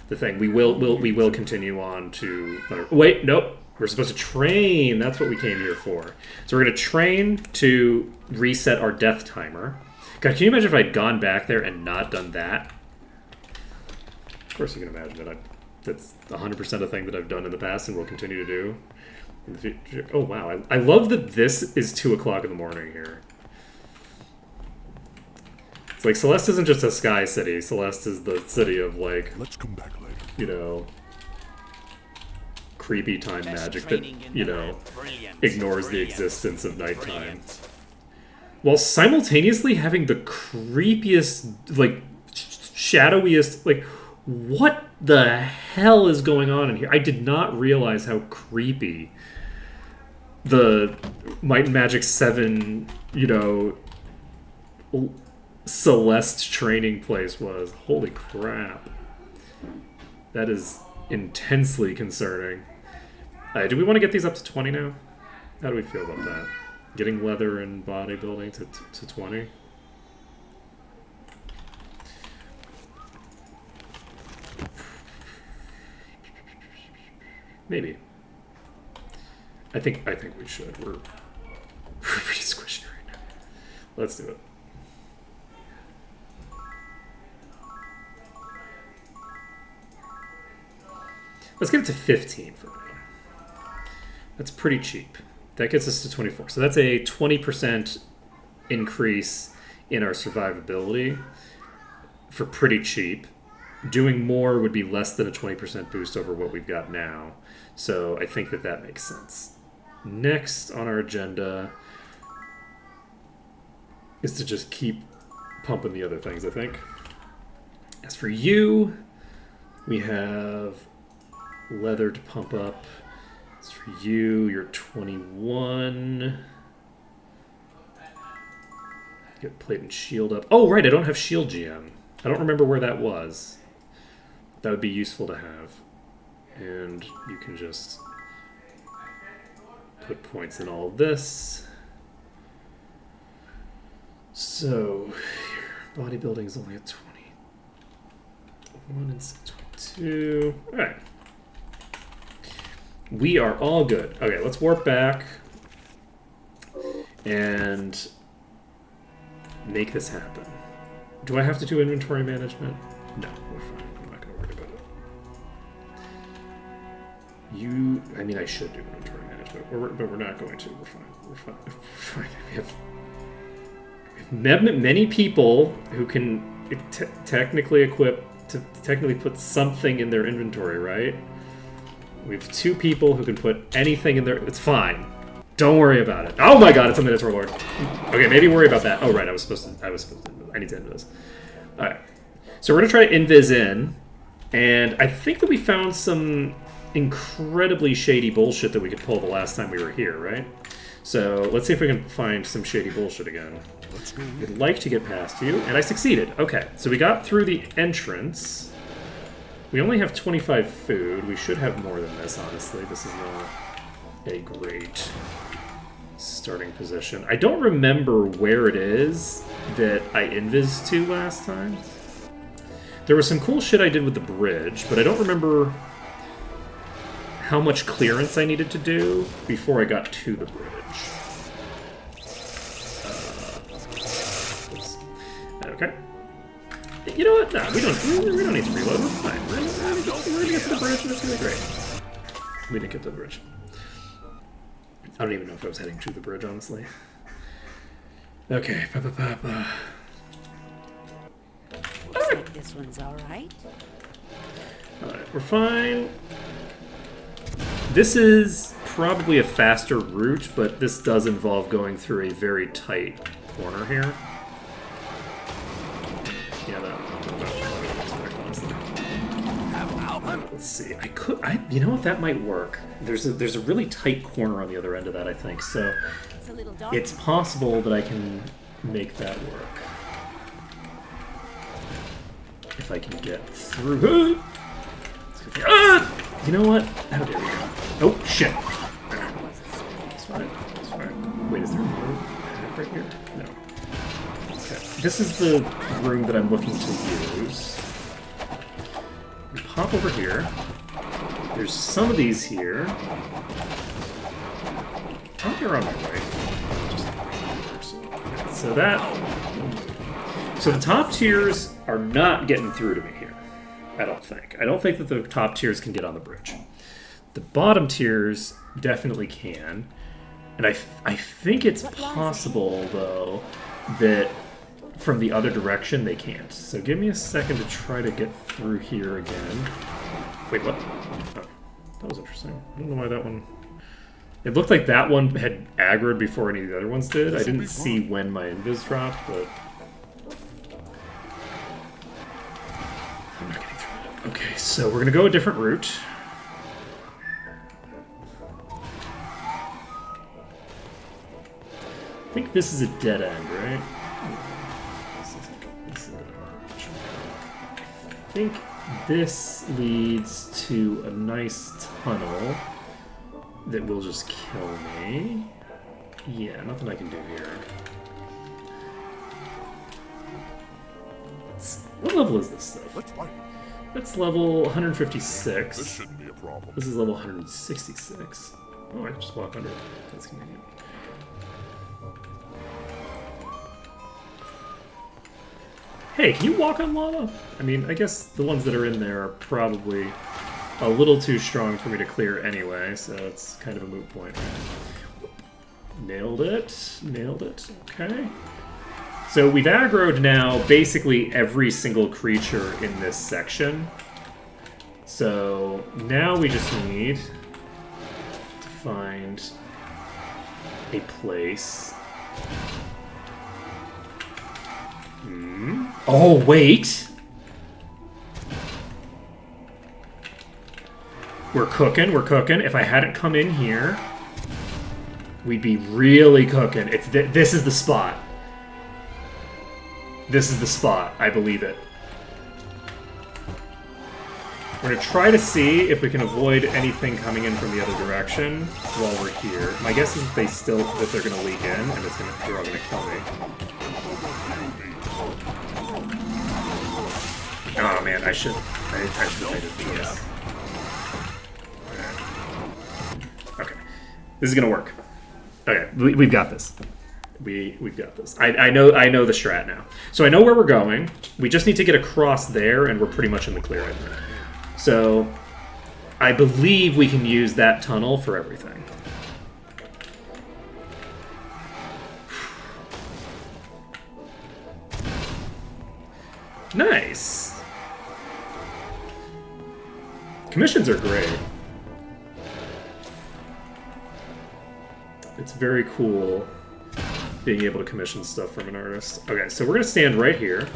the thing. We will continue on to. Wait, nope. We're supposed to train. That's what we came here for. So we're gonna train to reset our death timer. God, can you imagine if I'd gone back there and not done that? Of course, you can imagine that. That's 100% a thing that I've done in the past and will continue to do in the future. Oh wow, I love that this is 2 o'clock in the morning here. Like, Celeste isn't just a sky city. Celeste is the city of, like, Let's come back later. you know, creepy time Best magic that, training in you the know, land. Brilliant. ignores the Brilliant. existence of nighttime. Brilliant. While simultaneously having the creepiest, like, shadowiest, like, what the hell is going on in here? I did not realize how creepy the Might and Magic 7, you know, Celeste training place was. Holy crap. That is intensely concerning. Do we want to get these up to 20 now? How do we feel about that? Getting leather and bodybuilding to 20? Maybe. I think we should. We're pretty squishy right now. Let's do it. Let's get it to 15 for now. That's pretty cheap. That gets us to 24. So that's a 20% increase in our survivability for pretty cheap. Doing more would be less than a 20% boost over what we've got now. So I think that makes sense. Next on our agenda is to just keep pumping the other things, I think. As for you, we have leather to pump up. As for you, you're 21. Get plate and shield up. Oh, right, I don't have shield GM. I don't remember where that was. That would be useful to have. And you can just put points in all this. So, your bodybuilding is only at 21 and 22. Alright. We are all good. Okay, let's warp back and make this happen. Do I have to do inventory management? No, we're fine. I'm not going to worry about it. I mean, I should do inventory management, but we're not going to. We're fine. We're fine. We're fine. We have many people who can technically equip to technically put something in their inventory, right? We have 2 people who can put anything in there. It's fine. Don't worry about it. Oh my god, it's a Minotaur Lord. Okay, maybe worry about that. Oh right, I need to end this. Alright. So we're gonna try to invis in, and I think that we found some incredibly shady bullshit that we could pull the last time we were here, right? So let's see if we can find some shady bullshit again. I'd like to get past you, and I succeeded. Okay, so we got through the entrance. We only have 25 food. We should have more than this, honestly. This is not a great starting position. I don't remember where it is that I invis to last time. There was some cool shit I did with the bridge, but I don't remember how much clearance I needed to do before I got to the bridge. Oops. Okay. You know what? Nah, we don't need to reload. We're fine. We're gonna get to the bridge and it's gonna be great. We didn't get to the bridge. I don't even know if I was heading to the bridge, honestly. Okay. Looks like this one's alright. Alright, we're fine. This is probably a faster route, but this does involve going through a very tight corner here. Yeah, that let's see. You know what? That might work. There's a really tight corner on the other end of that, I think. So It's a little dark. it's possible that I can make that work. If I can get through. You know what? How dare you? Oh, shit. It's fine. It's fine. Wait, is there another path right here? No. Okay. This is the room that I'm looking to use. We pop over here. There's some of these here. Oh, you're on my way. So that... So the top tiers are not getting through to me here. I don't think. I don't think that the top tiers can get on the bridge. The bottom tiers definitely can. And I think it's possible, though, that from the other direction they can't. So give me a second to try to get through here again. Wait, what? Oh, that was interesting. I don't know why that one... It looked like that one had aggroed before any of the other ones did. I didn't see when my invis dropped, but... I'm not getting through it. Okay, so we're gonna go a different route. I think this is a dead end, right? I think this leads to a nice tunnel that will just kill me. Yeah, nothing I can do here. What level is this stuff? Let's fight. That's level 156. This shouldn't be a problem. This is level 166. Oh, I can just walk under it. That's convenient. Hey, can you walk on lava? I mean, I guess the ones that are in there are probably a little too strong for me to clear anyway, so it's kind of a moot point. Nailed it. Nailed it. Okay. So we've aggroed now basically every single creature in this section. So now we just need to find a place. Oh, wait! We're cooking, we're cooking. If I hadn't come in here, we'd be really cooking. This is the spot. This is the spot. I believe it. We're going to try to see if we can avoid anything coming in from the other direction while we're here. My guess is that they're going to leak in, and they're all going to kill me. Oh man, I should have made it BS. Okay, this is gonna work. Okay, we've got this. We've got this. I know the strat now. So I know where we're going. We just need to get across there, and we're pretty much in the clear, I think. So I believe we can use that tunnel for everything. Nice. Commissions are great. It's very cool being able to commission stuff from an artist. Okay, so we're going to stand right here.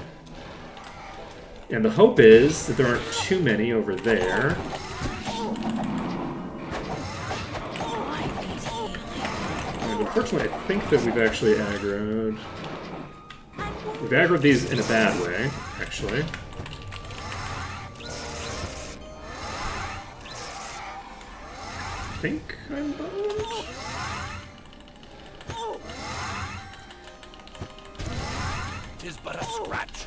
And the hope is that there aren't too many over there. And unfortunately, I think that we've actually aggroed. We've aggroed these in a bad way, actually. I think I'm boned. Tis but a scratch.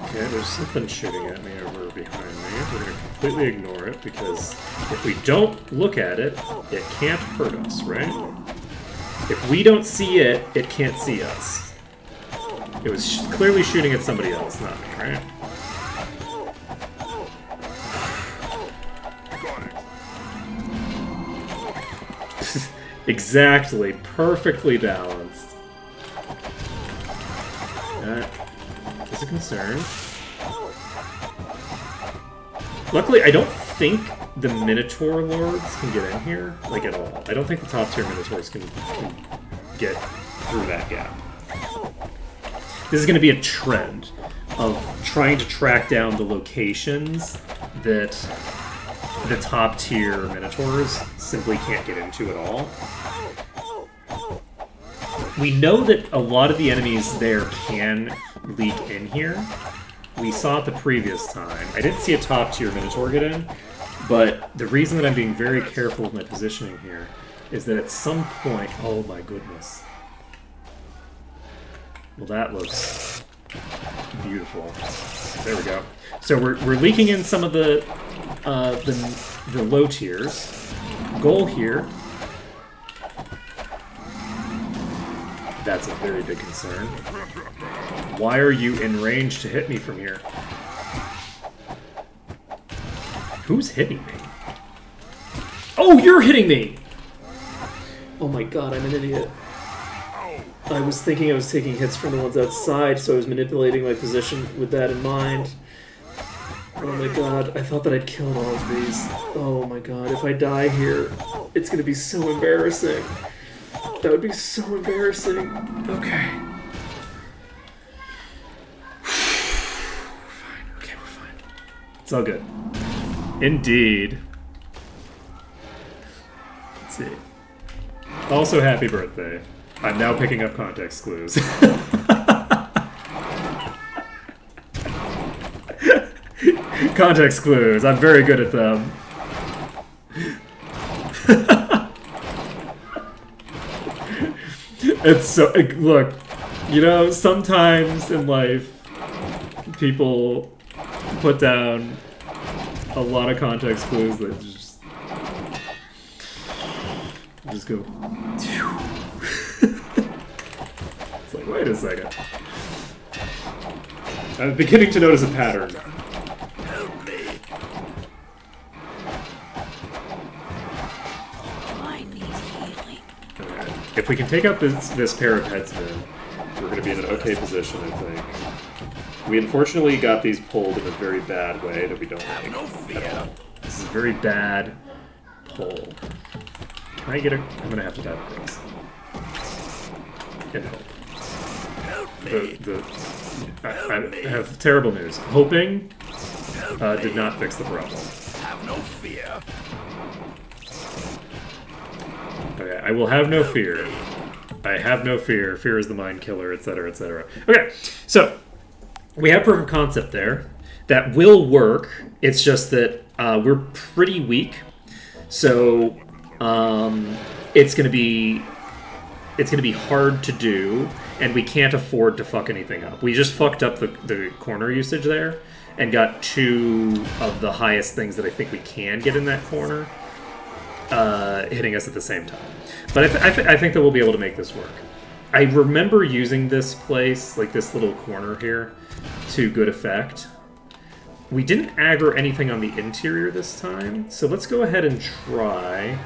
Okay, there's something shooting at me over behind me. We're going to completely ignore it because if we don't look at it, it can't hurt us, right? If we don't see it, it can't see us. It was clearly shooting at somebody else, not me, right? Exactly. Perfectly balanced. That is a concern. Luckily, I don't think the Minotaur Lords can get in here, like, at all. I don't think the top tier Minotaurs can get through that gap. This is going to be a trend of trying to track down the locations that the top tier Minotaurs simply can't get into at all. We know that a lot of the enemies there can leak in here. We saw it the previous time. I didn't see a top tier Minotaur get in, but the reason that I'm being very careful with my positioning here is that at some point... Oh my goodness. Well, that looks beautiful. There we go. So we're leaking in some of the low tiers. Goal here. That's a very big concern. Why are you in range to hit me from here? Who's hitting me? Oh, you're hitting me! Oh my god, I'm an idiot. I was thinking I was taking hits from the ones outside, so I was manipulating my position with that in mind. Oh my god, I thought that I'd killed all of these. Oh my god, if I die here, it's gonna be so embarrassing. That would be so embarrassing. Okay. We're fine. Okay, we're fine. It's all good. Indeed. Let's see. Also, happy birthday. I'm now picking up context clues. Context clues. I'm very good at them. It's so... Look, you know, sometimes in life, people put down a lot of context clues that just go... It's like, wait a second. I'm beginning to notice a pattern. Help me. I need healing. Okay. If we can take out this pair of headsmen, we're going to be in an okay position, I think. We unfortunately got these pulled in a very bad way that we don't like No at fear. all. This is a very bad pull. Can I get a... I'm going to have to dive across. And hope. Help me. I have terrible news. Hoping did not fix the problem. Have no fear. Okay, I will have no fear. I have no fear. Fear is the mind killer, etc., etc. Okay, so we have proof of concept there. That will work. It's just that we're pretty weak, so it's gonna be hard to do, and we can't afford to fuck anything up. We just fucked up the corner usage there, and got two of the highest things that I think we can get in that corner hitting us at the same time. But I think that we'll be able to make this work. I remember using this place, like this little corner here, to good effect. We didn't aggro anything on the interior this time, so let's go ahead and try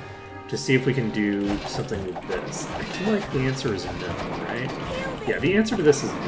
to see if we can do something with this. I feel like the answer is no, right? Yeah, the answer to this is no.